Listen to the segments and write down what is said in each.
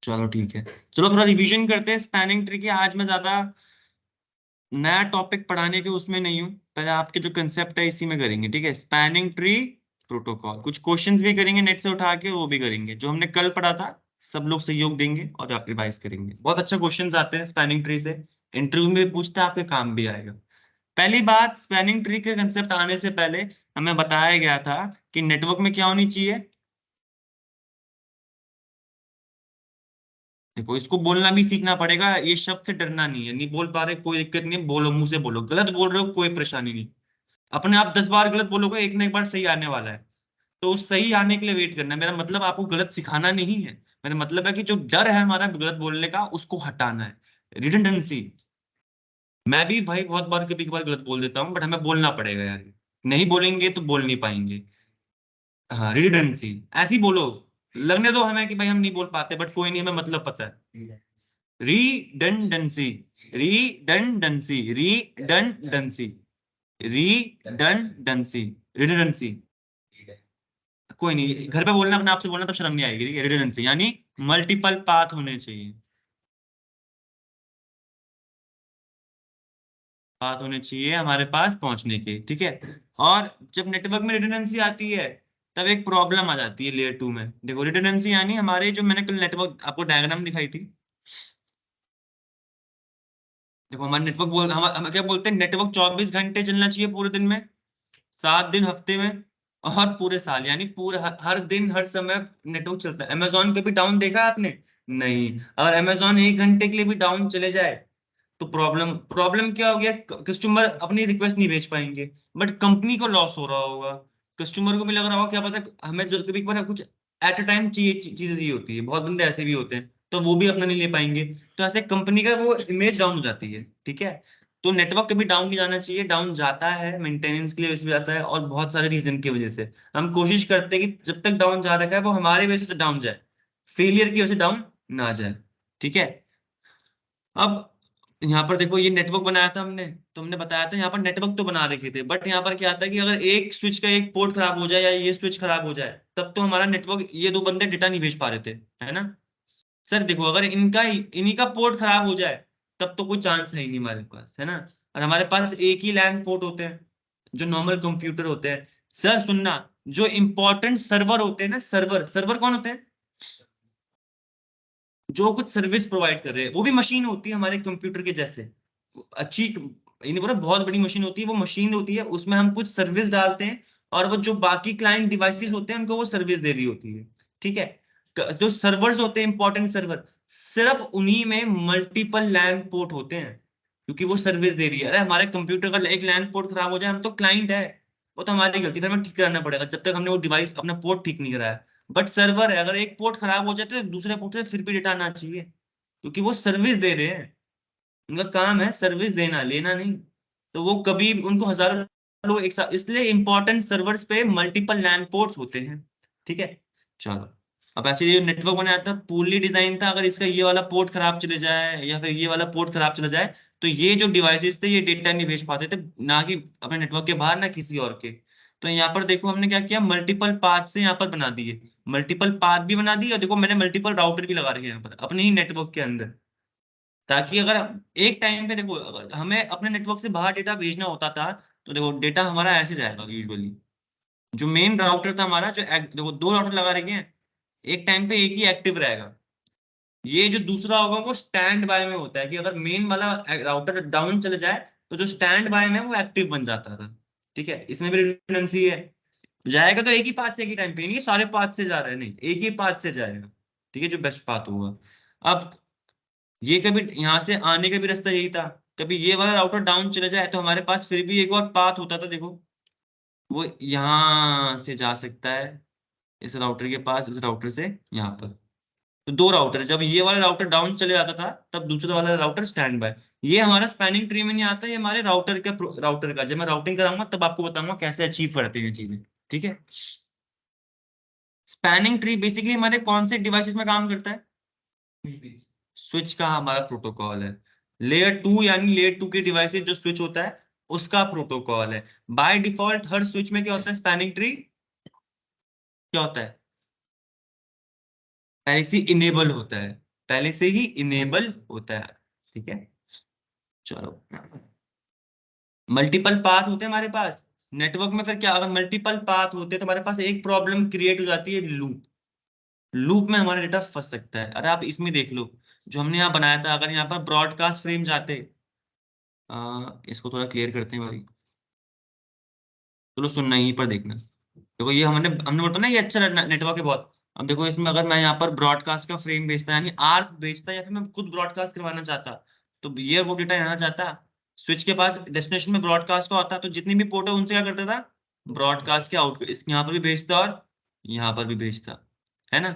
चलो ठीक है, चलो थोड़ा रिवीजन करते हैं स्पैनिंग ट्री की। आज मैं ज्यादा नया टॉपिक पढ़ाने के उसमें नहीं हूँ, पहले आपके जो कंसेप्ट है इसी में करेंगे, ठीक है। स्पैनिंग ट्री प्रोटोकॉल, कुछ क्वेश्चंस भी करेंगे नेट से उठा के, वो भी करेंगे जो हमने कल पढ़ा था। सब लोग सहयोग देंगे और आप रिवाइज करेंगे। बहुत अच्छा क्वेश्चंस आते हैं स्पैनिंग ट्री से, इंटरव्यू में भी पूछता है, आपके काम भी आएगा। पहली बात, स्पैनिंग ट्री के कंसेप्ट आने से पहले हमें बताया गया था कि नेटवर्क में क्या होनी चाहिए। देखो, इसको बोलना भी सीखना पड़ेगा, ये शब्द से डरना नहीं है। नहीं बोल पा रहे कोई दिक्कत नहीं है, बोलो, मुंह से बोलो। गलत बोल रहे हो कोई परेशानी नहीं, अपने आप 10 बार गलत बोलोगे, एक ना एक बार सही आने वाला है। तो उस सही आने के लिए वेट करना है। मेरा मतलब आपको गलत सिखाना नहीं है, मेरा मतलब है कि जो डर है हमारा गलत बोलने का, उसको हटाना है। रिडंडेंसी, मैं भी भाई बहुत बार कभी कभार गलत बोल देता हूँ, बट हमें बोलना पड़ेगा यार, नहीं बोलेंगे तो बोल नहीं पाएंगे। हाँ, रिडंडेंसी, ऐसे ही बोलो। लगने दो हमें कि भाई हम नहीं बोल पाते, बट कोई नहीं, हमें मतलब पता है। Redundancy, redundancy, redundancy, redundancy, redundancy. कोई नहीं, घर पे बोलना, अपने आप से बोलना, तब शर्म नहीं आएगी। रिडंडेंसी यानी मल्टीपल पाथ होने चाहिए, पाथ होने चाहिए हमारे पास पहुंचने के, ठीक है। और जब नेटवर्क में रिडंडेंसी आती है, तब एक प्रॉब्लम आ जाती है लेयर 2 में। देखो, रिडंडेंसी यानी हमारे जो, मैंने कल नेटवर्क आपको डायग्राम दिखाई थी। देखो, हमारे नेटवर्क हम क्या बोलते हैं, नेटवर्क 24 घंटे चलना चाहिए पूरे दिन में, 7 दिन हफ्ते में, और पूरे साल, यानी पूरे हर दिन हर समय नेटवर्क चलता है। अमेजोन पे भी डाउन देखा है आपने? नहीं। अगर अमेजोन 1 घंटे के लिए भी डाउन चले जाए, तो प्रॉब्लम, प्रॉब्लम क्या हो गया, कस्टमर अपनी रिक्वेस्ट नहीं भेज पाएंगे, बट कंपनी को लॉस हो रहा होगा। कस्टमर को भी लग रहा होगा, क्या पता, हमें जो कभी कभार कुछ एट अ टाइम चाहिए, चीजें चाहिए होती है, बहुत बंदे ऐसे भी होते हैं, तो वो भी अपना नहीं ले पाएंगे। तो ऐसे कंपनी का वो इमेज डाउन हो जाती है, ठीक है। तो नेटवर्क कभी डाउन नहीं जाना चाहिए, डाउन जाता है मेंटेनेंस के लिए वैसे भी जाता है, और बहुत सारे रीजन की वजह से। हम कोशिश करते हैं कि जब तक डाउन जा रखा है वो हमारे वजह से डाउन जाए, फेलियर की वजह से डाउन ना जाए, ठीक है। अब यहाँ पर देखो, ये नेटवर्क बनाया था हमने, तो हमने बताया था यहाँ पर नेटवर्क तो बना रखे थे, बट यहाँ पर क्या आता है कि अगर एक स्विच का एक पोर्ट खराब हो जाए, या ये स्विच खराब हो जाए, तब तो हमारा नेटवर्क, ये दो बंदे डेटा नहीं भेज पा रहे थे, है ना। सर देखो, अगर इनका इन्हीं का पोर्ट खराब हो जाए, तब तो कोई चांस है ही नहीं हमारे पास, है ना। और हमारे पास एक ही लैन पोर्ट होते हैं, जो नॉर्मल कंप्यूटर होते हैं। सर सुनना, जो इंपॉर्टेंट सर्वर होते हैं ना, सर्वर, सर्वर कौन होते हैं? जो कुछ सर्विस प्रोवाइड कर रहे हैं, वो भी मशीन होती है हमारे कंप्यूटर के जैसे, अच्छी, यानी बोला बहुत बड़ी मशीन होती है, वो मशीन होती है, उसमें हम कुछ सर्विस डालते हैं, और वो जो बाकी क्लाइंट डिवाइसेस होते हैं उनको वो सर्विस दे रही होती है, ठीक है। जो सर्वर्स होते हैं, इंपॉर्टेंट सर्वर, सिर्फ उन्हीं में मल्टीपल लैन पोर्ट होते हैं, क्योंकि वो सर्विस दे रही है। अरे हमारे कंप्यूटर का एक लैन पोर्ट खराब हो जाए, हम तो क्लाइंट है, वो तो हमारी गलती, फिर हमें ठीक कराना पड़ेगा, जब तक हमने वो डिवाइस, अपना पोर्ट ठीक नहीं कराया। बट सर्वर है, अगर एक पोर्ट खराब हो जाए तो दूसरे पोर्ट से फिर भी डेटा आना चाहिए, क्योंकि वो सर्विस दे रहे हैं, उनका काम है सर्विस देना, लेना नहीं। तो वो कभी, उनको हजारों लोग एक साथ, इसलिए इंपॉर्टेंट सर्वर्स पे मल्टीपल लैन पोर्ट्स होते हैं, ठीक है। चलो, अब ऐसे ये नेटवर्क बनाया था, पूर्ली डिजाइन था, अगर इसका ये वाला पोर्ट खराब चले जाए, या फिर ये वाला पोर्ट खराब चला जाए, तो ये जो डिवाइसेस थे ये डेटा नहीं भेज पाते थे, ना कि अपने नेटवर्क के बाहर, ना किसी और के। तो यहाँ पर देखो, हमने क्या किया, मल्टीपल पाथ से यहाँ पर बना दिए, मल्टीपल पाथ भी बना दिए, और देखो मैंने मल्टीपल राउटर भी लगा रखे हैं यहाँ पर अपने ही नेटवर्क के अंदर, ताकि अगर एक टाइम पे, देखो अगर हमें अपने नेटवर्क से बाहर डेटा भेजना होता था, तो देखो डेटा हमारा ऐसे जाएगा यूजुअली। जो मेन राउटर था हमारा, देखो दो राउटर लगा रखे हैं, एक टाइम पे एक ही एक्टिव रहेगा। ये जो दूसरा होगा वो स्टैंड बाय में होता है, कि अगर मेन वाला राउटर डाउन चले जाए, तो जो स्टैंड बाय में वो एक्टिव बन जाता था, ठीक है। इसमें भी रिडंडेंसी है, जाएगा तो एक ही पाथ से एक ही टाइम पे, नहीं सारे पाथ से जा रहे हैं, नहीं एक ही पाथ से जाएगा, ठीक है, जो बेस्ट पाथ होगा। अब ये कभी यहाँ से आने का भी रास्ता यही था, कभी ये वाला राउटर डाउन चला जाए, तो हमारे पास फिर भी एक और पाथ होता था, देखो वो यहाँ से जा सकता है, इस राउटर के पास, इस राउटर से यहाँ पर। तो दो राउटर, जब ये वाला राउटर डाउन चले जाता था, तब दूसरा वाला राउटर स्टैंड बाय। ये हमारा स्पैनिंग ट्री में नहीं आता, ये हमारे राउटर का जब मैं राउटिंग कराऊंगा तब आपको बताऊंगा कैसे अचीव करते हैं चीजें, ठीक है। स्पैनिंग ट्री बेसिकली हमारे कौन से डिवाइसेस में काम करता है? स्विच का हमारा प्रोटोकॉल है। लेयर 2 यानी लेयर 2 के डिवाइसेस जो स्विच होता है, उसका प्रोटोकॉल है। बाय डिफॉल्ट हर स्विच में क्या होता है, स्पैनिंग ट्री क्या होता है, पहले से इनेबल होता है, पहले से ही इनेबल होता है, ठीक है। चलो, मल्टीपल पाथ होते हैं हमारे पास नेटवर्क में, फिर क्या, अगर मल्टीपल पाथ होते हैं तो हमारे पास एक प्रॉब्लम क्रिएट हो जाती है, लूप। लूप में हमारा डेटा फंस सकता है। अरे आप इसमें देख लो, जो हमने यहाँ बनाया था, अगर यहाँ पर ब्रॉडकास्ट फ्रेम जाते, इसको थोड़ा क्लियर करते हैं भाई, चलो सुनना यहीं पर देखना। देखो ये हमने हमने बोला ना ये अच्छा नेटवर्क है बहुत। अब देखो इसमें अगर मैं यहाँ पर ब्रॉडकास्ट का फ्रेम भेजता यानी आर्क भेजता, या फिर मैं खुद ब्रॉडकास्ट करवाना चाहता, तो ये वो डेटा यहाँ जाता, स्विच के पास डेस्टिनेशन में ब्रॉडकास्ट का होता, तो जितनी भी पोर्ट है उनसे क्या करता था, ब्रॉडकास्ट के आउटपुट इस यहाँ पर भी भेजता और यहाँ पर भी भेजता, है ना।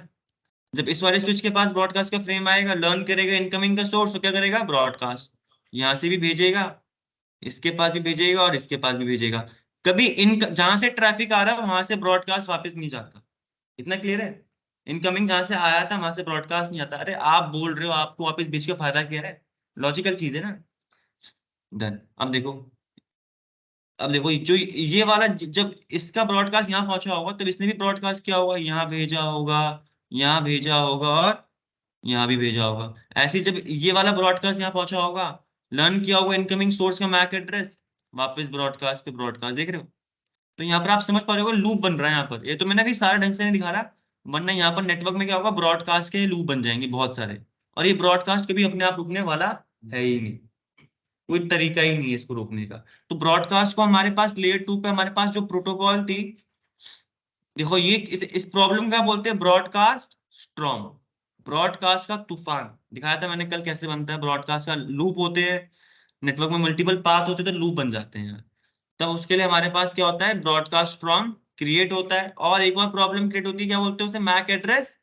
जब इस वाले स्विच के पास ब्रॉडकास्ट का फ्रेम आएगा, लर्न करेगा इनकमिंग का सोर्स, तो क्या करेगा, ब्रॉडकास्ट यहाँ से भी भेजेगा, इसके पास भी भेजेगा और इसके पास भी भेजेगा। कभी इन जहां से ट्रैफिक आ रहा है वहां से ब्रॉडकास्ट वापस नहीं जाता। इतना क्लियर है। इनकमिंग जहां से आया था वहां से ब्रॉडकास्ट नहीं आता। अरे आप बोल रहे हो आपको वापस भेज के फायदा क्या है, लॉजिकल चीज है ना। डन। अब देखो जो ये वाला जब इसका ब्रॉडकास्ट यहाँ पहुंचा होगा, तब इसने भी ब्रॉडकास्ट किया होगा, यहाँ भेजा होगा, यहाँ भेजा होगा और यहाँ भी भेजा होगा। ऐसे ही जब ये वाला ब्रॉडकास्ट यहाँ पहुंचा होगा, लर्न किया होगा इनकमिंग सोर्स का मैक एड्रेस, वापस ब्रॉडकास्ट पे ब्रॉडकास्ट, देख रहे हो। तो यहाँ पर आप समझ पा रहे हो लूप बन रहा है यहाँ पर। ये तो मैंने अभी सारा ढंग से नहीं दिखा रहा, वरना यहाँ पर नेटवर्क में क्या होगा, ब्रॉडकास्ट के लूप बन जाएंगे बहुत सारे, और ये ब्रॉडकास्ट कभी अपने आप रुकने वाला है ही नहीं, कोई तरीका ही नहीं है इसको रोकने का। तो ब्रॉडकास्ट को हमारे पास लेयर 2 पे हमारे पास जो प्रोटोकॉल थी, देखो ये इस प्रॉब्लम का बोलते हैं ब्रॉडकास्ट स्टॉर्म, ब्रॉडकास्ट का तूफान। दिखाया था मैंने कल कैसे बनता है, ब्रॉडकास्ट का लूप होते हैं, नेटवर्क में मल्टीपल पाथ होते हैं तो लूप बन जाते हैं। तब उसके लिए हमारे पास क्या होता है, ब्रॉडकास्ट स्टॉर्म क्रिएट होता है। और एक और प्रॉब्लम क्रिएट होती है, क्या बोलते हैं उसे, मैक एड्रेस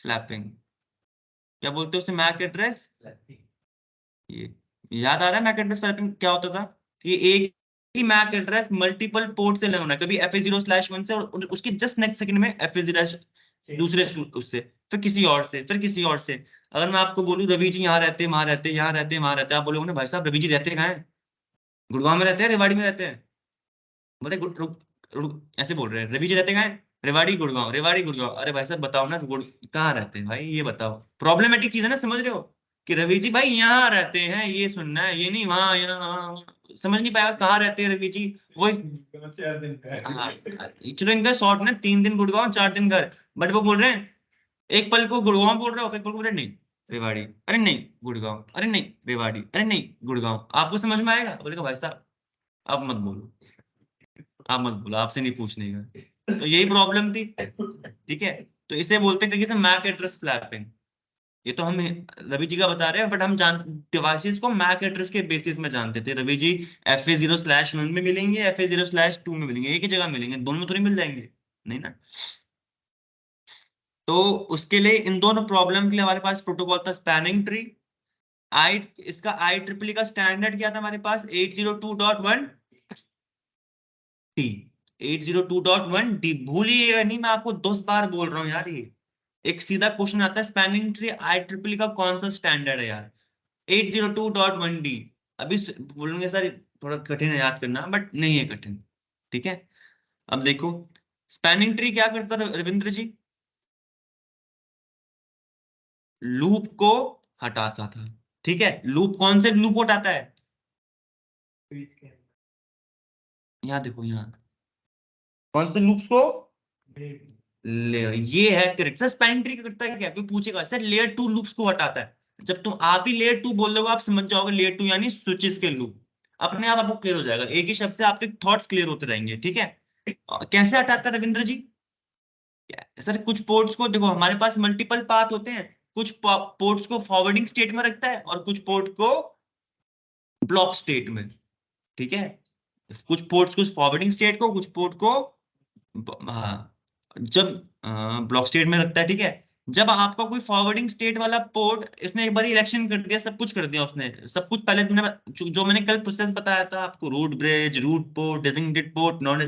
फ्लैपिंग। क्या बोलते हैं उसे, मैक एड्रेस, ये याद आ रहा है मैक एड्रेस फ्लैपिंग क्या होता था, कि एक ही मैक एड्रेस मल्टीपल पोर्ट से लेना है, कभी FA0/1 से और उसके जस्ट नेक्स्ट सेकंड में FA0 दूसरे उससे, फिर किसी और से, फिर किसी और से। अगर मैं आपको बोलूं रवि जी यहाँ रहते हैं, वहां रहते हैं, यहाँ रहते हैं, वहां रहते हैं, आप बोलोगे ना भाई साहब रवि जी रहते कहाँ हैं, गुड़गांव में रहते हैं, रेवाड़ी में रहते हैं, बोले ऐसे बोल रहे हैं, रवि जी रहते कहाँ हैं, रेवाड़ी गुड़गांव, रेवाड़ी गुड़गांव। अरे भाई साहब बताओ ना, कहाँ रहते हैं भाई, ये बताओ। प्रॉब्लमेटिक चीज है ना, समझ रहे हो, कि रवि जी भाई यहाँ रहते हैं, ये सुनना है, ये नहीं वहां यहाँ समझ नहीं पाएगा कहाँ रहते हैं रवि जी, वो 4 दिन का। हाँ चलो इनका शॉर्ट ना, 3 दिन गुड़गांव 4 दिन घर, बट वो बोल रहे हैं एक पल को गुड़गांव बोल रहे हो, फिर एक पल को बोल रहे नहीं रेवाड़ी, अरे नहीं गुड़गांव, अरे नहीं रेवाड़ी, अरे नहीं गुड़गांव। आपको समझ में आएगा, बोलेगा भाई साहब आप मत बोलो, आप मत बोलो, आपसे नहीं पूछने का। तो यही प्रॉब्लम थी, ठीक है। तो इसे बोलते हैं कि मैक एड्रेस फ्लैपिंग। ये तो हम रवि जी का बता रहे हैं, बट हम जान डिवाइसेस को मैक एड्रेस के बेसिस में जानते थे। रवि जी FA0/1 में मिलेंगे, FA0/2 में मिलेंगे, एक ही जगह मिलेंगे, दोनों में थोड़ी मिल जाएंगे, नहीं ना। तो उसके लिए इन दोनों प्रॉब्लम के लिए हमारे पास प्रोटोकॉल था स्पैनिंग ट्री। आई इसका IEEE का स्टैंडर्ड क्या था हमारे पास, 802.1T, 802.1T। भूलिएगा नहीं, मैं आपको 10 बार बोल रहा हूँ यार, ये एक सीधा क्वेश्चन आता है, स्पैनिंग ट्री IEEE का कौन सा स्टैंडर्ड है यार, 802.1D। अभी बोलेंगे सर थोड़ा कठिन है याद करना, बट नहीं है कठिन, ठीक है। अब देखो स्पैनिंग ट्री क्या करता है रविंद्र जी, लूप को हटाता था, ठीक है। लूप कौन से लूप हटाता है, यहाँ देखो, यहाँ कौन से लूप्स को, ये है करेक्ट सर। स्पैनिंग ट्री करता है क्या, कोई पूछेगा सर लेयर 2 लूप्स को हटाता है। जब तुम आप ही लेयर 2 बोल दोगे आप समझ जाओगे, लेयर 2 यानी स्विचेस के लूप, अपने आप आपको क्लियर हो जाएगा, एक ही शब्द से आपके थॉट्स क्लियर होते रहेंगे, ठीक है। कैसे हटाता है रविंद्र जी, सर कुछ पोर्ट्स को देखो, हमारे पास मल्टीपल पाथ होते हैं, कुछ पोर्ट्स को फॉरवर्डिंग स्टेट में रखता है और कुछ पोर्ट को ब्लॉक स्टेट में, ठीक है। कुछ पोर्ट्स को फॉरवर्डिंग स्टेट को, कुछ पोर्ट को, हाँ, जब ब्लॉक स्टेट में रखता है, ठीक है। जब आपका कोई फॉरवर्डिंग स्टेट वाला पोर्ट, इसने एक बार इलेक्शन कर दिया, सब कुछ कर दिया उसने, सब कुछ पहले जो मैंने कल प्रोसेस बताया था आपको, root bridge, root port, designated port, non,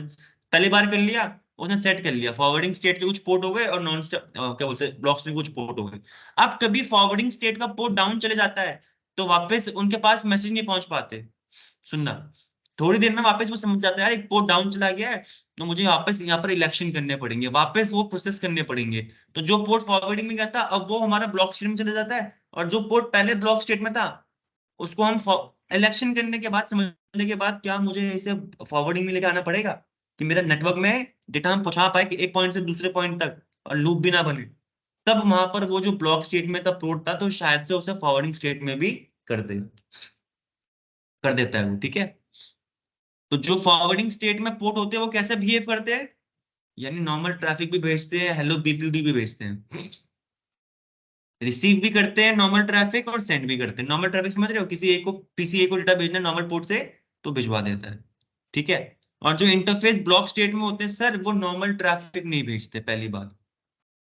पहली बार कर लिया उसने, सेट कर लिया, फॉरवर्डिंग स्टेट के कुछ पोर्ट हो गए और नॉन क्या बोलते हैं ब्लॉक्स में कुछ पोर्ट हो गए। अब कभी फॉरवर्डिंग स्टेट का पोर्ट डाउन चले जाता है, तो वापस उनके पास मैसेज नहीं पहुंच पाते, सुनना, थोड़ी देर में वापस वो समझ जाता है यार एक पोर्ट डाउन चला गया है, तो मुझे वापस यहाँ पर इलेक्शन करने पड़ेंगे, वापस वो प्रोसेस करने पड़ेंगे। तो जो पोर्ट फॉरवर्डिंग में गया था अब वो हमारा ब्लॉक स्टेट में चला जाता है, और जो पोर्ट पहले ब्लॉक स्टेट में था उसको हम इलेक्शन करने के बाद, समझने के बाद, क्या मुझे इसे फॉरवर्डिंग में लेके आना पड़ेगा कि मेरा नेटवर्क में डेटा हम पहुंचा पाए कि एक पॉइंट से दूसरे पॉइंट तक और लूप भी ना बने। तब वहां पर वो जो ब्लॉक स्टेट में तब पोर्ट था तो शायद से उसे फॉरवर्डिंग स्टेट में भी कर दे कर देता है वो, ठीक है। तो जो फॉरवर्डिंग स्टेट में पोर्ट होते हैं वो कैसे बिहेव करते हैं, यानी नॉर्मल ट्रैफिक भी भेजते हैं, हेलो बीपीडी भी भेजते हैं, रिसीव भी करते हैं नॉर्मल ट्रैफिक और सेंड भी करते हैं। नॉर्मल ट्रैफिक समझ रहे हो, किसी एक को पीसी ए को डेटा भेजना नॉर्मल पोर्ट से तो भिजवा देता है, ठीक है। और जो इंटरफेस ब्लॉक स्टेट में होते हैं सर वो नॉर्मल ट्रैफिक नहीं भेजते, पहली बात,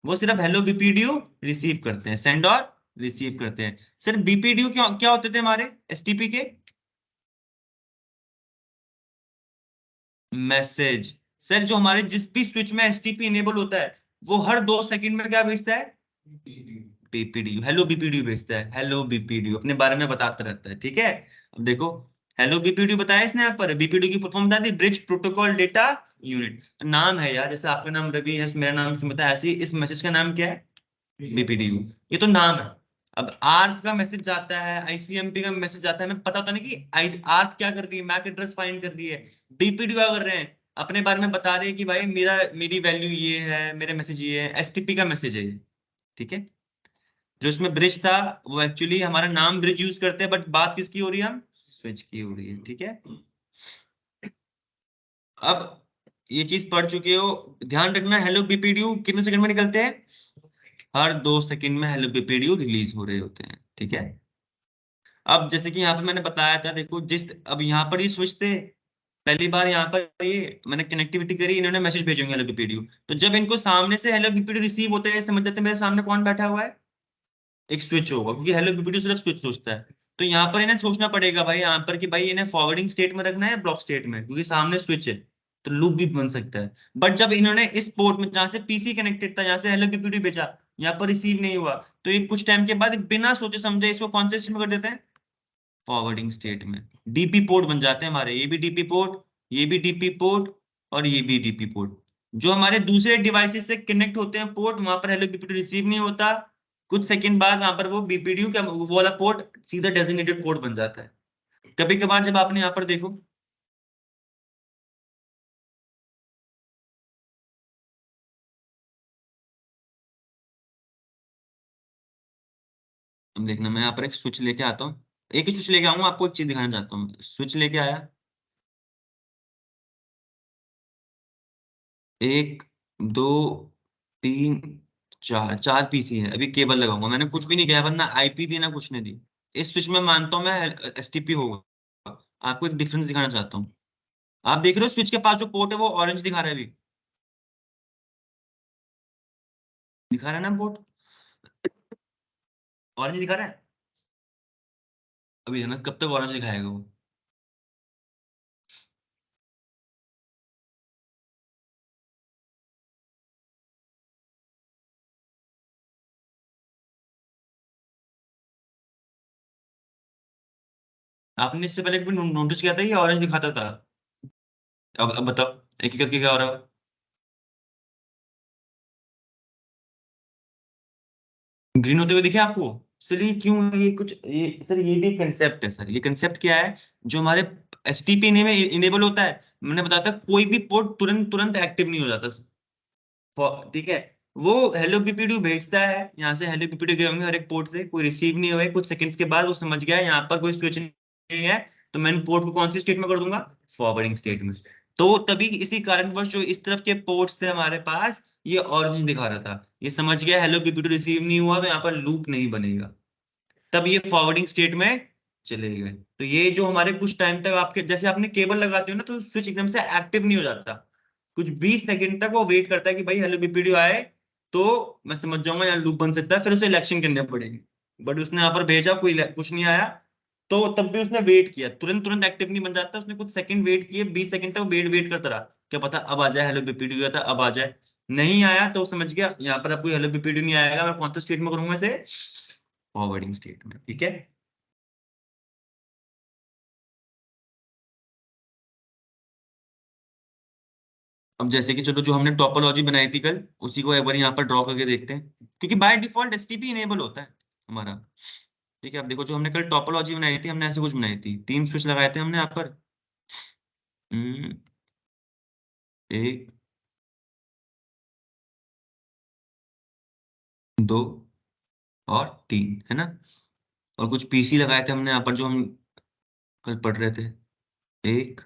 वो सिर्फ हेलो बीपीडीयू रिसीव करते हैं, सेंड और रिसीव करते हैं। सर बीपीडीयू क्या क्या होते थे हमारे एसटीपी के, मैसेज। सर जो हमारे जिस भी स्विच में एसटीपी इनेबल होता है वो हर 2 सेकंड में क्या भेजता है, बीपीडीयू, हेलो बीपीडीयू भेजता है, हेलो बीपीडीयू अपने बारे में बताता रहता है, ठीक है। अब देखो हेलो बीपीडीयू बताया इसने यहाँ पर, बीपीडीयू की फुल फॉर्म बता दी, ब्रिज प्रोटोकॉल डेटा यूनिट। नाम है यार, जैसे आपका नाम रवि है, मेरा नाम सुमिता है, ऐसे ही इस मैसेज का नाम क्या है, बीपीडीयू, ये तो नाम है। अब आर्क का मैसेज जाता है, आईसीएमपी का मैसेज जाता है, हमें पता होता नहीं कि आर्क क्या कर रही है, मैक एड्रेस फाइंड कर रही है, बीपीडीयू क्या कर रहे हैं, अपने बारे में बता रहे हैं कि भाई मेरी वैल्यू ये है, मेरे मैसेज ये है, एसटीपी का मैसेज है ये, ठीक है। जो इसमें ब्रिज था वो एक्चुअली हमारा नाम ब्रिज यूज करते हैं, बट बात किसकी हो रही है, हम स्विच की हो रही है, ठीक है। अब ये चीज पढ़ चुके हो, ध्यान रखना हेलो बीपीडीयू कितने सेकंड में निकलते हैं, हर 2 सेकंड में हेलो बीपीडीयू रिलीज हो रहे होते हैं, ठीक है। अब जैसे कि यहाँ पे मैंने बताया था, देखो जिस अब यहाँ पर ये स्विच थे, पहली बार यहाँ पर ये मैंने कनेक्टिविटी करी, इन्होंने मैसेज भेजेंगे हेलो बीपीडीयू, तो जब इनको सामने से हेलो बीपीडीयू रिसीव होते हैं समझ जाते हैं मेरे सामने कौन बैठा हुआ है, एक स्विच होगा, क्योंकि हेलो बीपीडीयू सिर्फ स्विच सोचता है। तो यहाँ पर इन्हें सोचना पड़ेगा भाई यहाँ पर कि भाई इन्हें फॉरवर्डिंग स्टेट में रखना है ब्लॉक स्टेट में, क्योंकि सामने स्विच है तो लूप भी बन सकता है। बट जब इन्होंने इस पोर्ट में जहां से पीसी कनेक्टेड था, जहां से हेलो बीपीडीयू भेजा, यहाँ पर रिसीव नहीं हुआ, तो ये कुछ टाइम के बाद बिना सोचे समझे इसको कौन से स्टेट में कर देते हैं, फॉरवर्डिंग स्टेट में। डीपी पोर्ट बन जाते हैं हमारे, ये भी डीपी पोर्ट, ये भी डीपी पोर्ट, और ये भी डीपी पोर्ट। जो हमारे दूसरे डिवाइसेस से कनेक्ट होते हैं पोर्ट, वहां पर हेलो बीपीडीयू रिसीव नहीं होता, कुछ सेकंड बाद वहां पर वो बीपीडीयू का वो वाला पोर्ट सीधा डेजिग्नेटेड पोर्ट बन जाता है। कभी कभार जब आपने यहाँ पर देखो, अब देखना मैं यहाँ पर एक स्विच लेके आता हूँ, एक ही स्विच लेके आऊंगा, आपको एक चीज दिखाना चाहता हूँ, स्विच लेके आया, एक, दो, तीन, चार, चार पीसी है, अभी केबल लगाऊंगा, मैंने कुछ भी नहीं किया, वरना आईपी दी ना कुछ नहीं दी। इस स्विच में मानता हूँ मैं एसटीपी होगा, आपको एक डिफरेंस दिखाना चाहता हूँ। आप देख रहे हो स्विच के पास जो पोर्ट है वो ऑरेंज दिखा रहा है, अभी दिखा रहा है ना पोर्ट, ऑरेंज दिखा रहा है, अभी है ना, कब तक ऑरेंज दिखाएगा वो, आपने इससे पहले कभी नोटिस किया था ये ऑरेंज दिखाता था, अब बताओ एक एक करके क्या हो रहा है, ग्रीन होते हुए दिखे आपको। सर ये क्यों है? ये कुछ ये सर ये भी कंसेप्ट है सर, ये कंसेप्ट क्या है, जो हमारे एसटीपी में इनेबल होता है, मैंने बताया था कोई भी पोर्ट तुरंत तुरंत एक्टिव नहीं हो जाता, ठीक है। वो हेलो पीपीडू भेजता है, यहाँ से हेलो पीपीडू गए होंगे हर एक पोर्ट से, कोई रिसीव नहीं हुए, कुछ सेकंड्स के बाद वो समझ गया यहाँ पर कोई स्विच नहीं है, तो मैं पोर्ट को कौन सी स्टेट में कर दूंगा, फॉरवर्डिंग स्टेट में। तो तभी इसी कारणवश जो इस तरफ के पोर्ट्स थे हमारे पास, ये ऑरिजिन दिखा रहा था, ये समझ गया हेलो पीपीडू रिसीव नहीं हुआ तो यहाँ पर लूप नहीं बनेगा, तब ये फॉरवर्डिंग स्टेट में चले गए। तो ये जो हमारे कुछ टाइम तक आपके जैसे आपने केबल लगाते हो ना, तो स्विच एकदम से एक्टिव नहीं हो जाता, कुछ 20 सेकंड तक वो वेट करता है कि भाई हेलो बीपीडीओ आए, तो मैं समझ जाऊंगा यहाँ लूप बन सकता है, फिर उसे इलेक्शन करने पड़ेगी। बट उसने यहाँ पर भेजा, कोई कुछ नहीं आया, तो तब भी उसने वेट किया, तुरंत तुरंत एक्टिव नहीं बन जाता, उसने कुछ सेकंड वेट किए, 20 सेकंड तक वेट वेट करता रहा, क्या पता अब आ जाए हेलो बीपीडीओ, था अब आ जाए, नहीं आया तो समझ गया यहाँ पर अब कोई हेलो बीपीडीओ नहीं आएगा, मैं कौन सा स्टेट में करूंगा इसे, फॉरवर्डिंग स्टेट में, ठीक है। अब जैसे कि चलो जो हमने टोपोलॉजी बनाई थी कल, उसी को एक बार यहाँ पर ड्रॉ करके देखते हैं, क्योंकि बाय डिफॉल्ट एसटीपी इनेबल होता है हमारा। ठीक है, अब देखो जो हमने कल टोपोलॉजी बनाई थी, हमने ऐसे कुछ बनाई थी, 3 स्विच लगाए थे हमने यहाँ पर, एक, दो और तीन, है ना। और कुछ पीसी लगाए थे हमने यहाँ पर जो हम कल पढ़ रहे थे, एक,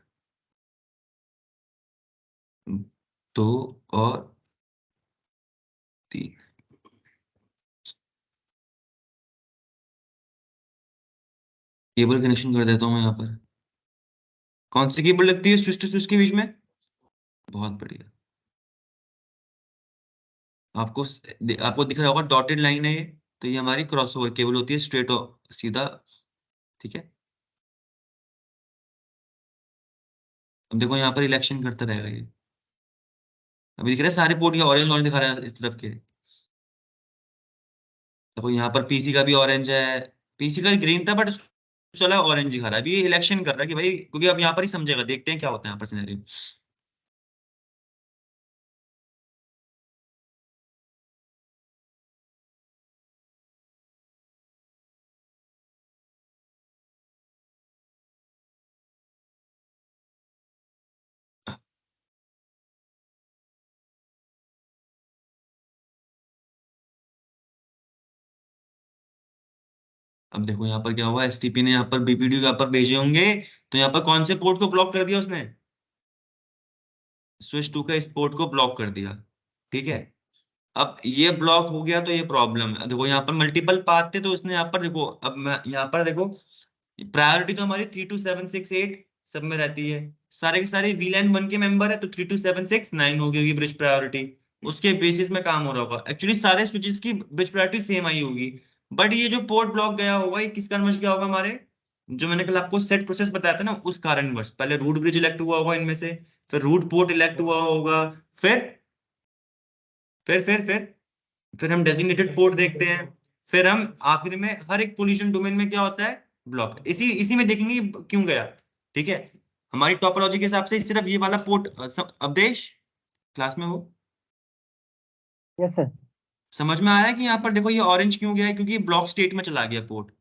दो और तीन। केबल कनेक्शन कर देता हूँ मैं यहाँ पर। कौन सी केबल लगती है स्विच टू स्विच के बीच में? बहुत बढ़िया। आपको आपको दिख रहा होगा डॉटेड लाइन है ये, तो ये हमारी क्रॉसओवर केबल होती है, स्ट्रेट सीधा। ठीक है, अब देखो यहाँ पर इलेक्शन करता रहेगा ये। अभी दिख रहा है सारे पोर्ट, ये ऑरेंज ऑरेंज दिखा रहा है इस तरफ के। देखो यहाँ पर पीसी का भी ऑरेंज है, पीसी का ग्रीन था बट चला ऑरेंज दिखा रहा है। अभी ये इलेक्शन कर रहा है कि भाई, क्योंकि अब यहाँ पर ही समझेगा, देखते हैं क्या होता है यहाँ पर सिनेरियो। अब देखो यहाँ पर क्या हुआ, एसटीपी ने यहाँ पर बीपीडी यहाँ पर भेजे होंगे, तो यहाँ पर कौन से पोर्ट को ब्लॉक कर दिया उसने? स्विच टू का इस पोर्ट को ब्लॉक कर दिया। ठीक है, अब ये ब्लॉक हो गया तो ये प्रॉब्लम है। देखो यहाँ पर मल्टीपल पाथ थे, तो उसने यहाँ पर देखो, अब मैं यहाँ पर देखो, प्रायोरिटी तो हमारी 32768 सब में रहती है, सारे के सारे वीलैन 1 के मेंबर है, तो 32769 हो गई होगी ब्रिज प्रायोरिटी। उसके बेसिस में काम हो रहा होगा, एक्चुअली सारे स्विचेस की ब्रिज प्रायोरिटी सेम आई होगी। बट ये जो पोर्ट ब्लॉक गया होगा, ये किस कारणवश गया होगा हमारे, जो मैंने कल आपको सेट प्रोसेस बताया था ना, उस कारणवश। पहले रूट ब्रिज इलेक्ट हुआ होगा इनमें से, फिर रूट पोर्ट इलेक्ट हुआ होगा, फिर फिर हम डेजिग्नेटेड पोर्ट देखते हैं, फिर हम आखिर में हर एक पोजीशन डोमेन में क्या होता है, ब्लॉक। इसी इसी में देखेंगे क्यों गया। ठीक है, हमारी टोपोलॉजी के हिसाब से सिर्फ ये वाला पोर्ट, अवधेश क्लास में हो, यस सर। समझ में आ रहा है कि यहाँ पर देखो ये ऑरेंज क्यों गया है, क्योंकि ये ब्लॉक स्टेट में चला गया पोर्ट।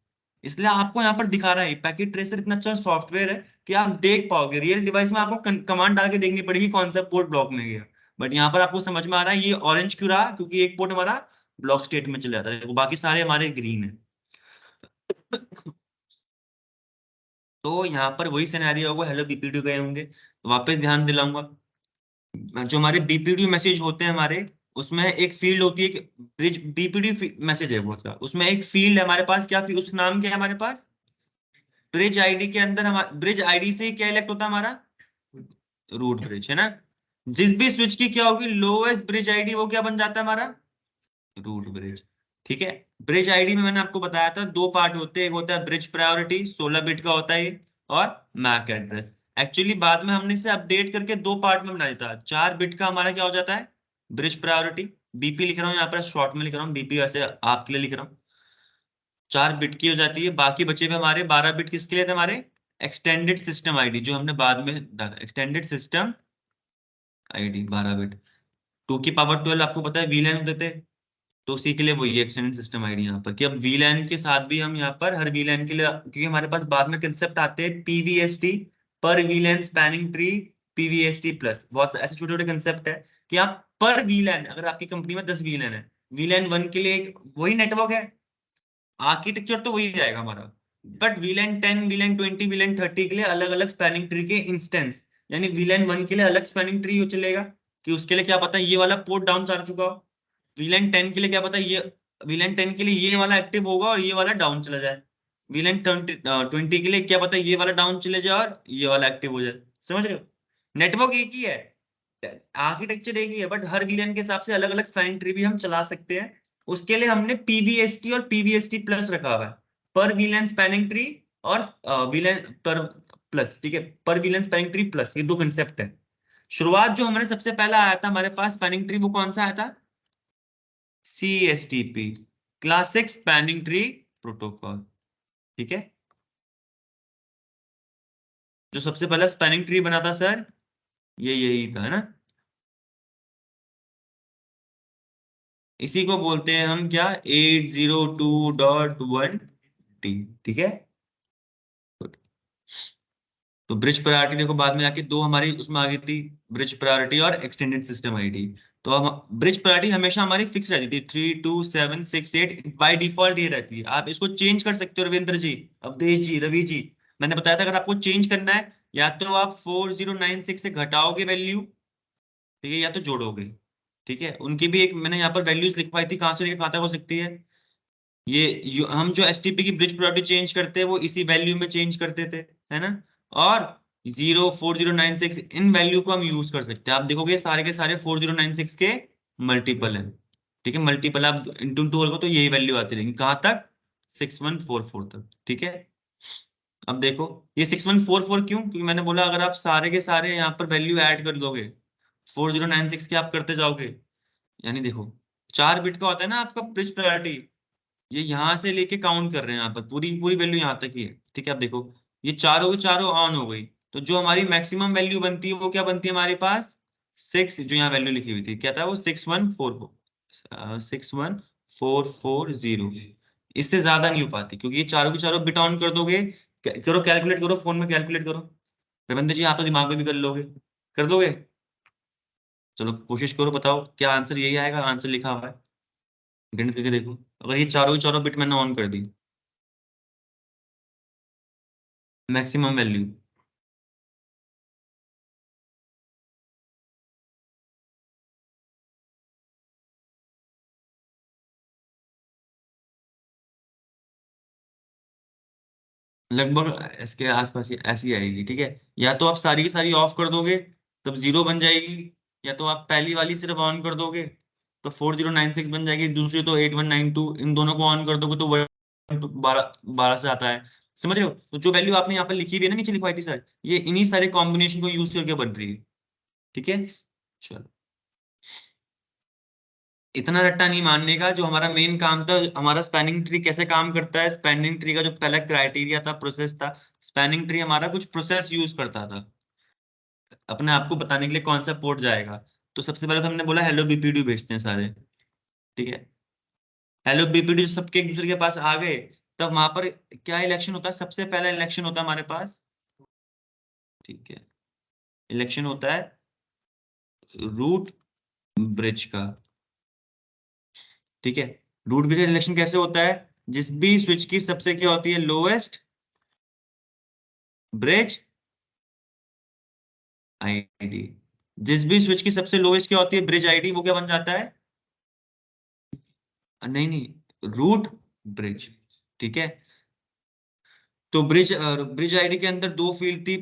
इसलिए आपको यहाँ पर दिखा रहा है, पैकेट ट्रेसर इतना अच्छा सॉफ्टवेयर है कि आप देख पाओगे रियल डिवाइस में, आपको कमांड डाल के देखनी पड़ेगी कौन सा पोर्ट ब्लॉक में गया। बट यहाँ पर आपको समझ में आ रहा है ये ऑरेंज क्यों रहा, क्योंकि एक पोर्ट हमारा ब्लॉक स्टेट में चला जाता है, बाकी सारे हमारे ग्रीन है। तो यहाँ पर वही सिनेरियो होगा, हेलो बीपीडी गए होंगे, तो वापस ध्यान दिलाऊंगा, जो हमारे बीपीडी मैसेज होते हैं हमारे, उसमें एक फील्ड होती है, ब्रिज बीपीडी मैसेज है बहुत सा, उसमें एक फील्ड है हमारे पास, क्या उस नाम क्या है हमारे पास, ब्रिज आईडी के अंदर। हमारा ब्रिज आईडी से क्या इलेक्ट होता है हमारा, रूट ब्रिज, है ना। जिस भी स्विच की क्या होगी लोएस्ट ब्रिज आईडी, वो क्या बन जाता है हमारा, रूट ब्रिज। ठीक है, ब्रिज आईडी में मैंने आपको बताया था दो पार्ट होते हैं, एक होता है ब्रिज प्रायोरिटी 16 बिट का होता है ये, और मैक एड्रेस। एक्चुअली बाद में हमने इसे अपडेट करके दो पार्ट में बना दिया था, 4 बिट का हमारा क्या हो जाता है, ब्रिज प्रायोरिटी। बीपी लिख रहा हूँ यहाँ पर शॉर्ट में लिख रहा हूँ, बीपी वैसे आपके लिए लिख रहा हूँ। 4 बिट की हो जाती है, बाकी बचे हुए हमारे 12 बिट किसके लिए थे हमारे, एक्सटेंडेड सिस्टम आईडी, जो हमने बाद में डाला, एक्सटेंडेड सिस्टम आईडी 12 बिट। 2 की पावर 12 आपको पता है वीलैन होते थे, तो उसी के लिए वही एक्सटेंडेड सिस्टम आईडी यहाँ पर, कि अब वीलैन के साथ भी हम यहाँ पर हर वीलैन के लिए, क्योंकि हमारे पास बाद में कंसेप्ट आते हैं पीवीएसटी, पर वीलैन स्पैनिंग ट्री, पीवीएसटी प्लस, बहुत ऐसे छोटे छोटे कंसेप्ट है कि आप पर वीलैन, अगर आपकी कंपनी में 10 वीलैन है, वीलैन 1 के लिए वही नेटवर्क है, आर्किटेक्चर तो वही जाएगा हमारा, बट वीलैन 10, वीलैन 20, वीलैन 30 के लिए अलग अलग स्पैनिंग ट्री के इंस्टेंस, यानी वीलैन 1 के लिए अलग स्पैनिंग ट्री चलेगा, कि उसके लिए क्या पता है ये वाला पोर्ट डाउन जा चुका हो। वीलैन 10 के लिए क्या पता है ये, वीलैन 10 के लिए ये वाला एक्टिव होगा और ये वाला डाउन चला जाए। वीलैन 20 के लिए क्या पता है ये वाला डाउन चले जाए और ये वाला एक्टिव हो जाए। समझ रहे हो, नेटवर्क एक ही है, आर्किटेक्चर एक ही है, बट हर वीलैन के हिसाब से अलग अलग स्पैनिंग ट्री भी हम चला सकते हैं। उसके लिए हमने पीवीएसटी और पीवीएसटी प्लस रखा हुआ है, पर वीलैन स्पैनिंग ट्री और वीलैन पर प्लस। ठीक है, पर वीलैन स्पैनिंग ट्री प्लस, ये दो कंसेप्ट है। शुरुआत जो हमारे सबसे पहला आया था हमारे पास स्पैनिंग ट्री, वो कौन सा आया था, CSTP, classic spanning tree protocol. ठीक है, जो सबसे पहला स्पैनिंग ट्री बना था सर, ये यही था, है ना। इसी को बोलते हैं हम क्या 802.1t। ठीक है। तो ब्रिज प्रायोरिटी देखो बाद में आके दो हमारी उसमें आ गई थी, ब्रिज प्रायोरिटी और एक्सटेंडेड सिस्टम आईडी। तो हम ब्रिज प्रायोरिटी हमेशा हमारी फिक्स रहती थी 32768 बाय डिफॉल्ट ये रहती है। आप इसको चेंज कर सकते हो रविंद्र जी, अवधेश जी, रवि जी। मैंने बताया था अगर आपको चेंज करना है या तो आप 4096 से घटाओगे वैल्यू, ठीक है, या तो जोड़ोगे। ठीक है, उनकी भी एक मैंने यहाँ पर वैल्यूज लिखवाई थी, कहाँ से लेके कहाँ तक हो सकती है। हम जो एसटीपी की ब्रिज प्रायोरिटी चेंज करते हैं वो इसी वैल्यू में चेंज करते थे, है ना। और 04096 इन वैल्यू को हम यूज कर सकते हैं। आप देखोगे सारे के सारे 4096 के मल्टीपल है। ठीक है, मल्टीपल आप इंटू टू करो तो यही वैल्यू आती रहेगी, कहाँ तक, 6144 तक। ठीक है। अब देखो ये 6144 क्यों, क्योंकि मैंने बोला अगर आप सारे के सारे यहाँ पर वैल्यू ऐड कर दोगे 4096 के आप करते जाओगे, यानी देखो 4 बिट का होता है ना आपका ब्रिज प्रायोरिटी, ये यहां से लेके काउंट कर रहे हैं यहाँ पर, पूरी पूरी वैल्यू यहाँ तक ही है। ठीक है, अब देखो ये चारों के चारों ऑन हो गई, तो जो हमारी मैक्सिमम वैल्यू बनती है वो क्या बनती है हमारे पास, 6, जो यहाँ वैल्यू लिखी हुई थी क्या था वो 6140। इससे ज्यादा नहीं हो पाती क्योंकि ये चारों के चारों बिट ऑन कर दोगे। करो कैलकुलेट करो, फोन में कैलकुलेट करो। रविंद्र जी आप तो दिमाग में भी कर लोगे, कर दोगे। चलो कोशिश करो, बताओ क्या आंसर यही आएगा, आंसर लिखा हुआ है, गणित करके देखो। अगर ये चारों के चारों बिट मैंने ऑन कर दी, मैक्सिमम वैल्यू, लगभग इसके आसपास ऐसी आएगी। ठीक है, या तो आप सारी की सारी ऑफ कर दोगे तब 0 बन जाएगी, या तो आप पहली वाली सिर्फ ऑन कर दोगे तो 4096 बन जाएगी, दूसरी तो 8192, इन दोनों को ऑन कर दोगे तो 12 12 से आता है। समझ रहे हो, तो जो वैल्यू आपने यहाँ पर लिखी हुई है ना, नीचे लिखवाई थी सर, ये इन्हीं सारे कॉम्बिनेशन को यूज करके बन रही है। ठीक है, चलो इतना रट्टा नहीं मानने का। जो हमारा मेन काम था, हमारा स्पैनिंग ट्री कैसे काम करता है, स्पैनिंग ट्री का जो पहला क्राइटेरिया था, प्रोसेस था, स्पैनिंग ट्री हमारा कुछ प्रोसेस यूज करता था अपने आप को बताने के लिए कौन सा पोर्ट जाएगा। तो सबसे पहले तो हमने बोला हेलो बीपीडी भेजते हैं सारे। ठीक है, हेलो बीपीडी सबके एक दूसरे के पास आ गए, तब वहां पर क्या इलेक्शन होता है, सबसे पहला इलेक्शन होता है हमारे पास। ठीक है, इलेक्शन होता है रूट ब्रिज का। ठीक है, रूट ब्रिज का इलेक्शन कैसे होता है, जिस भी स्विच की सबसे क्या होती है, लोएस्ट ब्रिज आईडी। जिस भी स्विच की सबसे लोएस्ट क्या होती है, ब्रिज आईडी, वो क्या बन जाता है, नहीं नहीं, रूट ब्रिज। ठीक है, तो ब्रिज आईडी के अंदर दो फील्ड थी,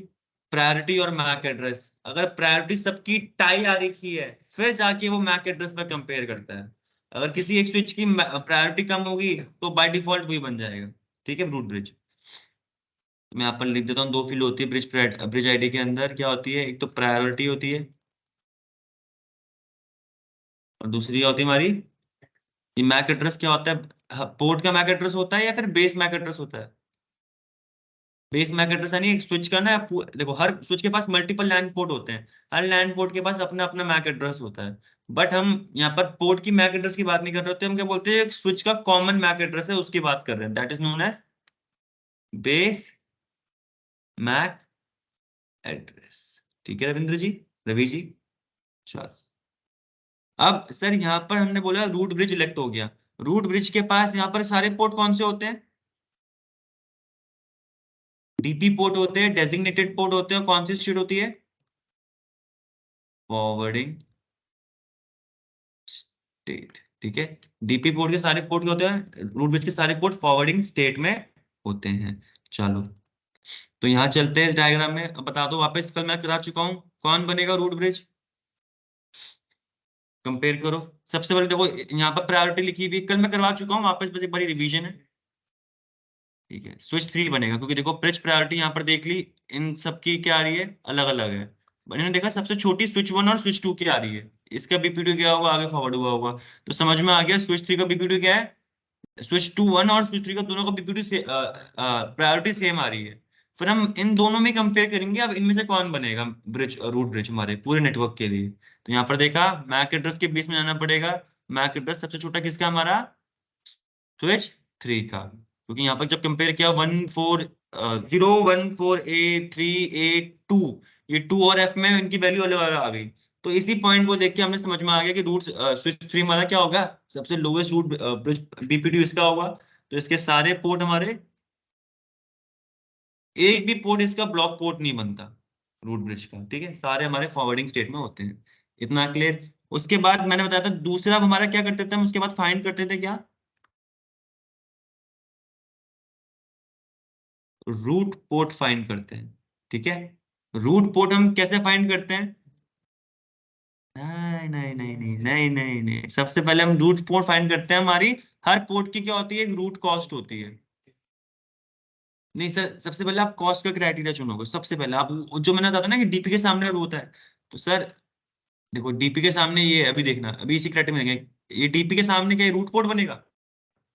प्रायोरिटी और मैक एड्रेस। अगर प्रायोरिटी सबकी टाई आ रखी है फिर जाके वो मैक एड्रेस में कंपेयर करता है। अगर किसी एक स्विच की प्रायोरिटी कम होगी तो बाय डिफॉल्ट वही बन जाएगा। ठीक है, रूट ब्रिज। मैं यहाँ पर लिख देता हूँ, दो फील्ड होती है ब्रिज आईडी के अंदर, क्या होती है, एक तो प्रायोरिटी होती है और दूसरी होती है हमारी, ये मैक एड्रेस क्या होता है, पोर्ट का मैक एड्रेस होता है या फिर बेस मैक एड्रेस होता है। बेस मैक एड्रेस यानी एक स्विच का ना, देखो हर स्विच के पास मल्टीपल लैन पोर्ट होते हैं, हर लैन पोर्ट के पास अपना अपना मैक एड्रेस होता है। बट हम यहाँ पर पोर्ट की मैक एड्रेस की बात नहीं कर रहे होते, हम क्या बोलते हैं, एक स्विच का कॉमन मैक एड्रेस है उसकी बात कर रहे हैं, that is known as base Mac address. ठीक है रविंद्र जी, रवि जी, चलो। अब सर यहाँ पर हमने बोला रूट ब्रिज इलेक्ट हो गया, रूट ब्रिज के पास यहाँ पर सारे पोर्ट कौन से होते हैं, डीपी पोर्ट होते हैं, डेजिग्नेटेड पोर्ट होते हैं, और कौन सी शीट होती है, फॉरवर्डिंग स्टेट। ठीक है, डीपी पोर्ट के सारे पोर्ट क्या होते हैं, रूट ब्रिज के सारे पोर्ट फॉरवर्डिंग स्टेट में होते हैं। चलो तो यहाँ चलते हैं इस डायग्राम में, अब बता दो वापस, कल मैं करा चुका हूँ, कौन बनेगा रूट ब्रिज, कंपेयर करो। सबसे पहले देखो यहाँ पर प्रायोरिटी लिखी हुई कल मैं करवा चुका हूँ, वापस बस एक बारी रिवीजन है। ठीक है, स्विच 3 बनेगा क्योंकि देखो ब्रिज प्रायोरिटी यहाँ पर देख ली, इन सबकी क्या आ रही है, अलग अलग है। मैंने देखा सबसे छोटी स्विच 1 और स्विच 2 की आ रही है, इसका बीपीडी क्या होगा, आगे फॉरवर्ड हुआ होगा। तो समझ में आ गया स्विच 3 का बीपीडी क्या है, स्विच 2 1 और स्विच 3 का दोनों का बीपीडी से प्रायोरिटी सेम आ रही है। फिर हम इन दोनों में कंपेयर करेंगे, अब इनमें से कौन बनेगा ब्रिज, रूट ब्रिज हमारे पूरे नेटवर्क के लिए। तो यहाँ पर देखा मैक एड्रेस के बीच में जाना पड़ेगा, मैक एड्रेस सबसे छोटा किसका हमारा, स्विच 3 का, क्योंकि यहाँ पर जब कंपेयर किया 14014A3A2, ये 2 और F में इनकी वैल्यू अलग अलग आ गई। तो इसी पॉइंट को देख के हमने समझ में आ गया कि रूट स्विच 3 हमारा क्या होगा, सबसे लोवेस्ट रूट ब्रिज BPD इसका होगा। तो इसके सारे पोर्ट हमारे, एक भी पोर्ट इसका ब्लॉक पोर्ट नहीं बनता रूट ब्रिज का, ठीक है, सारे हमारे फॉरवर्डिंग स्टेट में होते हैं। इतना क्लियर। उसके बाद मैंने बताया था दूसरा हमारा क्या करते थे हम, उसके बाद फाइंड करते थे क्या, रूट पोर्ट फाइंड करते हैं, ठीक है। रूट पोर्ट हम कैसे फाइंड करते हैं, नहीं नहीं नहीं नहीं नहीं नहीं नहीं, सबसे पहले हम रूट पोर्ट फाइंड करते हैं, हमारी हर पोर्ट की क्या होती है, एक रूट कॉस्ट होती है। नहीं सर, सबसे पहले आप कॉस्ट का क्राइटेरिया चुनोगे, सबसे पहले आप जो मैंने बताया था ना कि डीपी के सामने वो होता है। तो सर देखो, डीपी के सामने ये है, अभी देखना, अभी इसी क्राइटेरिया में देखेंगे, ये डीपी के सामने क्या रूट पोर्ट बनेगा,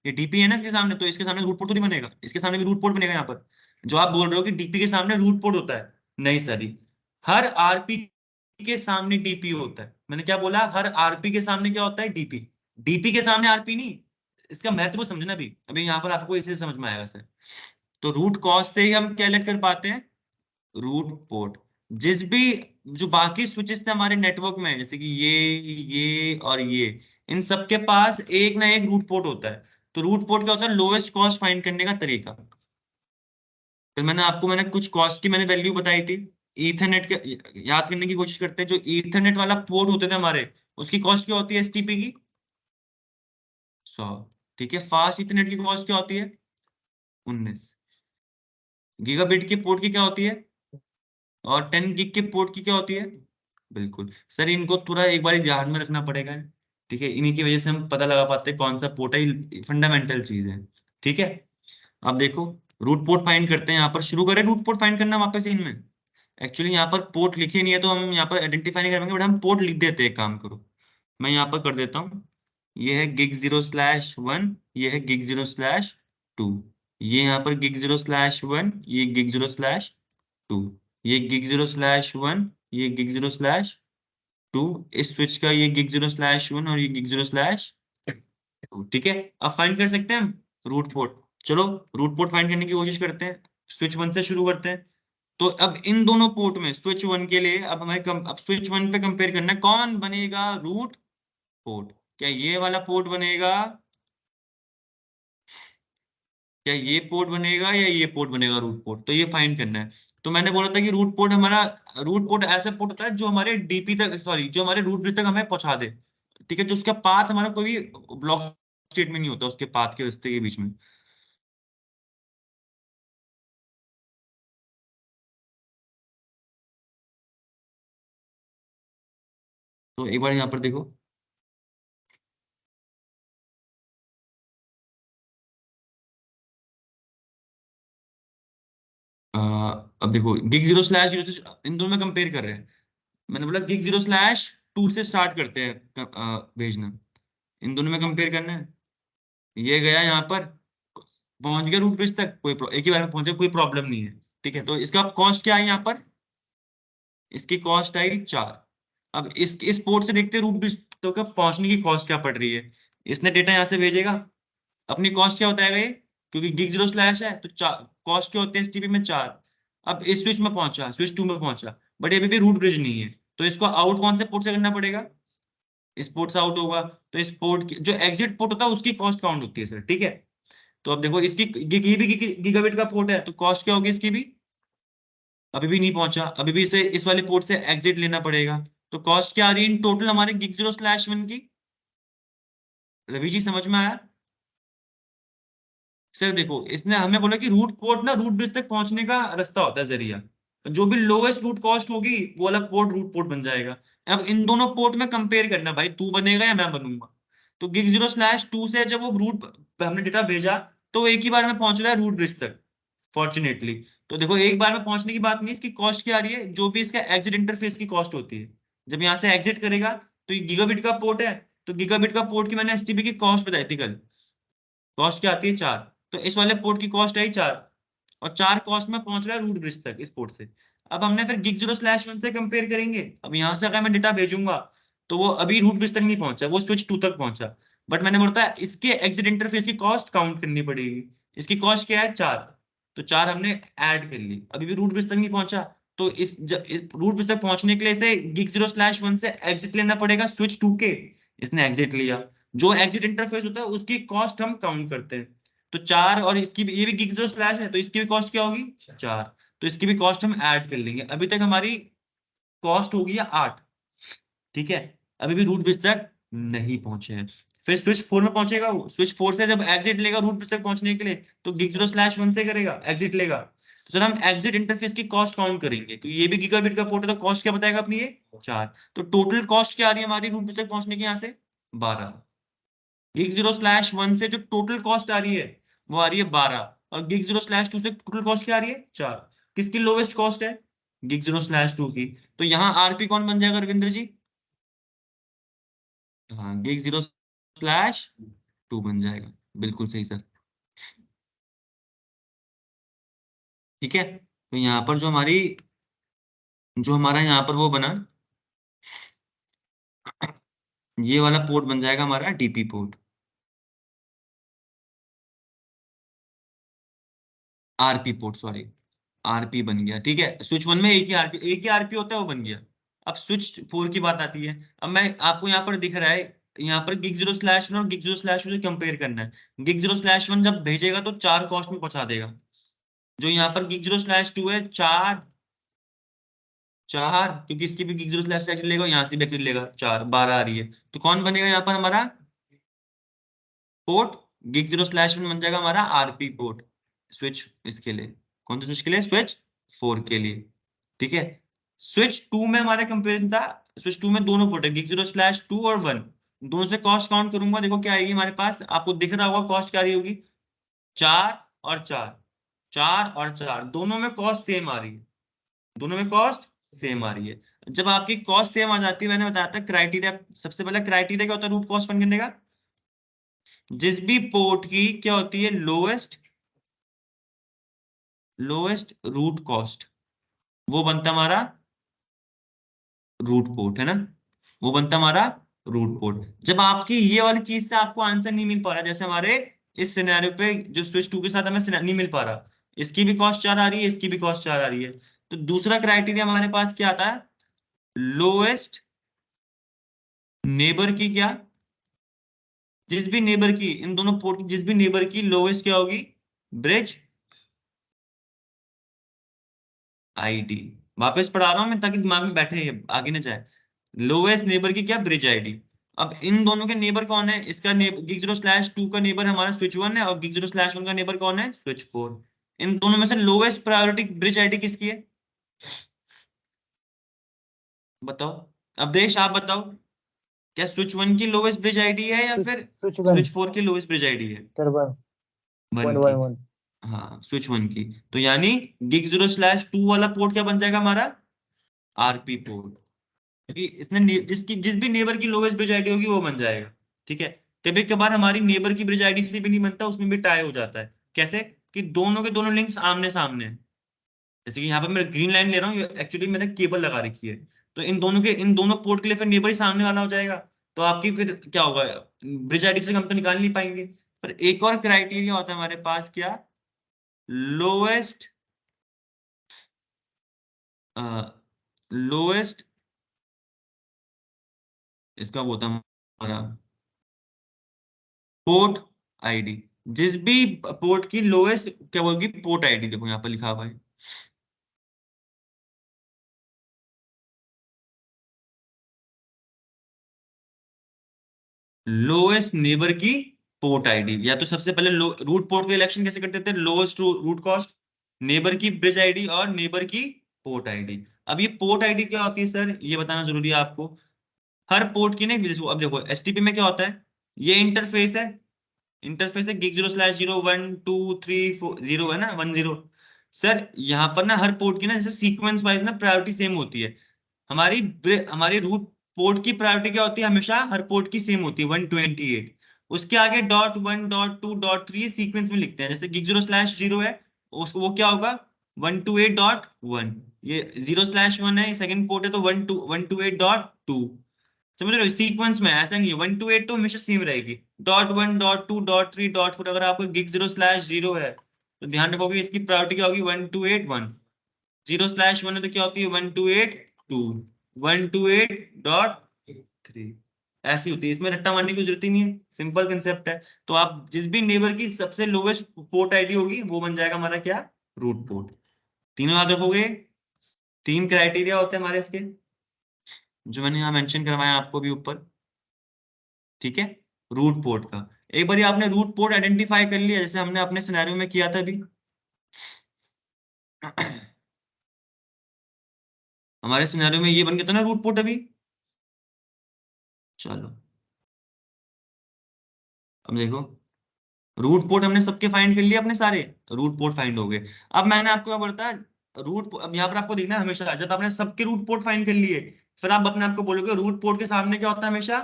ये डीपी है ना इसके सामने, तो इसके सामने रूट पोर्ट तो नहीं बनेगा, इसके सामने भी रूट पोर्ट बनेगा यहाँ पर। जो आप बोल रहे हो कि डीपी के सामने रूट पोर्ट होता है, नहीं सर, हर आरपी के सामने डीपी होता है। मैंने क्या बोला, हर आरपी के सामने क्या होता है, डीपी। डीपी के सामने आरपी नहीं, इसका महत्व समझना भी, अभी यहाँ पर आपको इसे समझ में आएगा सर। तो रूट कॉस्ट से ही हम क्या लेट कर पाते हैं, रूट पोर्ट। जिस भी जो बाकी स्विचेस थे हमारे नेटवर्क में, जैसे कि ये और ये, इन सबके पास एक ना एक रूट पोर्ट होता है। तो रूट पोर्ट क्या होता है, लोएस्ट कॉस्ट फाइंड करने का तरीका। फिर मैंने कुछ कॉस्ट की मैंने वैल्यू बताई थी। ईथरनेट के, याद करने की कोशिश करते हैं, जो ईथरनेट वाला पोर्ट होते थे हमारे, उसकी कॉस्ट क्या होती है एसटीपी की, 100। ठीक है, फास्ट ईथरनेट की कॉस्ट क्या होती है, 19। गीगाबिट की पोर्ट की क्या होती है, और 10 गिग के पोर्ट की क्या होती है, बिल्कुल सर, इनको थोड़ा एक बार ध्यान में रखना पड़ेगा, ठीक है, इन्हीं की वजह से हम पता लगा पाते हैं कौन सा पोर्ट है, फंडामेंटल चीज है, ठीक है। अब देखो, रूट पोर्ट फाइंड करते हैं, यहाँ पर शुरू करें रूट पोर्ट फाइंड करना वापस इनमें। एक्चुअली यहाँ पर पोर्ट लिखे नहीं है, तो हम यहाँ पर आइडेंटिफाई नहीं करेंगे, बट हम पोर्ट लिख देते हैं, काम करो, मैं यहाँ पर कर देता हूँ। ये है gig0/1, ये है gig0/2, ये यहाँ पर gig0/1, ये gig0/2, ये gig0/1, ये gig0/2, इस स्विच का ये gig0/1 और ये gig0/2, ठीक है। अब फाइंड कर सकते हैं हम रूट पोर्ट। चलो रूट पोर्ट फाइंड करने की कोशिश करते हैं, स्विच 1 से शुरू करते हैं। तो अब इन दोनों पोर्ट में स्विच 1 के लिए अब अब स्विच 1 पे कंपेयर करना है, कौन बनेगा रूट पोर्ट, क्या ये वाला पोर्ट बनेगा, क्या ये पोर्ट बनेगा या ये पोर्ट बनेगा रूट पोर्ट, तो ये फाइंड करना है। तो मैंने बोला था कि रूट पोर्ट हमारा, रूट पोर्ट ऐसा पोर्ट होता है जो हमारे डीपी तक, सॉरी, जो हमारे रूट ब्रिज तक हमें पहुंचा दे, ठीक है, जो उसका पाथ हमारा कोई भी ब्लॉक स्टेट में नहीं होता, उसके पाथ के रास्ते के बीच में। तो एक बार यहाँ पर देखो, अब देखो gig0/0, इन दोनों में कंपेयर कर रहे हैं। मैंने बोला gig0/2 से स्टार्ट करते हैं भेजना, इन दोनों में कंपेयर करना है। ये गया यहाँ पर, पहुंच गया रूट ब्रिज तक, एक ही बार में पहुंचे, कोई प्रॉब्लम नहीं है, ठीक है। तो इसका कॉस्ट क्या है यहाँ पर, इसकी कॉस्ट आई 4। अब इस पोर्ट से देखते हैं रूट ब्रिज तो का पहुंचने की कॉस्ट क्या पड़ रही है। इसने डेटा यहाँ से भेजेगा, अपनी कॉस्ट क्या बताएगा ये, क्योंकि gig0/ है तो कॉस्ट क्या होते हैं एसटीपी में 4। अब इस स्विच में पहुंचा, स्विच 2 में पहुंचा, बट ये अभी भी रूट ब्रिज नहीं है, तो इसको आउट कौन से पोर्ट से करना पड़ेगा, इस पोर्ट से आउट होगा। तो इस पोर्ट की जो एग्जिट पोर्ट होता है उसकी कॉस्ट काउंट होती है सर, ठीक है। तो अब देखो, इसकी ये भी गीगाबिट का पोर्ट है, तो कॉस्ट क्या होगी इसकी भी, अभी भी नहीं पहुंचा, अभी भी इसे इस वाले पोर्ट से एग्जिट लेना पड़ेगा। तो कॉस्ट क्या आ रही है इन टोटल हमारे gig0/1 की, रवि जी समझ में आया। सर देखो, इसने हमें बोला कि रूट पोर्ट ना रूट ब्रिज तक पहुंचने का रास्ता होता है, जरिया, जो भी लोएस्ट रूट कॉस्ट होगी वो वाला पोर्ट रूट पोर्ट बन जाएगा। अब इन दोनों पोर्ट में कंपेयर करना, भाई तू बनेगा या मैं बनूंगा। तो gig0/2 से जब वो रूट हमने डेटा भेजा, तो वो एक ही बार में पहुंच रहा है रूट ब्रिज तक, फॉर्चुनेटली। तो देखो, एक बार में पहुंचने की बात नहीं, इसकी कॉस्ट क्या आ रही है, जो भी इसका एग्जिट इंटरफेस की कॉस्ट होती है, जब यहाँ से एग्जिट करेगा, तो ये गीगाबिट का पोर्ट है, तो गीगाबिट का पोर्ट की मैंने एसटीपी की कॉस्ट बताई थी कल, कॉस्ट क्या आती है 4। तो इस वाले पोर्ट की कॉस्ट आई 4, और 4 कॉस्ट में पहुंच रहा है रूट ब्रिज तक इस पोर्ट से। अब हमने फिर gig0/1 से कंपेयर करेंगे, अब यहाँ से अगर मैं डेटा भेजूंगा, तो वो अभी रूट बिस तक नहीं पहुंचा, वो स्विच 2 तक पहुंचा। बट मैंने बोला था इसके एग्जिट इंटरफेस की कॉस्ट काउंट करनी पड़ेगी। इसकी कॉस्ट क्या है 4, तो 4 हमने ऐड कर ली, अभी भी रूट बिस तक नहीं पहुंचा। तो इस रूट बिस तक पहुंचने के लिए इसे gig0/1 से एग्जिट लेना पड़ेगा स्विच 2 के। इसने एग्जिट लिया, जो एग्जिट इंटरफेस होता है उसकी कॉस्ट हम काउंट करते हैं। तो 4 और इसकी भी, ये भी gig0/ है तो इसकी भी कॉस्ट क्या होगी 4, तो इसकी भी कॉस्ट हम ऐड कर लेंगे। अभी तक हमारी कॉस्ट होगी 8, ठीक है। अभी भी रूट बिस तक नहीं पहुंचे हैं। फिर स्विच 4 में पहुंचेगा वो, स्विच 4 से जब एग्जिट लेगा रूट बिस तक पहुंचने के लिए, तो gig0/1 से करेगा, एग्जिट लेगा। तो सर हम एग्जिट इंटरफेस की कॉस्ट काउंट करेंगे, क्योंकि ये भी गीगाबिट का पोर्ट है, तो कॉस्ट क्या बताएगा अपनी ये 4। तो टोटल कॉस्ट क्या आ रही है हमारी रूट बिस तक पहुंचने की, यहाँ से 12। gig0/1 से जो टोटल कॉस्ट आ रही है वो आ रही है 12, और gig0/2 से टोटल कॉस्ट क्या आ रही है 4। किसकी लोवेस्ट कॉस्ट है gig0/2 की। तो यहाँ आरपी कौन बन जाएगा रविंद्र जी? हाँ, gig0/2 बन जाएगा, बिल्कुल सही सर। ठीक है, तो यहाँ पर जो हमारा यहाँ पर वो बना, ये वाला पोर्ट बन जाएगा हमारा DP port, RP port, sorry RP बन गया। ठीक है, स्विच 1 में एक ही आरपी होता है, वो बन गया। अब स्विच 4 की बात आती है। अब मैं आपको यहाँ पर दिख रहा है, यहाँ पर gig0/1 और gig0/2 से कंपेयर करना है। gig0/1 जब भेजेगा तो 4 कॉस्ट में पहुंचा देगा। जो यहाँ पर gig0/2 है 4, क्योंकि इसकी भी gig0/2 लेगा, यहाँ से भी एक्सिट लेगा 4, 12 आ रही है। तो कौन बनेगा यहाँ पर हमारा पोर्ट? gig0/1 बन जाएगा हमारा आरपी पोर्ट, स्विच इसके लिए। कौन सा स्विच के लिए? स्विच 4 के लिए। ठीक है, स्विच 2 में हमारा कंपेरिजन था, स्विच 2 में दोनों पोर्ट है gig0/2 और 1, दोनों से कॉस्ट काउंट करूंगा, देखो क्या आएगी हमारे पास, आपको दिख रहा होगा कॉस्ट क्या आ रही होगी, 4 और 4, 4 और 4, दोनों में कॉस्ट सेम आ रही है, दोनों में कॉस्ट सेम आ रही है। जब आपकी कॉस्ट सेम आ जाती है, मैंने बताया था क्राइटेरिया, सबसे पहला क्राइटेरिया क्या होता है रूट कॉस्ट फाइंड करने का? जिस भी पोर्ट की क्या होती है लोएस्ट रूट कॉस्ट, वो बनता हमारा रूट पोर्ट, है ना, वो बनता हमारा रूट पोर्ट। जब आपकी ये वाली चीज से आपको आंसर नहीं मिल पा रहा, जैसे हमारे इस सिनेरियो पे जो स्विच 2 के साथ हमें नहीं मिल पा रहा, इसकी भी कॉस्ट 4 आ रही है, इसकी भी कॉस्ट 4 आ रही है, तो दूसरा क्राइटेरिया हमारे पास क्या आता है? लोएस्ट नेबर की क्या, जिस भी नेबर की, इन दोनों पोर्ट की जिस भी नेबर की लोएस्ट क्या होगी, ब्रिज आईडी। वापस पढ़ा रहा हूं मैं ताकि दिमाग में बैठे, आगे ना जाए। लोएस्ट नेबर की क्या, ब्रिज आईडी। अब इन दोनों के नेबर कौन है? इसका gig0/2 का नेबर हमारा स्विच 1 है, और gig0/1 का नेबर कौन है? स्विच 4। इन दोनों में से लोएस्ट प्रायोरिटी ब्रिज आईडी किसकी है? बताओ, अवधेश आप बताओ, क्या स्विच 1 की लोएस्ट ब्रिज आईडी है या फिर स्विच 1 स्विच 4 की लोएस्ट ब्रिज आईडी है? सर 1 1 1 की। 1 1। हाँ, स्विच 1 की। तो यानी gig0/2 वाला पोर्ट क्या बन जाएगा हमारा? आरपी पोर्ट, क्योंकि इसने जिस भी नेबर की लोवेस्ट ब्रिज आईडी होगी वो बन जाएगा। ठीक है, कभी कभार हमारी नेबर की ब्रिज आईडी से भी नहीं बनता, उसमें भी टाई हो जाता है। कैसे? कि दोनों के दोनों लिंक्स आमने सामने हैं। जैसे कि यहाँ पर मैं ग्रीन लाइन ले रहा हूँ, एक्चुअली मैंने केबल लगा रखी है, तो इन दोनों पोर्ट के लिए फिर नेबर ही सामने वाला हो जाएगा, तो आपकी फिर क्या होगा, ब्रिज आईडी से हम तो निकाल नहीं पाएंगे। पर एक और क्राइटेरिया होता है हमारे पास, क्या? लोएस्ट लोएस्ट इसका वो था हमारा पोर्ट आईडी। जिस भी पोर्ट की लोएस्ट क्या होगी, पोर्ट आईडी, देखो यहाँ पर लिखा हुआ है, लोएस्ट नेबर की पोर्ट आईडी। या तो सबसे पहले रूट पोर्ट का इलेक्शन कैसे करते थे, लोएस्ट रूट कॉस्ट, नेबर की ब्रिज आईडी और नेबर की पोर्ट आईडी। अब ये पोर्ट आईडी क्या होती है सर, ये बताना जरूरी है आपको। हर पोर्ट की ना, अब देखो एसटीपी में क्या होता है, ये इंटरफेस है gig0/0 1 2 3 4 0 है ना, 1 0। सर यहाँ पर ना हर पोर्ट की ना जैसे सीक्वेंस वाइज ना प्रायोरिटी सेम होती है। हमारी रूट पोर्ट की प्रायोरिटी क्या होती है, हमेशा हर पोर्ट की सेम होती है 128। उसके आगे .1 .2 .3 सीक्वेंस में लिखते हैं, जैसे gig0/0 है, उसको वो क्या होगा 128.1, ये 0/1 है, सेकंड पोर्ट है तो 128.2, समझ रहे हो, सीक्वेंस में ऐसा नहीं है 1 to 8 तो हमेशा सेम रहेगी, .1 .2 .3 .4 अगर आपको gig0/0 है तो ध्यान रखोगे इसकी प्रायोरिटी क्या होगी 1 to 8 1, 0/1 है तो क्या होती है 1 to 8 2, 1 to 8.3, ऐसी होती है। इसमें रट्टा मारने की जरूरत ही नहीं है, सिंपल कंसेप्ट है। तो आप जिस भी नेबर की सबसे लोवेस्ट पोर्ट आईडी होगी वो बन जाएगा हमारा क्या, रूट पोर्ट। तीनों याद रखोगे, 3 क्राइटेरिया होते हैं हमारे इसके, जो मैंने यहाँ मेंशन करवाया आपको भी ऊपर, ठीक है। रूट पोर्ट का एक बार आपने रूट पोर्ट आइडेंटिफाई कर लिया, जैसे हमने अपने सिनेरियो में किया था अभी हमारे सिनेरियो में ये बन गया था ना रूट पोर्ट अभी। चलो अब देखो, रूट पोर्ट हमने सबके फाइंड कर लिए, अपने सारे रूट पोर्ट फाइंड हो गए। अब मैंने आपको क्या बोलता है अब यहाँ पर आपको देखना है हमेशा जब आपने सबके रूट पोर्ट फाइंड कर लिए, फिर आप अपने आप को बोलोगे रूट पोर्ट के सामने क्या होता है हमेशा,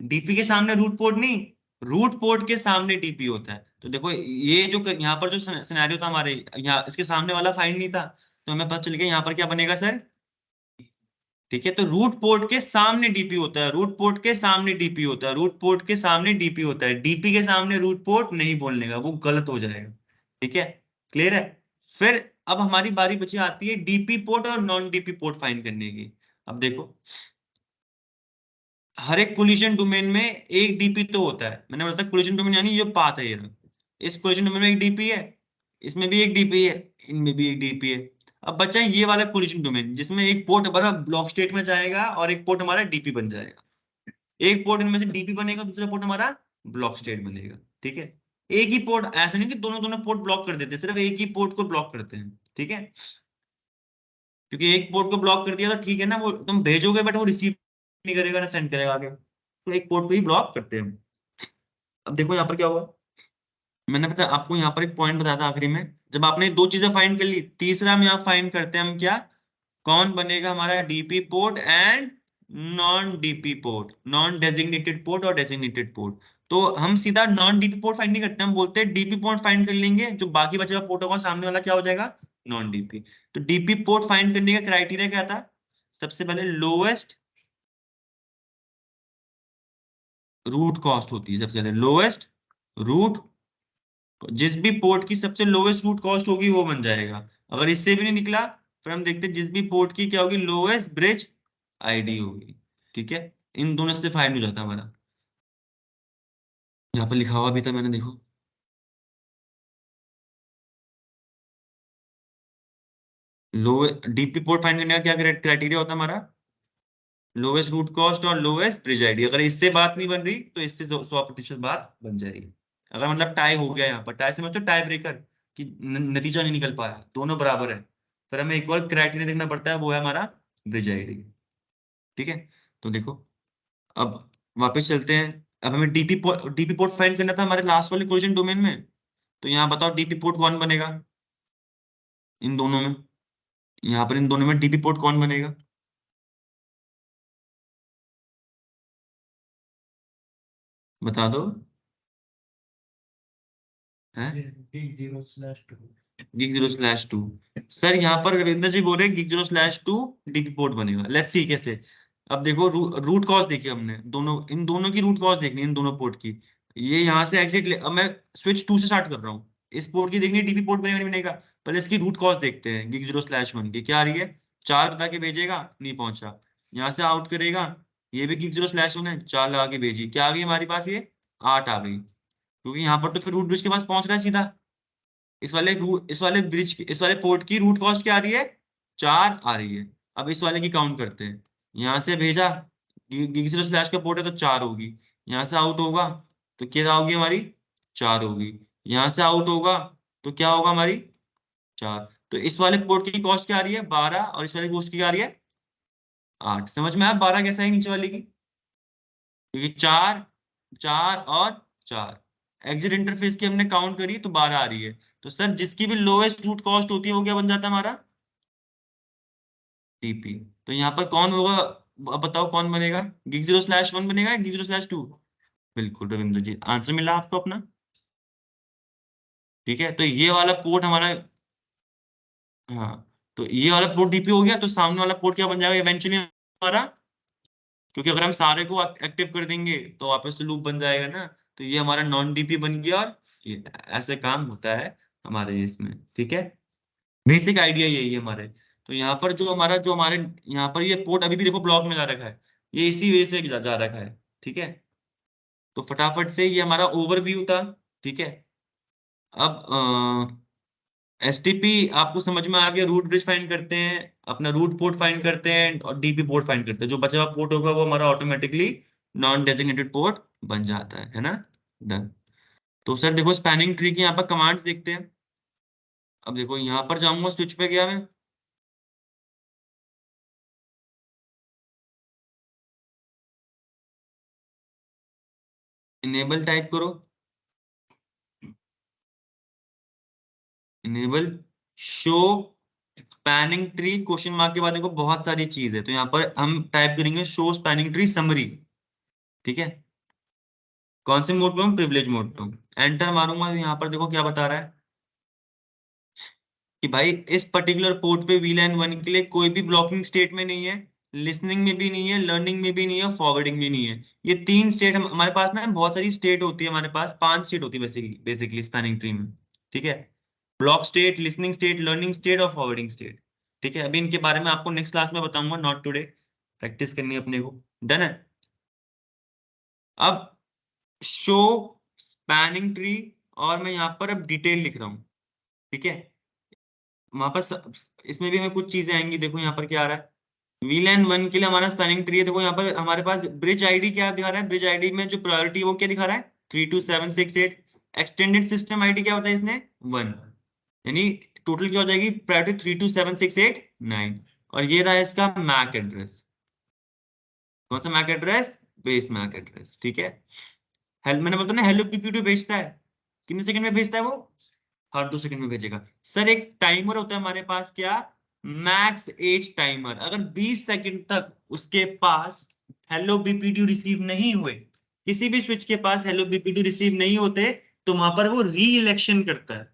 डीपी के सामने रूट पोर्ट नहीं, रूट पोर्ट के सामने डीपी होता है। तो देखो ये जो यहाँ पर जो सिनेरियो था हमारे यहाँ, इसके सामने वाला फाइंड नहीं था, तो हमें पता चल गया यहाँ पर क्या बनेगा सर, ठीक है। तो रूट पोर्ट के सामने डीपी होता है, रूट पोर्ट के सामने डीपी होता है, रूट पोर्ट के सामने डीपी होता है, डीपी के सामने रूट पोर्ट नहीं बोलने का, वो गलत हो जाएगा, ठीक है। क्लियर है। फिर अब हमारी बारी बची आती है डीपी पोर्ट और नॉन डीपी पोर्ट फाइंड करने की। अब देखो हर एक कोलिजन डोमेन में एक डीपी तो होता है, मैंने बोला था कोलिजन डोमेन यानी जो पाथ है ये रहा। इस कोलिजन डोमेन में एक डीपी है, इसमें भी एक डीपी है, इनमें भी एक डीपी है। अब बचा है ये वाला कोलिजन डोमेन जिसमें एक पोर्ट हमारा ब्लॉक स्टेट में जाएगा और एक पोर्ट हमारा डीपी बन जाएगा। एक पोर्ट इनमें से डीपी बनेगा, दूसरा पोर्ट हमारा ब्लॉक स्टेट बनेगा, ठीक है। एक ही पोर्ट, ऐसा नहीं कि दोनों दोनों पोर्ट ब्लॉक कर देते हैं, सिर्फ एक ही पोर्ट को ब्लॉक करते हैं, ठीक है। क्योंकि एक पोर्ट को ब्लॉक कर दिया तो ठीक है ना, वो तुम भेजोगे बट वो रिसीव नहीं करेगा ना सेंड करेगा आगे, तो एक पोर्ट को ही ब्लॉक करते हैं। अब देखो यहाँ पर क्या हुआ, मैंने पता आपको यहाँ पर एक पॉइंट बताया था आखिरी में, जब आपने दो चीजें फाइंड कर ली, तीसरा हम यहाँ फाइंड करते हैं हम क्या, कौन बनेगा हमारा DP port and non DP port, non designated port और डेजिग्नेटेड पोर्ट। तो हम सीधा नॉन डीपी पोर्ट फाइंड नहीं करते, हम बोलते हैं डीपी पोर्ट फाइंड कर लेंगे, जो बाकी बचा हुआ पोर्ट होगा सामने वाला क्या हो जाएगा, नॉन डीपी। तो डीपी पोर्ट फाइंड करने का क्राइटेरिया क्या था, सबसे पहले लोएस्ट रूट कॉस्ट होती है, सबसे पहले लोएस्ट रूट, जिस भी पोर्ट की सबसे लोएस्ट रूट कॉस्ट होगी वो बन जाएगा। अगर इससे भी नहीं निकला फिर हम देखते हैं जिस भी पोर्ट की क्या होगी, लोएस्ट ब्रिज आईडी होगी, ठीक है। इन दोनों से फाइंड हो जाता है हमारा, यहाँ पर लिखा हुआ भी था मैंने, देखो लो डीपी पोर्ट फाइंड करने का क्या क्राइटेरिया होता है हमारा, लोएस्ट रूट कॉस्ट और लोएस्ट ब्रिज आईडी। अगर इससे बात नहीं बन रही तो इससे 100% बात बन जाएगी। अगर मतलब टाई हो गया, यहाँ पर टाई समझ तो टाई ब्रेकर कि नतीजा नहीं निकल पा रहा, दोनों बराबर है, फिर हमें एक और क्राइटेरिया देखना पड़ता है, वो है हमारा ब्रिज आईडी, ठीक है। तो देखो अब वापस चलते हैं, अब हमें डीपी पोर्ट फाइंड करना था हमारे लास्ट वाले कोलिजन डोमेन में। तो यहाँ बताओ डीपी पोर्ट कौन बनेगा इन दोनों में, यहाँ पर इन दोनों में डीपी पोर्ट कौन बनेगा, बता दो। गिग 0/2 सर, यहाँ पर रविंद्र जी बोल रहे गिग 0/2 डीपी पोर्ट बनेगा, लेट्स सी कैसे। अब देखो रूट कॉज देखी हमने, दोनों इन दोनों की रूट कॉज देखनी है, इन दोनों पोर्ट की। ये यहाँ से एग्जिट, अब मैं स्विच 2 से स्टार्ट कर रहा हूँ, इस पोर्ट की देखनी है डीपी पोर्ट बनेगा नहीं बनेगा। पहले इसकी रूट कॉज देखते हैं, गिग 0/1 की क्या आ रही है, 4 बता के भेजेगा नहीं पहुंचा, यहाँ से आउट करेगा, ये भी गिग 0/1 है, 4 लगा के भेजी, क्या आ गई हमारे पास, ये 8 आ गई, क्योंकि यहाँ पर तो फिर रूट ब्रिज के पास पहुंच रहा है सीधा। इस वाले पोर्ट की रूट कॉस्ट क्या आ रही है, 4 आ रही है। अब इस वाले की काउंट करते हैं, यहाँ से भेजा, गिग स्लैश का पोर्ट है तो 4 होगी, यहाँ से आउट होगा तो क्या होगी हमारी, 4 होगी, यहाँ से आउट होगा तो क्या होगा हमारी, 4। तो इस वाले पोर्ट की कॉस्ट क्या आ रही है, 12, और इस वाले कॉस्ट की क्या आ रही है, 8। समझ में आया 12 कैसा है नीचे वाले की, क्योंकि 4 4 और 4, एग्जिट इंटरफेस की हमने काउंट करी तो 12 आ रही है। तो सर जिसकी भी लोएस्ट रूट कॉस्ट होती है वो क्या बन जाता है हमारा, टीपी। तो यहाँ पर कौन होगा, अब बताओ कौन बनेगा, गिग 0/1 बनेगा या गिग 0/2। बिल्कुल रविंद्र जी, आंसर मिला आपको अपना, ठीक है। तो ये वाला पोर्ट हमारा, हाँ, तो ये वाला पोर्ट डीपी हो गया, तो सामने वाला पोर्ट क्या बन जाएगा इवेंचुअली हमारा, क्योंकि अगर हम सारे को एक्टिव कर देंगे तो वापस से लूप बन जाएगा ना, तो ये हमारा नॉन डीपी बन गया, और ये ऐसे काम होता है हमारे इसमें, ठीक है। बेसिक आइडिया यही है हमारे। तो यहाँ पर जो हमारे यहाँ पर ये पोर्ट अभी भी देखो ब्लॉक में जा रखा है, ये इसी वे से जा रखा है, ठीक है। तो फटाफट से ये हमारा ओवरव्यू था, ठीक है। अब एसटीपी आपको समझ में आ गया, रूट ब्रिज फाइंड करते हैं, अपना रूट पोर्ट फाइंड करते हैं और डीपी पोर्ट फाइंड करते हैं, जो बचा हुआ पोर्ट होगा वो हमारा ऑटोमेटिकली नॉन डेजिग्नेटेड पोर्ट बन जाता है ना। डन। तो सर देखो स्पैनिंग ट्री की यहाँ पर कमांड्स देखते हैं। अब देखो यहाँ पर जाऊंगा, स्विच पे गया मैं, इनेबल टाइप करो, enable show spanning tree, question mark के बाद देखो बहुत सारी चीज है, तो यहाँ पर हम टाइप करेंगे शो स्पैनिंग ट्री समरी, ठीक है। कौन से मोड पे हूँ, प्रिविलेज मोड पे हूँ। एंटर मारूंगा तो यहाँ पर देखो क्या बता रहा है कि भाई इस पर्टिकुलर पोर्ट पे वीलैन 1 के लिए कोई भी ब्लॉकिंग स्टेट में नहीं है, लिसनिंग में भी नहीं है, लर्निंग में भी नहीं है, फॉरवर्डिंग भी नहीं है। ये तीन स्टेट हमारे पास ना, बहुत सारी स्टेट होती है हमारे पास, 5 स्टेट होती है बेसिकली स्पैनिंग ट्री में, ठीक है। Block state, listening state, learning state और फॉरवर्डिंग स्टेट, ठीक है। अभी इनके बारे में आपको नेक्स्ट क्लास में बताऊंगा, नॉट टुडे, प्रैक्टिस करनी है अपने को। डन है। अब शो स्पैनिंग ट्री, और मैं यहाँ पर अब डिटेल लिख रहा हूँ, ठीक है। वहां पर इसमें भी हमें कुछ चीजें आएंगी, देखो यहाँ पर क्या आ रहा है। वीलैन 1 के लिए हमारा स्पैनिंग ट्री है, देखो यहाँ पर हमारे पास ब्रिज आईडी क्या दिखा रहा है, ब्रिज आईडी में जो प्रायोरिटी वो क्या दिखा रहा है, 32768। एक्सटेंडेड सिस्टम आईडी क्या होता है इसने, 1, यानी टोटल क्या हो जाएगी प्रायोरिटी 32768 9। और ये रहा इसका मैक एड्रेस, कौन सा mac address, base Mac address, ठीक है। मैंने बोलता ना हेलो पीपीटू भेजता है, कितने सेकंड में भेजता है वो, हर 2 सेकंड में भेजेगा। सर एक टाइमर होता है हमारे पास, क्या, मैक्स एज टाइमर। अगर 20 सेकंड तक उसके पास हेलो बीपीडी रिसीव नहीं हुए, किसी भी स्विच के पास हेलो बीपीडी रिसीव नहीं होते, तो वहां पर वो री इलेक्शन करता है।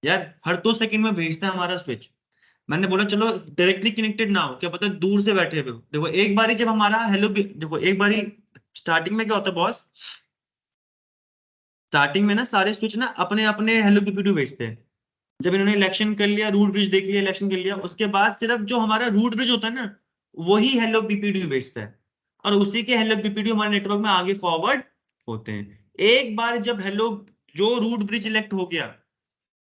यार हर 2 सेकंड में भेजता है हमारा स्विच। मैंने बोला चलो डायरेक्टली कनेक्टेड ना हो, क्या पता दूर से बैठे हुए हो। देखो एक बारी जब हमारा देखो एक बारी स्टार्टिंग में क्या होता है बॉस, स्टार्टिंग में ना सारे स्विच ना अपने अपने हेलो बीपीडी भेजते हैं। जब इन्होंने इलेक्शन कर लिया, रूट ब्रिज देख लिया, इलेक्शन कर लिया, उसके बाद सिर्फ जो हमारा रूट ब्रिज होता है ना, वही हेलो बीपीडी भेजता है, और उसी के हेलो बीपीडी हमारे नेटवर्क में आगे फॉरवर्ड होते हैं। एक बार जब हेलो जो रूट ब्रिज इलेक्ट हो गया,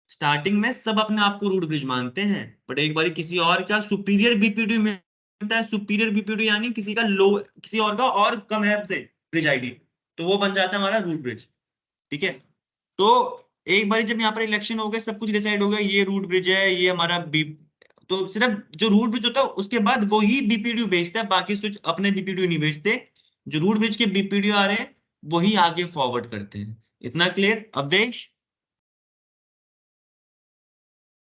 स्टार्टिंग में सब अपने आप को रूट ब्रिज मानते हैं, बट एक बार किसी और का सुपीरियर बीपीडी मिलता है, सुपीरियर बीपीडी यानी किसी का लो, किसी और का और कम है से ब्रिज आईडी, तो वो बन जाता है हमारा रूट ब्रिज, ठीक है। तो एक बार जब यहाँ पर इलेक्शन हो गया, सब कुछ डिसाइड हो गया, ये रूट ब्रिज है, ये हमारा बी, तो सिर्फ जो रूट ब्रिज होता है उसके बाद वो ही बीपीडी भेजता है, बाकी स्विच अपने बीपीडी नहीं भेजते। जो रूट ब्रिज के बीपीडी आ रहे हैं वही आगे फॉरवर्ड करते हैं। इतना clear Awadhesh,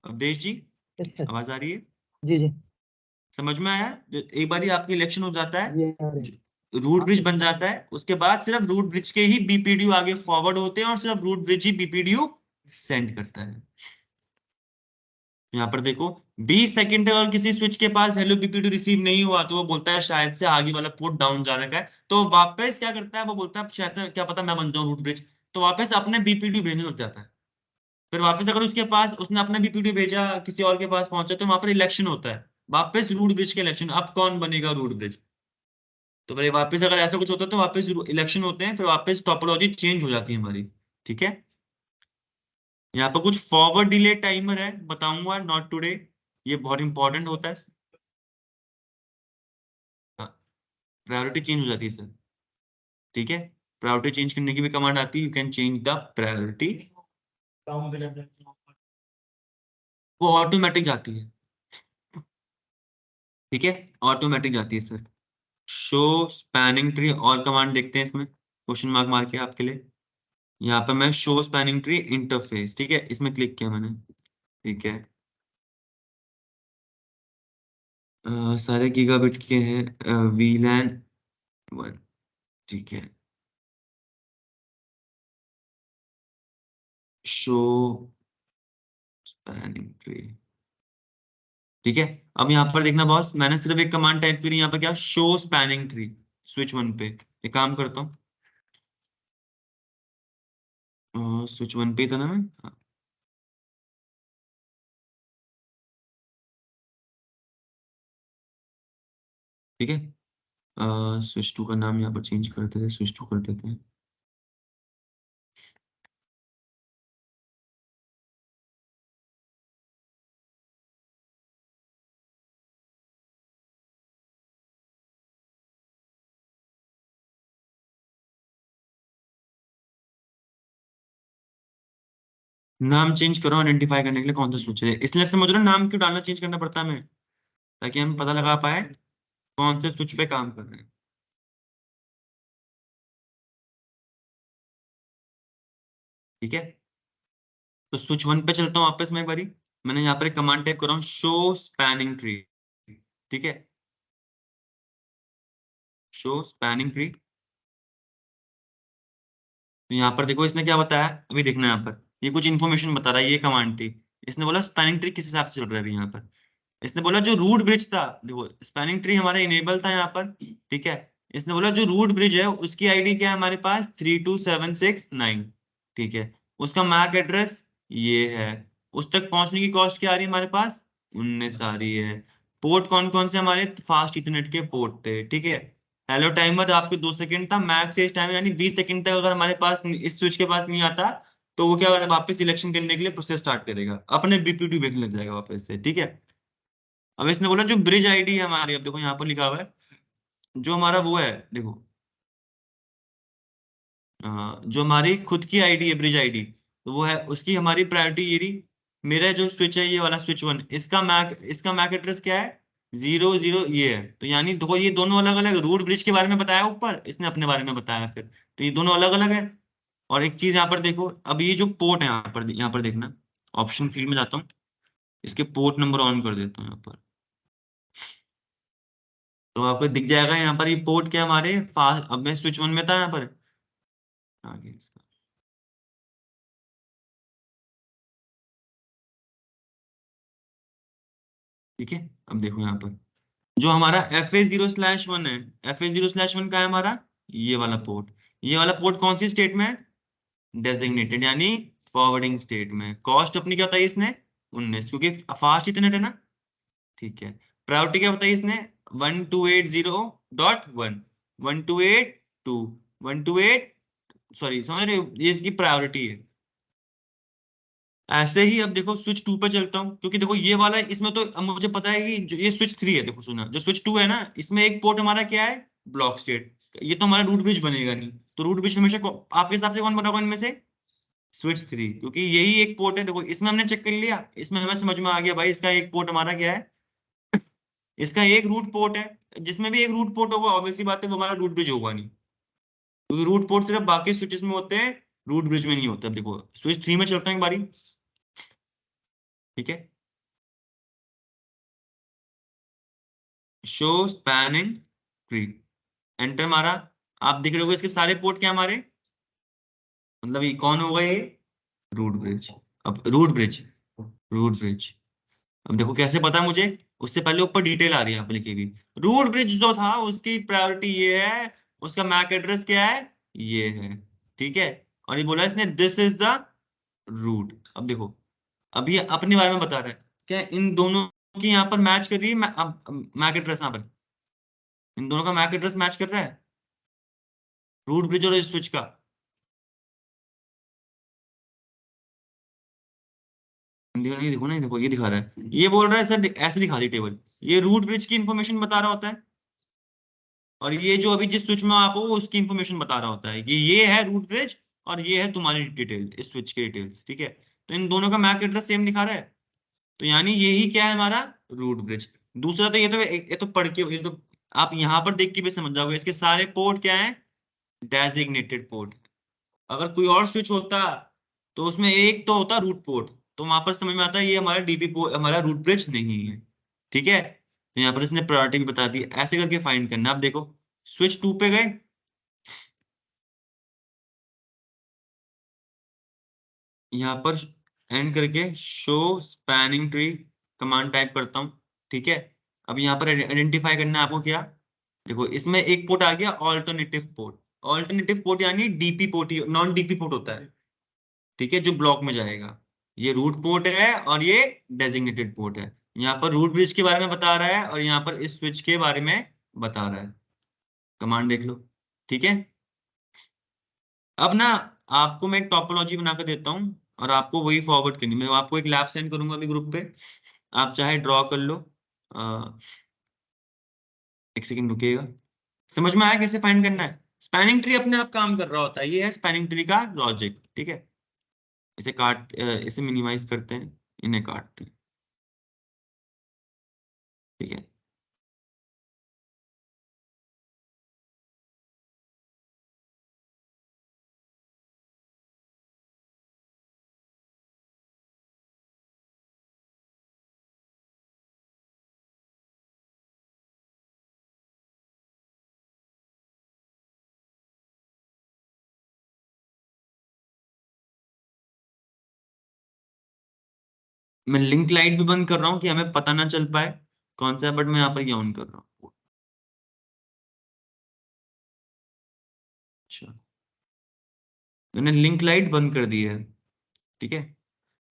Awadhesh ji, yes sir. आवाज आ रही है, जी जी। समझ में आया। एक बार आपकी इलेक्शन हो जाता जी आ रहे है, रूट ब्रिज बन जाता है, उसके बाद सिर्फ रूट ब्रिज के ही बीपीडी आगे फॉरवर्ड होते हैं, और सिर्फ रूट ब्रिज ही बीपीडी सेंड करता है। यहाँ पर देखो 20 सेकंड तक अगर किसी स्विच के पास हेलो बीपीडी रिसीव नहीं हुआ, तो वो बोलता है शायद से आगे वाला पोर्ट डाउन जा रखा है, तो वापस क्या करता है, वो बोलता है शायद से क्या पता मैं बन जाऊं रूट ब्रिज, तो वापस अपने बीपीडी भेजने लग जाता है। फिर वापस अगर उसके पास उसने अपना बीपीडी भेजा, किसी और के पास पहुंचा, तो वहां पर इलेक्शन होता है, वापस रूट ब्रिज के इलेक्शन, अब कौन बनेगा रूट ब्रिज। तो फिर वापस अगर ऐसा कुछ होता है तो वापस इलेक्शन होते हैं, फिर वापस टोपोलॉजी चेंज हो जाती है हमारी, ठीक है। यहाँ पर कुछ फॉरवर्ड डिले टाइमर है, बताऊंगा नॉट टुडे, ये बहुत इंपॉर्टेंट होता है। प्रायोरिटी चेंज हो जाती है सर, ठीक है। प्रायोरिटी चेंज करने की भी कमांड आती है, you can change the priority, वो ऑटोमेटिक जाती है, ठीक है, ऑटोमेटिक जाती है सर। शो स्पैनिंग ट्री और कमांड देखते हैं इसमें, क्वेश्चन मार्क मार के आपके लिए। यहाँ पर मैं शो स्पैनिंग ट्री इंटरफेस, ठीक है, इसमें क्लिक किया मैंने, ठीक है। सारे गीगाबिट के हैं, वीलैन 1, ठीक है। शो स्पैनिंग ट्री, ठीक है। अब यहाँ पर देखना बॉस, मैंने सिर्फ एक कमांड टाइप करी यहाँ पर, क्या, शो स्पैनिंग ट्री, स्विच 1 पे। एक काम करता हूँ, स्विच 1 पे ही था ना मैं? हाँ, ठीक है। स्विच 2 का नाम यहाँ पर चेंज कर देते हैं, स्विच 2 कर देते हैं। नाम चेंज करो आइडेंटिफाई करने के लिए कौन सा स्विच है, इसलिए समझ लो नाम क्यों डालना चेंज करना पड़ता है हमें, ताकि हम पता लगा पाए कौन से स्विच पे काम कर रहे हैं। ठीक है, तो स्विच 1 पे चलता हूँ वापस मैं एक बारी। मैंने यहाँ पर एक कमांड टाइप कर रहा हूँ, शो स्पैनिंग ट्री। ठीक है, शो स्पैनिंग ट्री। तो यहाँ पर देखो इसने क्या बताया, अभी देखना यहाँ पर ये कुछ इन्फॉर्मेशन बता रहा है, ये कमांड थी। इसने बोला स्पैनिंग ट्री किस हिसाब से चल रहा है अभी यहाँ पर। इसने बोला जो रूट ब्रिज था, देखो स्पैनिंग ट्री हमारा इनेबल था यहाँ पर। ठीक है, इसने बोला जो रूट ब्रिज है उसकी आईडी क्या है हमारे पास, 32769। ठीक है, उसका मैक एड्रेस ये है। उस तक पहुंचने की कॉस्ट क्या आ रही है हमारे पास, 19 आ रही है। पोर्ट कौन कौन से हमारे फास्ट इथरनेट के पोर्ट थे। ठीक है, हेलो टाइमर आपके 2 सेकंड था, मैक्स एज टाइम यानी 20 सेकंड तक अगर हमारे पास इस स्विच के पास नहीं आता तो वो क्या करेगा, वापस सिलेक्शन करने के लिए प्रोसेस स्टार्ट करेगा, अपने बीपीटी देखने लग जाएगा वापस से। ठीक है, अब इसने बोला जो ब्रिज आईडी है हमारी, अब देखो यहाँ पर लिखा हुआ है जो हमारा वो है, देखो जो हमारी खुद की आईडी है ब्रिज आईडी, तो वो है उसकी हमारी प्रायोरिटी ये रही। मेरा जो स्विच है ये वाला स्विच 1, इसका मैक एड्रेस क्या है, 00 ये है। तो यानी देखो ये दोनों अलग अलग, रूट ब्रिज के बारे में बताया ऊपर, इसने अपने बारे में बताया फिर, तो ये दोनों अलग अलग है। और एक चीज यहाँ पर देखो, अब ये जो पोर्ट है यहाँ पर देखना, ऑप्शन फील्ड में जाता हूँ, इसके पोर्ट नंबर ऑन कर देता हूँ यहाँ पर। तो आपको दिख जाएगा यहाँ पर ये पोर्ट क्या हमारे फास्ट, अब मैं स्विच 1 में था यहाँ पर आगे इसका। ठीक है, अब देखो यहाँ पर जो हमारा FA0/1 है, FA0/1 का है हमारा ये वाला पोर्ट। ये वाला पोर्ट कौन सी स्टेट में है, डेजिग्नेटेड यानी फॉरवर्डिंग स्टेट में। कॉस्ट अपनी क्या बताई इसने, 19, क्योंकि फास्ट इंटरनेट है ना। ठीक है, प्रायोरिटी क्या बताई इसने, 1280.1, 1282, 128, सॉरी समझ रहे हो, ये इसकी प्रायोरिटी है। ऐसे ही अब देखो स्विच 2 पे चलता हूँ, क्योंकि देखो ये वाला इसमें तो अब मुझे पता है कि जो ये स्विच 3 है, देखो सुना, जो स्विच 2 है ना इसमें एक पोर्ट हमारा क्या है, ब्लॉक स्टेट। ये तो हमारा रूट ब्रिज बनेगा नहीं, तो रूट ब्रिज हमेशा आपके हिसाब से कौन बना इनमें से, स्विच 3, क्योंकि यही एक पोर्ट है। देखो इसमें हमने चेक कर लिया, इसमें हमें समझ में आ गया भाई इसका एक पोर्ट हमारा क्या है, इसका एक रूट पोर्ट है। जिसमें भी एक रूट पोर्ट होगा ऑब्वियसली बात है वो हमारा रूट ब्रिज होगा नहीं, क्योंकि रूट पोर्ट सिर्फ बाकी स्विचेस में होते हैं, रूट ब्रिज में नहीं होता। अब देखो स्विच 3 में चलता है एक बारी। ठीक है, शो स्पैनिंग ट्री, एंटर मारा। आप देख रहे हो इसके सारे पोर्ट क्या हमारे, मतलब ये कौन होगा ये, रूट ब्रिज। अब रूट ब्रिज अब देखो कैसे पता मुझे, उससे पहले ऊपर डिटेल आ रही है यहाँ पे लिखी हुई। रूट ब्रिज जो था उसकी प्रायोरिटी ये है, उसका मैक एड्रेस क्या है, ये है। ठीक है, और ये बोला इसने दिस इज द रूट। अब देखो, अब ये अपने बारे में बता रहा है, क्या इन दोनों की यहाँ पर मैच कर रही है, मैक एड्रेस यहाँ पर इन दोनों का मैक एड्रेस मैच कर रहा है, रूट ब्रिज और स्विच का। नहीं देखो, नहीं देखो ये दिखा रहा है, ये बोल रहा है सर ऐसे दिखा दी टेबल, ये रूट ब्रिज की इंफॉर्मेशन बता रहा होता है, और ये जो अभी जिस स्विच में आप हो उसकी इंफॉर्मेशन बता रहा होता है कि ये है रूट ब्रिज और ये है तुम्हारी डिटेल, इस स्विच की डिटेल्स। ठीक है, तो इन दोनों का मैक एड्रेस सेम दिखा रहा है, तो यानी यही क्या है हमारा, रूट ब्रिज। दूसरा तो ये तो पढ़ के, ये तो आप यहाँ पर देख के भी समझ जाओगे, इसके सारे पोर्ट क्या है, डेजिग्नेटेड पोर्ट। अगर कोई और स्विच होता तो उसमें एक तो होता रूट पोर्ट, तो वहां पर समझ में आता है ये हमारा डीपी पोर्ट, हमारा रूट ब्रिज नहीं है। ठीक है, तो यहाँ पर इसने प्रायोरिटी भी बता दी, ऐसे करके फाइंड करना। आप देखो स्विच 2 पे गए, यहाँ पर एंड करके show spanning tree command type करता हूँ। ठीक है, अब यहाँ पर आइडेंटिफाई करना है आपको क्या, देखो इसमें एक पोर्ट आ गया ऑल्टरनेटिव पोर्ट। ऑल्टरनेटिव पोर्ट यानी DP port, non DP port होता है, ठीक है, जो ब्लॉक में जाएगा। ये रूट पोर्ट है और ये डेजिग्नेटेड पोर्ट है। यहाँ पर रूट ब्रिज के बारे में बता रहा है और यहाँ पर इस स्विच के बारे में बता रहा है। कमांड देख लो, ठीक है। अब ना आपको मैं एक टोपोलॉजी बना कर देता हूँ और आपको वही फॉरवर्ड करनी। मैं आपको एक लैब सेंड करूंगा अभी ग्रुप पे, आप चाहे ड्रॉ कर लो। एक सेकंड रुकिएगा। समझ में आया कैसे फाइंड करना है? स्पैनिंग ट्री अपने आप काम कर रहा होता है, ये है स्पैनिंग ट्री का लॉजिक, ठीक है। इसे मिनिमाइज करते हैं, इन्हें काटते हैं, ठीक है। मैं लिंक लाइट भी बंद कर रहा हूँ कि हमें पता ना चल पाए कौन सा है, बट मैं यहाँ पर ये ऑन कर रहा हूँ। अच्छा, मैंने लिंक लाइट बंद कर दी है, ठीक है।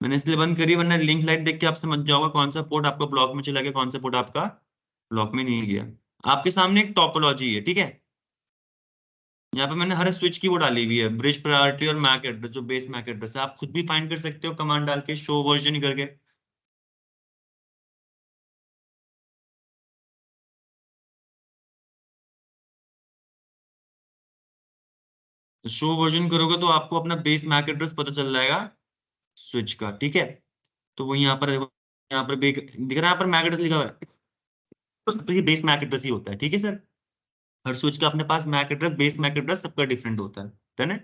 मैंने इसलिए बंद करी वरना लिंक लाइट देख के आप समझ जाओगे कौन सा पोर्ट आपका ब्लॉक में चला गया, कौन सा पोर्ट आपका ब्लॉक में नहीं गया। आपके सामने एक टोपोलॉजी है, ठीक है। यहाँ पे मैंने हर स्विच की वो डाली हुई है, ब्रिज प्रायोरिटी और मैक एड्रेस, जो बेस मैक एड्रेस है। आप खुद भी फाइंड कर सकते हो कमांड डाल के, शो वर्जन करके। तो शो वर्जन करोगे तो आपको अपना बेस मैक एड्रेस पता चल जाएगा स्विच का, ठीक है। तो वो यहाँ पर देखो, यहाँ पर दिख रहा है, यहाँ पर मैक एड्रेस लिखा हुआ है। तो ये बेस मैक एड्रेस ही होता है, ठीक है सर। हर स्विच का अपने पास MAC address, base Mac address सबका डिफरेंट होता है ना।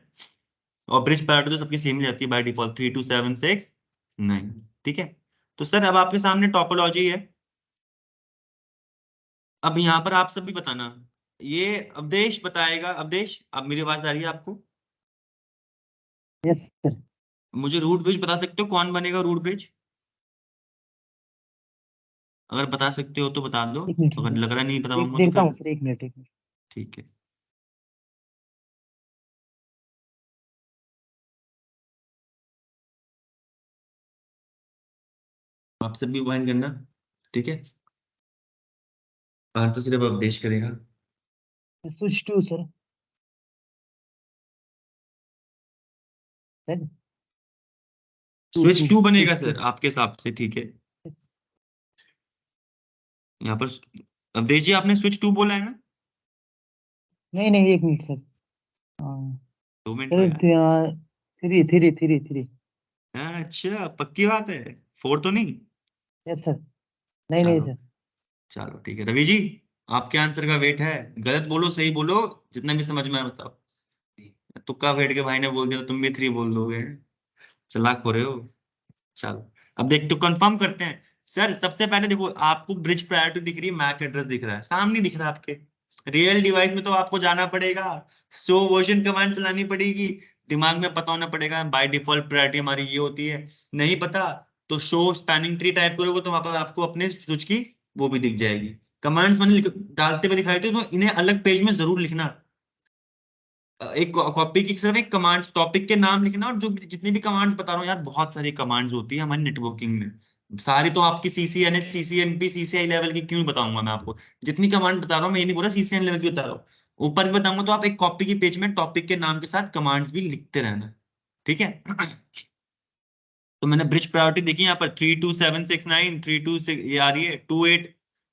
और ब्रिज पैरामीटर तो सबकी सेम ही रहती है बाय डिफॉल्ट, 32769, ठीक है। तो सर अब आपके सामने टोपोलॉजी है। अब यहाँ पर आप सब भी बताना, ये अवधेश बताएगा। अवधेश, आप, मेरी आवाज आ रही है आपको? Yes sir. मुझे रूट ब्रिज बता सकते हो कौन बनेगा रूट ब्रिज? अगर बता सकते हो तो बता दो, एक मिनट अगर सर, लग रहा नहीं बता एक पाऊंगा तो देखता हूँ फिर सर, एक मिनट एक मिनट। ठीक है। आप सब भी ज्वाइन करना, ठीक है। तो सिर्फ अवधेश करेगा। Switch two sir. Sir two switch two two बनेगा स्विच टू। सर आपके हिसाब से, ठीक है। यहाँ पर अवधेश जी आपने स्विच टू बोला है ना? नहीं नहीं, एक मिनट सर। हाँ, 2 मिनट हो यार। Sir three three three three. हाँ, अच्छा पक्की बात है, 4 तो नहीं? Yes sir. नहीं नहीं चलो, सर। चलो ठीक है। रवि जी, आपके आंसर का वेट है। गलत बोलो सही बोलो, जितना भी समझ में आए बताओ। तुक्का बैठ के भाई ने बोल दिया तो तुम भी 3 बोल दोगे, चालाक हो रहे हो। चलो, अब देख तो कंफर्म करते हैं। सर सबसे पहले देखो, आपको ब्रिज प्रायोरिटी दिख रही है, मैक एड्रेस दिख रहा है, सामने दिख रहा है आपके। रियल डिवाइस में तो आपको जाना पड़ेगा, शो वर्जन कमांड चलानी पड़ेगी, दिमाग में पता होना पड़ेगा बाय डिफॉल्ट प्रायोरिटी हमारी ये होती है। नहीं पता तो शो स्पैनिंग ट्री टाइप करोगे तो वहां पर आपको अपने स्विच की वो भी दिख जाएगी। कमांड्स मैंने डालते हुए दिखाई थे, तो इन्हें अलग पेज में जरूर लिखना। एक कॉपी की सिर्फ एक कमांड टॉपिक के नाम लिखना, और जो जितनी भी कमांड्स बता रहा हूँ यार, बहुत सारी कमांड्स होती है हमारी नेटवर्किंग में। सारी तो आपकी सीसीएनएस, सीसीएनपी, सीसीआई लेवल की क्यों बताऊंगा मैं आपको। जितनी कमांड बता रहा हूँ मैं, ये नहीं बोला सीसीएन लेवल की बता रहा हूँ। ऊपर भी बताऊंगा, तो आप एक कॉपी की पेज में टॉपिक के नाम के साथ कमांड्स भी लिखते रहना, ठीक है। तो मैंने ब्रिज प्रायोरिटी देखी यहाँ पर 32769, 326 ये आ रही है, 28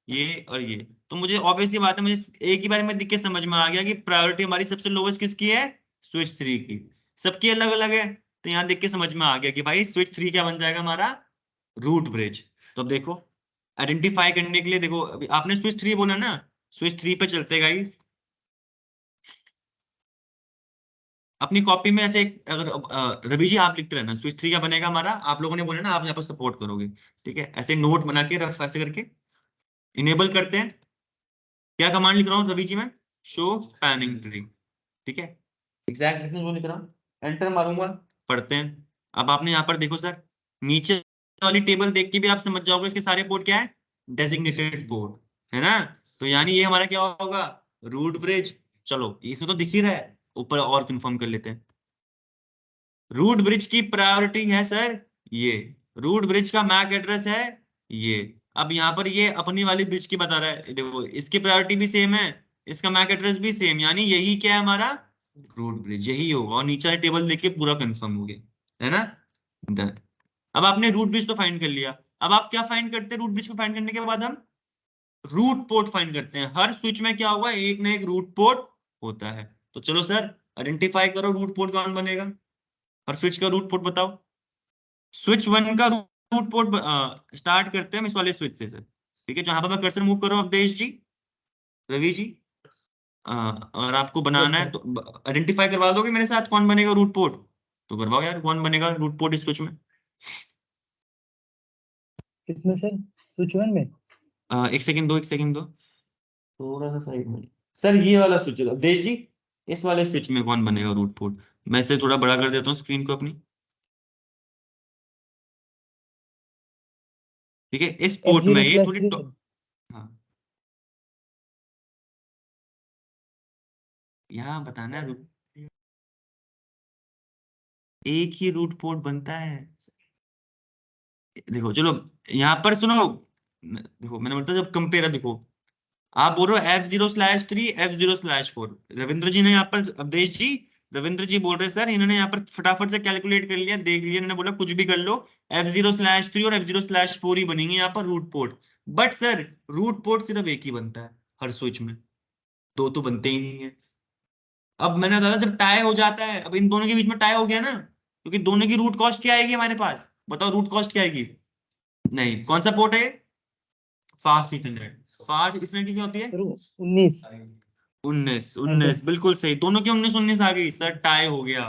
ये और ये। तो मुझे ऑब्वियस ये बात है, मुझे एक ही बार में दिख के समझ में आ गया कि प्रायोरिटी हमारी सबसे लोवेस्ट किसकी है, स्विच 3 की। सबकी अलग अलग है, तो यहाँ देख के समझ में आ गया कि भाई स्विच 3 क्या बन जाएगा हमारा, रूट ब्रिज। तो अब देखो, आइडेंटिफाई करने के लिए देखो, अभी आपने स्विच 3 बोला ना, स्विच 3 पे चलते गाइस। अपनी कॉपी में ऐसे अगर रवि जी आप लिखते रहना स्विच 3 क्या बनेगा हमारा, आप लोगों ने बोला ना आप यहाँ पर सपोर्ट करोगे, ठीक है। ऐसे नोट बना के रफ ऐसे करके इनेबल करते हैं। क्या कमांड लिख रहा हूँ रवि जी मैं, शो स्पैनिंग ट्री, ठीक है। एग्जैक्ट लिखने जो लिख रहा हूँ, एंटर मारूंगा, पढ़ते हैं। अब आपने यहाँ पर देखो सर, नीचे वाली टेबल देख के भी आप समझ जाओगे इसके सारे पोर्ट क्या है, डेजिग्नेटेड पोर्ट, है ना। तो यानी ये हमारा क्या होगा, रूट ब्रिज। चलो इसमें तो दिख ही रहा है, ऊपर और कंफर्म कर लेते हैं। रूट ब्रिज की प्रायोरिटी है सर ये, रूट ब्रिज का मैक एड्रेस है ये। अब यहाँ पर ये अपनी वाली ब्रिज की बता रहा है, देखो इसकी प्रायोरिटी भी सेम है, इसका मैक एड्रेस भी सेम, यानी यही क्या है हमारा रूट ब्रिज, यही होगा। और नीचे वाले टेबल देख के पूरा कंफर्म हो गया है ना। डन। अब आपने रूट ब्रिज तो फाइंड कर लिया, अब आप क्या फाइंड करते हैं रूट ब्रिज को फाइंड करने के बाद? हम रूट पोर्ट फाइंड करते हैं। हर स्विच में क्या होगा, एक ना एक रूट पोर्ट होता है। तो चलो सर आइडेंटिफाई करो रूट पोर्ट कौन बनेगा, हर स्विच का रूट पोर्ट बताओ। स्विच वन का रूट पोर्ट स्टार्ट करते हैं हम इस वाले स्विच से सर, ठीक है। जहां पर मैं कर्सर मूव कर रहा हूँ अवधेश जी, रवि जी, और आपको यस बनाना है सर। तो आइडेंटिफाई करवा दोगे मेरे साथ कौन बनेगा रूट पोर्ट? तो करवाओ यार, कौन बनेगा रूट पोर्ट इस स्विच में? किसमें सर? स्विच वन में? एक सेकंड दो, एक सेकंड दो, थोड़ा सा साइड में। सर ये वाला स्विच अवधेश जी, इस वाले स्विच में कौन बनेगा रूट पोर्ट? मैं इसे थोड़ा बड़ा कर देता हूँ स्क्रीन को अपनी, ठीक है। इस एफ पोर्ट में जीरो ये स्लैश थोड़ी थ्री सर। हाँ, यहाँ बताना है, एक ही रूट पोर्ट बनता है। देखो चलो यहाँ पर सुनो, देखो मैंने बोलता जब कंपेयर, देखो आप बोल रहे हो F0/3 F0/4, रविंद्र जी ने यहाँ पर, अवधेश जी, रविंद्र जी बोल रहे सर इन्होंने यहाँ पर फटाफट से कैलकुलेट कर लिया, देख लिया, इन्होंने बोला कुछ भी कर लो, F0/3 और F0/4 ही बनेंगे यहाँ पर root port. But sir root port सिर्फ एक ही बनता है हर स्विच में, दो तो बनते ही नहीं है। अब मैंने बताया जब टाई हो जाता है, अब इन दोनों के बीच में टाई हो गया ना, क्योंकि दोनों की रूट कॉस्ट क्या आएगी हमारे पास, बताओ रूट कॉस्ट क्या आएगी? नहीं, कौन सा पोर्ट है? Fast Ethernet. फास्ट इथरनेट की क्या होती है? सर 19। 19, हाँ सर। 19 बिल्कुल सही, दोनों की 19 19 आ गई सर, टाई हो गया।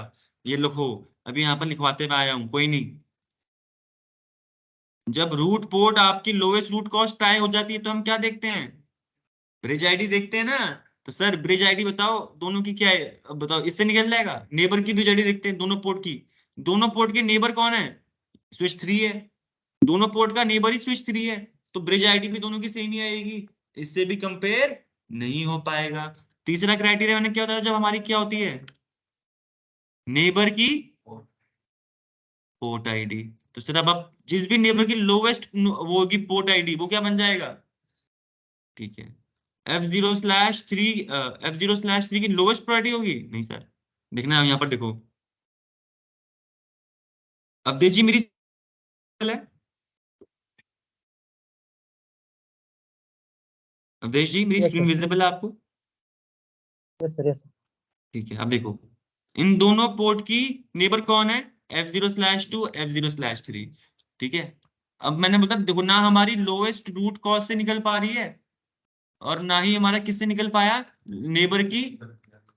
ये लिखो, अभी यहाँ पर लिखवाते हुए आया हूँ, कोई नहीं। जब रूट पोर्ट आपकी लोएस्ट रूट कॉस्ट टाई हो जाती है तो हम क्या देखते हैं? ब्रिज आईडी देखते हैं ना। तो सर ब्रिज आईडी बताओ दोनों की क्या है, अब बताओ, इससे निकल जाएगा। नेबर की ब्रिज आईडी देखते हैं दोनों पोर्ट की, दोनों पोर्ट के नेबर कौन है? स्विच 3 है, दोनों पोर्ट का नेबर ही स्विच 3 है, तो ब्रिज आईडी भी दोनों की सेम ही आएगी, इससे भी कंपेयर नहीं हो पाएगा। तीसरा क्राइटेरिया मैंने क्या बताया, जब हमारी क्या होती है नेबर की पोर्ट आईडी, तो सर अब आप जिस भी नेबर की लोवेस्ट वो होगी पोर्ट आईडी, वो क्या बन जाएगा? ठीक है, F0/3, F0/3 की लोवेस्ट प्रायोरिटी होगी नहीं सर, देखना यहाँ पर देखो, अवधेश जी मेरी है, अवधेश जी मेरी यस स्क्रीन सर। विजिबल है आपको? Yes sir. यस। ठीक है, अब देखो इन दोनों पोर्ट की नेबर कौन है? F0/2, F0/3, ठीक है। अब मैंने बोला देखो ना हमारी लोएस्ट रूट कॉस्ट से निकल पा रही है, और ना ही हमारा किससे निकल पाया, नेबर की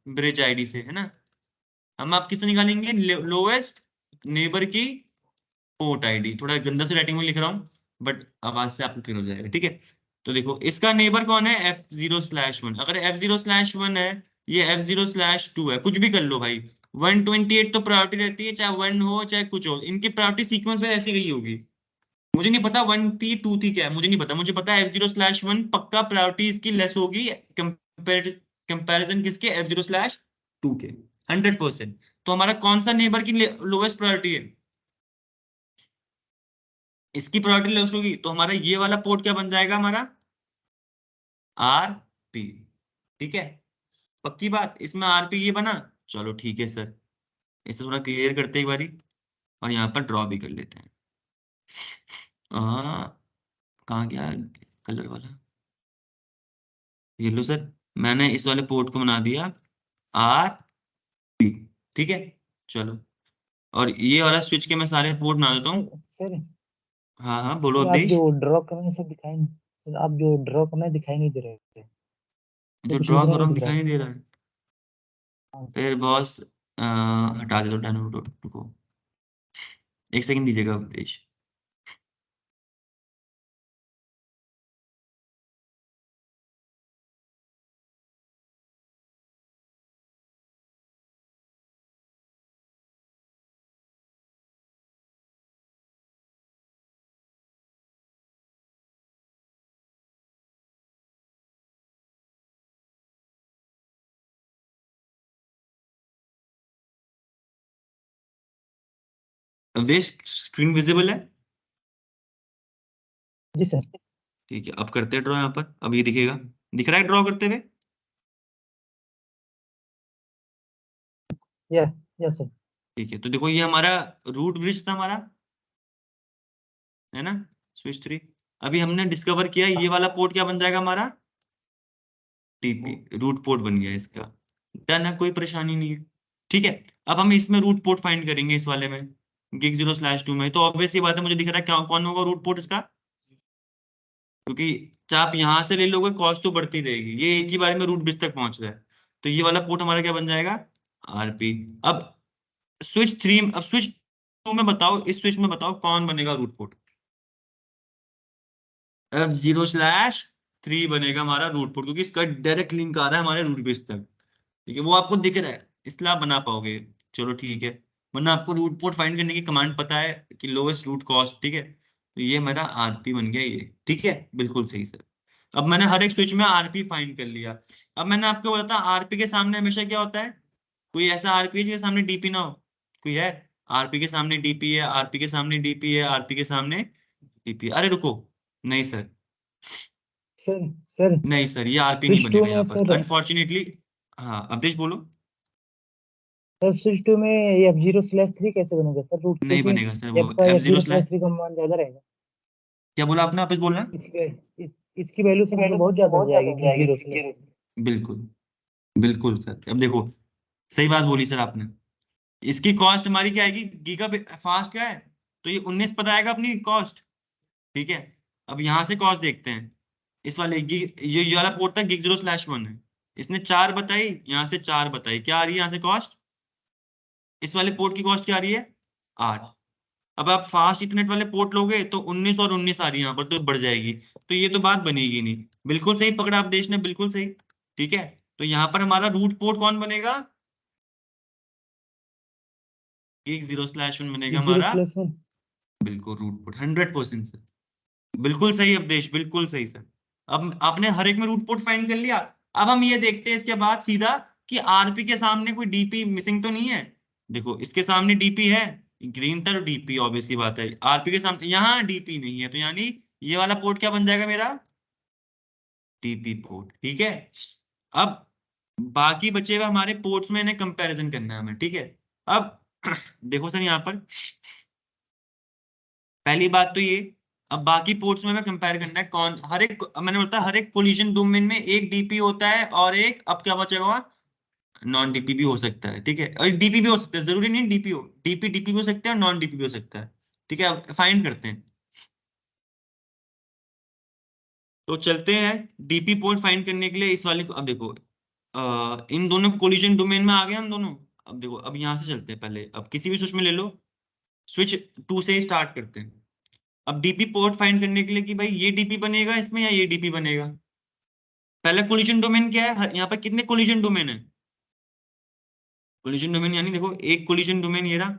ब्रिज आईडी से, है ना। हम आप किससे निकालेंगे? लोएस्ट नेबर की पोर्ट आईडी, थोड़ा गंदा से राइटिंग में लिख रहा हूँ बट आवाज से आपको क्लियर हो जाएगा, ठीक है। तो देखो इसका नेबर कौन है? F0/1। अगर F0/1 है, ये F0/2 है, कुछ भी कर लो भाई, 128 तो प्रायोरिटी रहती है, चाहे 1 हो चाहे कुछ हो, इनकी प्रायोरिटी सीक्वेंस में ऐसी गई होगी। मुझे नहीं पता 1 थी 2 थी क्या है, मुझे नहीं पता, मुझे पता है F0/1 पक्का प्रायोरिटी इसकी लेस होगी कंपेरिजन किसके? F0/2 के, 100%। तो हमारा कौन सा नेबर की लोएस्ट प्रायोरिटी है? इसकी प्रायोरिटी लेस होगी, तो हमारा ये वाला पोर्ट क्या बन जाएगा हमारा? RP, ठीक है। पक्की बात, इसमें RP ये बना। चलो ठीक है सर, इसे थोड़ा क्लियर करते एक बारी, और यहाँ पर ड्रॉ भी कर लेते हैं। कहाँ गया कलर वाला? ये लो सर, मैंने इस वाले पोर्ट को बना दिया RP, ठीक है। चलो, और ये वाला स्विच के मैं सारे पोर्ट बना देता हूँ। सर हाँ हाँ बोलो सर आप अवधेश। जो ड्रॉ कर रहे हैं सब दिखाई नहीं। सर आप जो ड्रॉ कर रहे हैं दिखाई नहीं दे रहे हैं। तो जो कुछ ड्रॉ लिख कर रहे रहा हैं हूँ दिख रहा दिखाई है। नहीं दे रहा है? हाँ सर। फिर बॉस हटा दे दो डायनामो को, एक सेकंड दीजिएगा अवधेश। अवधेश स्क्रीन विजिबल है? जी सर। ठीक है, अब करते हैं ड्रॉ यहाँ पर। अब ये दिखेगा, दिख रहा है ड्रॉ करते हुए? Yes sir. ठीक है, तो देखो ये हमारा रूट ब्रिज था हमारा, है ना, स्विच 3। अभी हमने डिस्कवर किया ये वाला पोर्ट क्या बन जाएगा हमारा, टीपी, रूट पोर्ट बन गया इसका। डन है, कोई परेशानी नहीं है। ठीक है, अब हम इसमें रूट पोर्ट फाइंड करेंगे इस वाले में, gig 0/2 में। तो ऑब्वियस ये बात है, मुझे दिख रहा है क्या कौन होगा रूट पोर्ट इसका, क्योंकि चाहे आप यहां से ले लोगे कॉस्ट तो बढ़ती रहेगी, ये एक ही बार में रूट ब्रिज तक पहुंच रहा है। तो ये वाला पोर्ट हमारा क्या बन जाएगा, आरपी। अब स्विच 3, अब स्विच 2 में बताओ, इस स्विच में बताओ कौन बनेगा रूट पोर्ट। F0/3 बनेगा हमारा रूट पोर्ट, क्योंकि इसका डायरेक्ट लिंक आ रहा है हमारे रूट बेस तक। ठीक है, वो आपको दिख रहा है इसलिए आप बना पाओगे। चलो ठीक है, वरना आपको रूट पोर्ट फाइंड करने की कमांड पता है कि लोएस्ट रूट कॉस्ट। ठीक है, तो ये मेरा आरपी बन गया ये। ठीक है, बिल्कुल सही सर। अब मैंने हर एक स्विच में आरपी फाइंड कर लिया। अब मैंने आपको बताया आरपी के सामने हमेशा क्या होता है, कोई ऐसा आरपी है जिसके सामने डीपी ना हो, कोई है? आरपी के सामने डीपी है, आरपी के सामने डीपी है, आरपी के सामने डीपी। अरे रुको, नहीं सर, सर सर नहीं सर, ये आरपी नहीं स्विच 2 बनेगा में यहाँ पर सर। अनफॉर्चुनेटली। हाँ अवधेश बोलो। सर स्विच 2 में F0/3 कैसे बनेगा सर रूट, नहीं क्योंकि बनेगा सर वो, F का एफ जीरो स्लैश। F0/3 का मान ज्यादा रहेगा। क्या बोला आपने, वापस बोलना। इसकी इस, इसकी वैल्यू सर हमें बहुत ज्यादा हो जाएगी Gig 0/3। बिल्कुल, बिल्कुल सर। अब देखो, सही बात बोली सर आपने। इसकी कॉस्ट हमारी क्या आएगी, गीगा फास्ट क्या है, तो ये 19 पता आएगा अपनी कॉस्ट। ठीक है, अब यहाँ से कॉस्ट देखते हैं। इस वाले ये वाला पोर्ट था gig 0/1 है, इसने 4 बताई, यहाँ से 4 बताई, क्या आ रही है यहाँ से कॉस्ट, इस वाले पोर्ट की कॉस्ट क्या आ रही है, 8। अब आप फास्ट इथरनेट वाले पोर्ट लोगे तो 19 और 19 आ रही है यहाँ पर, तो बढ़ जाएगी। तो ये तो बात बनेगी नहीं। बिल्कुल सही पकड़ा आप देश ने, बिल्कुल सही। ठीक है, तो यहाँ पर हमारा रूट पोर्ट कौन बनेगा, gig 0/1 बनेगा Gig हमारा। 0/1। बिल्कुल रूट पोर्ट 100% सर, बिल्कुल सही अवधेश, बिल्कुल सही सर। अब आपने हर एक में रूट पोर्ट फाइंड कर लिया। अब हम ये देखते हैं इसके बाद सीधा कि आरपी के सामने कोई डीपी मिसिंग तो नहीं है। देखो इसके सामने डीपी है, ग्रीन था तो डीपी, ऑब्वियस सी बात है। आरपी के सामने यहाँ डीपी नहीं है, तो यानी ये वाला पोर्ट क्या बन जाएगा मेरा, डीपी पोर्ट। ठीक है, अब बाकी बचे हुए हमारे पोर्ट्स में इन्हें कंपैरिजन करना है हमें। ठीक है, अब देखो सर यहाँ पर पहली बात तो ये, अब बाकी पोर्ट्स में हमें कंपेयर करना है कौन, हर एक मैंने बोलता हर एक कोलिजन डोमेन में एक डीपी होता है और एक, अब क्या बचेगा, नॉन डीपी भी हो सकता है। ठीक है, और डीपी भी हो सकता है, जरूरी नहीं डीपी हो, डीपी डीपी भी हो सकता है, नॉन डीपी भी हो सकता है। ठीक है, अब फाइंड करते हैं। तो चलते हैं डीपी पोर्ट फाइंड करने के लिए इस वाले को। अब देखो इन दोनों कोलिजन डोमेन में आ गए हम दोनों। अब देखो, अब यहाँ से चलते हैं पहले, अब किसी भी स्विच में ले लो, स्विच 2 से ही स्टार्ट करते हैं। अब डीपी पोर्ट फाइंड करने के लिए कि भाई ये डीपी बनेगा इसमें या ये डीपी बनेगा। पहला कोलिजन डोमेन क्या है, यहाँ पर कितने कोलिजन डोमेन है, कोलिजन डोमेन यानी देखो एक कोलिजन डोमेन ये रहा,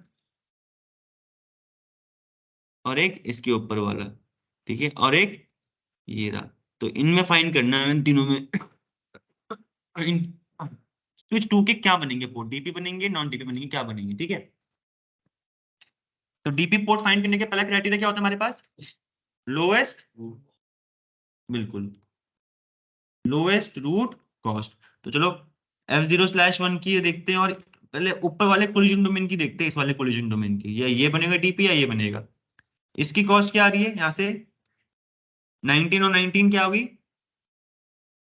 और एक इसके ऊपर वाला। ठीक है, और एक ये रहा। तो इनमें फाइंड करना है इन तीनों में स्विच 2 के क्या बनेंगे पोर्ट, डीपी बनेंगे, नॉन डीपी बनेंगे, क्या बनेंगे। ठीक है, तो डीपी पोर्ट फाइंड करने के पहला क्राइटेरिया क्या होता है हमारे पास, लोएस्ट, बिल्कुल लोएस्ट रूट कॉस्ट। तो चलो F0/1 की ये देखते हैं, और पहले ऊपर वाले कोलिजन डोमेन की देखते हैं, इस वाले कोलिजन डोमेन की, या ये बनेगा डीपी या ये बनेगा। इसकी कॉस्ट क्या आ रही है यहाँ से, 19 और 19 क्या होगी,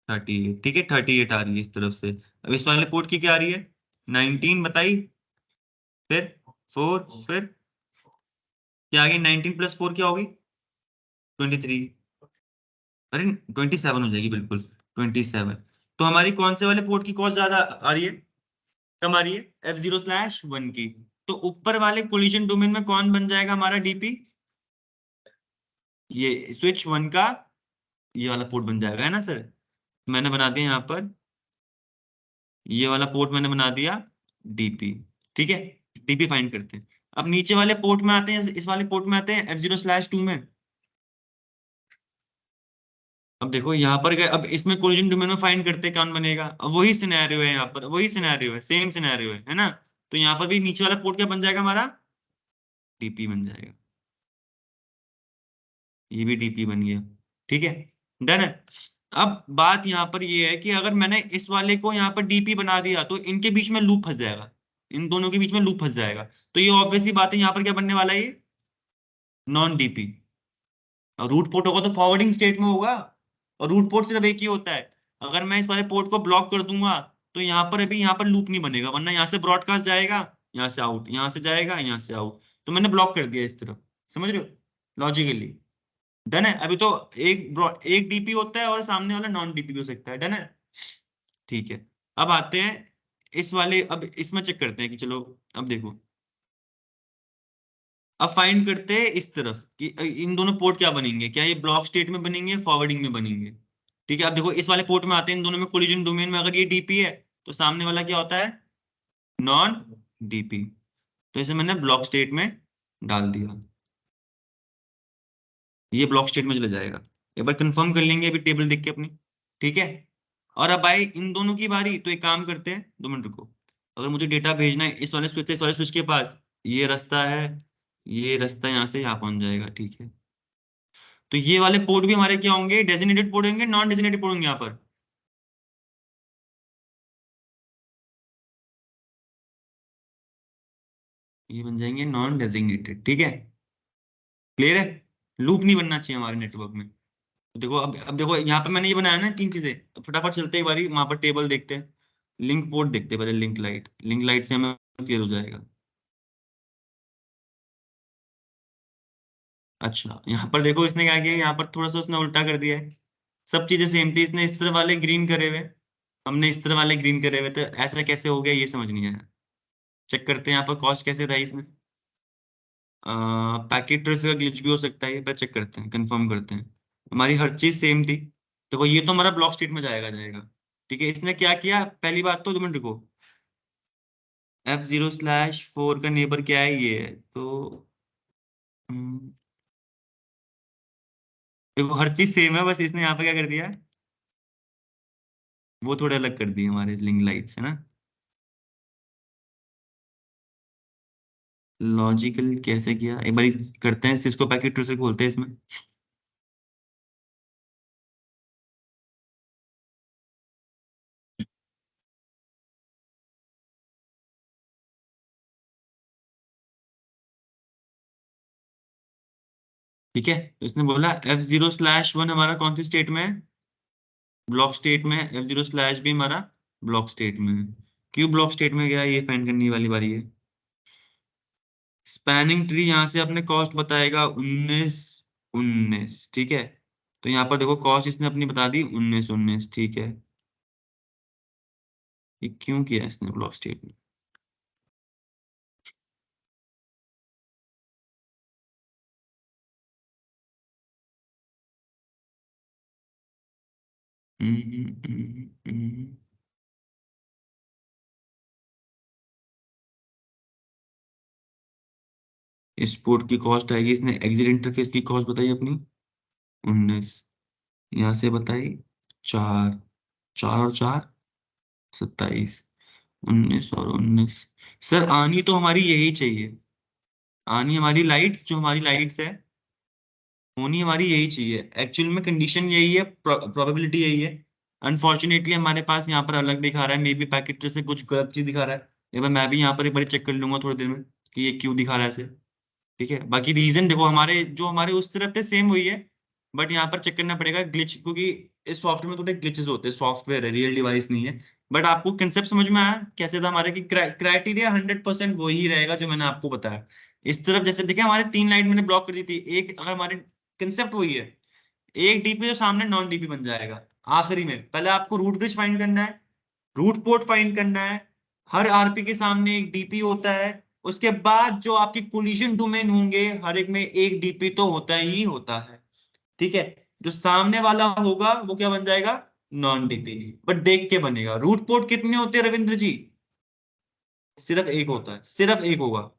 38। ठीक है, 38 आ रही है इस तरफ से। अब इस वाले पोर्ट की क्या आ रही है, 19 बताई, फिर 4, फिर क्या आ गई, 19 + 4 क्या होगी, 23। अरे 27 हो जाएगी, बिल्कुल 27। तो हमारी कौन से वाले पोर्ट की कॉस्ट ज्यादा आ रही है, कम आ रही है, F0/1 की। तो ऊपर वाले कोलिजन डोमेन में कौन बन जाएगा हमारा डीपी, ये स्विच 1 का ये वाला पोर्ट बन जाएगा, है ना सर। मैंने बना दिया यहाँ पर, ये वाला पोर्ट मैंने बना दिया डीपी। ठीक है, डीपी फाइंड करते हैं। अब नीचे वाले पोर्ट में आते हैं, इस वाले पोर्ट में आते हैं F0/2 में। अब देखो यहाँ पर गए, अब इसमें कोलिजन डोमेन में फाइंड करते हैं कौन बनेगा। अब वही सिनेरियो है यहाँ पर, वही सिनेरियो है, सेम सिनेरियो है ना। तो यहाँ पर भी नीचे वाला पोर्ट क्या बन जाएगा हमारा, डीपी बन जाएगा, ये भी डीपी बन गया। ठीक है, डन है। अब बात यहाँ पर ये है कि अगर मैंने इस वाले को यहाँ पर डीपी बना दिया तो इनके बीच में लूप फंस जाएगा, इन दोनों के बीच में लूप फंस जाएगा। तो ये ऑब्वियसली बात है, यहाँ पर क्या बनने वाला है, ये नॉन डीपी। और रूट पोर्ट होगा तो फॉरवर्डिंग स्टेट में होगा, और रूट पोर्ट सिर्फ एक ही होता है। अगर मैं इस वाले पोर्ट को ब्लॉक कर दूंगा तो यहाँ पर अभी यहाँ पर लूप नहीं बनेगा, वरना यहाँ से ब्रॉडकास्ट जाएगा, यहाँ से आउट, यहाँ से जाएगा, यहाँ से आउट। तो मैंने ब्लॉक कर दिया इस तरफ, समझ रहे हो लॉजिकली। डन है। अभी तो एक डीपी होता है और सामने वाला नॉन डीपी भी हो सकता है। डन है, ठीक है। अब आते हैं इस वाले, अब इसमें चेक करते हैं कि चलो, अब देखो, अब फाइंड करते हैं इस तरफ कि इन दोनों पोर्ट क्या बनेंगे, क्या ये ब्लॉक स्टेट में बनेंगे, फॉरवर्डिंग में बनेंगे। ठीक है, अब देखो इस वाले पोर्ट में आते हैं, इन दोनों में कोलिजन डोमेन में अगर ये डीपी है तो सामने वाला क्या होता है, नॉन डीपी। तो इसे मैंने ब्लॉक स्टेट में डाल दिया, ये ब्लॉक स्टेट में चला जाएगा। एक बार कंफर्म कर लेंगे अभी टेबल देख के अपनी। ठीक है, और अब आए इन दोनों की बारी, तो एक काम करते हैं, 2 मिनट रुको। अगर मुझे डेटा भेजना है इस वाले स्विच से इस वाले स्विच के पास, ये रास्ता है, ये रास्ता यहाँ से यहाँ पहुंच जाएगा। ठीक है, तो ये वाले पोर्ट भी हमारे क्या होंगे, डेजिग्नेटेड पोर्ट होंगे, नॉन डेजिग्नेटेड पोर्ट होंगे यहाँ पर। ये बन जाएंगे नॉन डेजिग्नेटेड। ठीक है, क्लियर है, लूप नहीं बनना चाहिए हमारे नेटवर्क में। तो देखो, अब देखो यहाँ पे मैंने ये बनाया ना 3 चीजें। अब फटाफट चलते हैं एक बारी वहां पर टेबल देखते हैं, लिंक पोर्ट देखते हैं पहले, लिंक लाइट से हमें क्लियर हो जाएगा। अच्छा, यहाँ पर देखो इसने क्या किया, यहाँ पर थोड़ा सा उसने उल्टा कर दिया है। सब चीजें सेम थी, इसने इस तरह वाले ग्रीन करे हुए, हमने इस तरह वाले ग्रीन करे हुए, तो ऐसा कैसे हो गया ये समझ नहीं आया। चेक करते हैं यहाँ पर कॉस्ट कैसे था इसने। पैकेट ट्रेस का ग्लिच भी हो सकता है, ये पर चेक करते हैं, कंफर्म करते हैं। हमारी हर चीज सेम थी। देखो ये तो हमारा ब्लॉक स्टेट में जाएगा जाएगा। ठीक है, इसने क्या किया, पहली बात तो 2 मिनट रुको, F0/4 का नेबर क्या है, ये है तो हम्म, देखो हर चीज सेम है, बस इसने यहाँ पे क्या कर दिया, वो थोड़े अलग कर दिए हमारे लिंक लाइट्स, है ना। लॉजिकल कैसे किया, एक बार करते हैं, सिस्को पैकेट ट्रेसर खोलते हैं इसमें। ठीक है, तो इसने बोला F0/1 हमारा कौन सी स्टेट में है, ब्लॉक स्टेट में है। F0/ भी हमारा ब्लॉक स्टेट में है। क्यों ब्लॉक स्टेट में गया, ये फाइंड करने वाली बारी है। स्पैनिंग ट्री यहाँ से अपने कॉस्ट बताएगा 19 19। ठीक है, तो यहाँ पर देखो कॉस्ट इसने अपनी बता दी 19 19। ठीक है, ये क्यों किया इसने ब्लॉक स्टेट में। हम्म, हम्म, हम्म, हम्म। इस पोर्ट की कॉस्ट आएगी, इसने एग्जिट इंटरफेस की कॉस्ट बताई अपनी 19, यहाँ से बताई 4, 4 और 4 27, 19 और 19। सर आनी तो हमारी यही चाहिए, आनी हमारी लाइट्स, जो हमारी लाइट्स है होनी हमारी यही चाहिए। एक्चुअल में कंडीशन यही है, प्रोबेबिलिटी यही है। अनफॉर्चुनेटली हमारे पास यहाँ पर अलग दिखा रहा है, मे बी पैकेट से कुछ गलत चीज दिखा रहा है। एक बार मैं भी यहाँ पर एक बार चेक कर लूंगा थोड़ी देर में कि ये क्यों दिखा रहा है ऐसे। ठीक है, बाकी रीजन देखो हमारे जो हमारे उस तरफ थे सेम हुई है, बट यहाँ पर चेक करना पड़ेगा ग्लिच, क्योंकि इस सॉफ्टवेयर में थोड़े ग्लिचेस होते हैं, सॉफ्टवेयर है, रियल डिवाइस नहीं है। बट आपको कंसेप्ट समझ में आया कैसे था हमारे, कि क्राइटेरिया 100% वही रहेगा जो मैंने आपको बताया। इस तरफ जैसे देखिए हमारे 3 लाइट मैंने ब्लॉक कर दी थी, एक अगर हमारे कंसेप्ट वही है, एक डीपी जो सामने नॉन डीपी बन जाएगा। आखिरी में पहले आपको रूट ब्रिज फाइंड करना है, रूट पोर्ट फाइंड करना है, हर आरपी के सामने एक डीपी होता है। उसके बाद जो आपके कोलिजन डोमेन होंगे हर एक में एक डीपी तो होता ही होता है। ठीक है, जो सामने वाला होगा वो क्या बन जाएगा, नॉन डीपी। बट देख के बनेगा। रूट पोर्ट कितने होते हैं रविंद्र जी, सिर्फ एक होता है, सिर्फ एक होगा।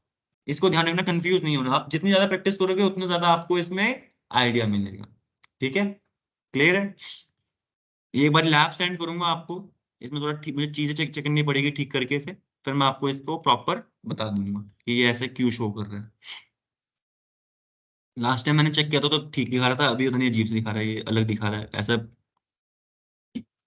इसको ध्यान रखना, कंफ्यूज नहीं होना। आप जितनी ज्यादा प्रैक्टिस करोगे उतना ज्यादा आपको इसमें आइडिया मिलेगा। ठीक है, क्लियर है। ये एक बार लैब सेंड करूंगा आपको, इसमें थोड़ा ठीक मुझे चीजें चेक चेक करनी पड़ेगी ठीक करके से, फिर मैं आपको इसको प्रॉपर बता दूंगा कि ये ऐसे क्यों शो कर रहा है। लास्ट टाइम मैंने चेक किया था तो ठीक दिखा रहा था, अभी उतनी अजीब से दिखा रहा है, ये अलग दिखा रहा है, ऐसा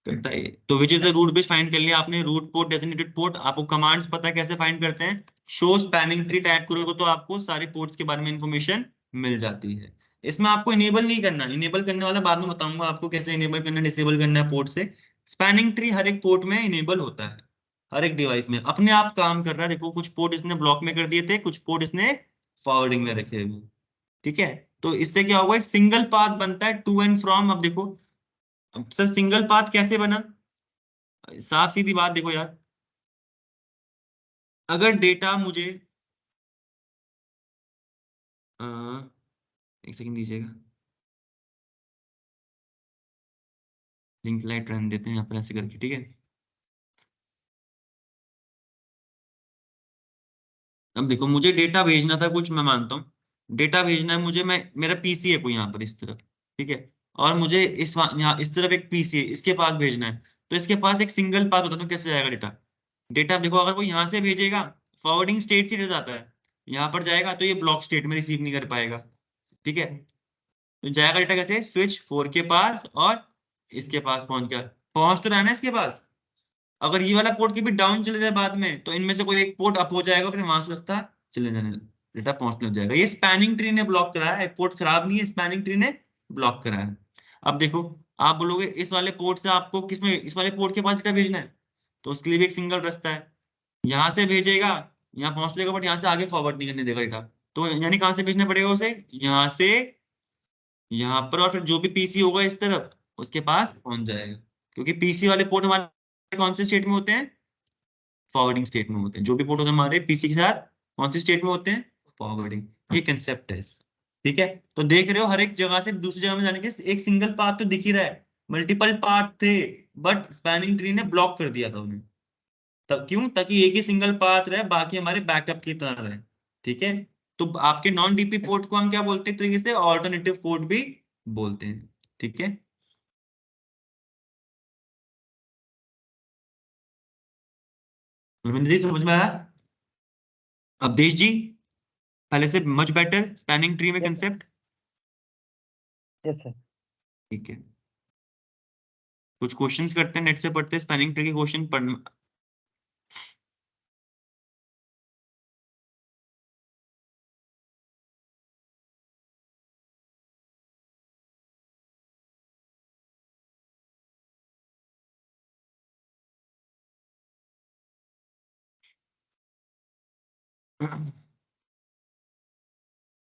करता है ये। तो which is the root bridge find कर लिया आपने, रूट पोर्ट डेजिग्नेटेड पोर्ट। आपको कमांड्स पता है कैसे फाइंड करते हैं, शो स्पैनिंग ट्री टाइप करोगे तो आपको सारे पोर्ट्स के बारे में इंफॉर्मेशन मिल जाती है। इसमें आपको इनेबल नहीं करना, इनेबल करने वाला बाद में बताऊंगा आपको कैसे इनेबल करना डिसेबल करना है पोर्ट से। स्पैनिंग ट्री हर एक पोर्ट में इनेबल होता है, हर एक डिवाइस में अपने आप काम कर रहा है। देखो कुछ पोर्ट इसने ब्लॉक में कर दिए थे, कुछ पोर्ट इसने फॉरवर्डिंग में रखे हुए, ठीक है। तो इससे क्या होगा, एक सिंगल पाथ बनता है टू एंड फ्रॉम। अब देखो, अब सर सिंगल पाथ कैसे बना, साफ सीधी बात देखो यार, अगर डेटा मुझे अ, एक सेकंड दीजिएगा, लिंक लाइट रन देते हैं यहाँ पर ऐसे करके, ठीक है। अब देखो मुझे डेटा भेजना था कुछ, मैं मानता हूँ डेटा भेजना है मुझे, मैं मेरा पीसी है कोई यहाँ पर इस तरफ, ठीक है, और मुझे यहाँ इस तरफ एक पीसी है, इसके पास भेजना है। तो इसके पास एक सिंगल पाथ होता है, तो कैसे जाएगा डेटा। डेटा देखो अगर वो यहाँ से भेजेगा, फॉरवर्डिंग स्टेट से जाता है, यहाँ पर जाएगा तो ये ब्लॉक स्टेट में रिसीव नहीं कर पाएगा, ठीक है। तो जाएगा डेटा कैसे, स्विच 4 के पास और इसके पास पहुंच गया, पहुंच तो रहा है ना इसके पास। अगर ये वाला पोर्ट की भी डाउन चले जाए बाद में, तो इनमें से कोई एक पोर्ट अप हो जाएगा, फिर वहां से रास्ता चले जाने, डेटा पहुंचने लग जाएगा। ये स्पैनिंग ट्री ने ब्लॉक करा है, पोर्ट खराब नहीं है, स्पैनिंग ट्री ने ब्लॉक करा है। अब देखो, आप बोलोगे इस वाले पोर्ट से आपको किसमें, इस वाले पोर्ट के पास डेटा भेजना है, तो उसके लिए भी एक सिंगल रास्ता है, यहाँ से भेजेगा, यहाँ पहुंच लेगा, बट यहाँ से आगे फॉरवर्ड नहीं करने देगा डेटा। तो यानी कहाँ से भेजना पड़ेगा उसे, यहाँ से यहाँ पर, और फिर जो भी पीसी होगा इस तरफ उसके पास पहुंच जाएगा। क्योंकि पीसी वाले पोर्ट हमारे कौन से स्टेट में होते हैं, फॉरवर्डिंग स्टेट में होते हैं। जो भी पोर्ट होते हैं हमारे पीसी के साथ कौन सी स्टेट में होते हैं, फॉरवर्डिंग। ये कंसेप्ट है इसका, ठीक है। तो देख रहे हो हर एक जगह से दूसरी जगह में जाने के एक सिंगल पाथ तो दिख ही रहा है, मल्टीपल पाथ थे, बट स्पैनिंग ट्री ने ब्लॉक कर दिया था उन्हें। तब क्यों, ताकि एक ही सिंगल पाथ रहे, बाकी हमारे बैकअप की तरह रहे, ठीक है। तो आपके नॉन डीपी पोर्ट को हम क्या बोलते हैं तरीके से, ऑल्टरनेटिव पोर्ट भी बोलते हैं, ठीक है। रविंद्र जी समझ में आया, अवधेश जी पहले से मच बेटर स्पैनिंग ट्री में yes sir. Concept, yes sir. ठीक है। कुछ क्वेश्चंस करते हैं, नेट से पढ़ते हैं स्पैनिंग ट्री के क्वेश्चन पढ़।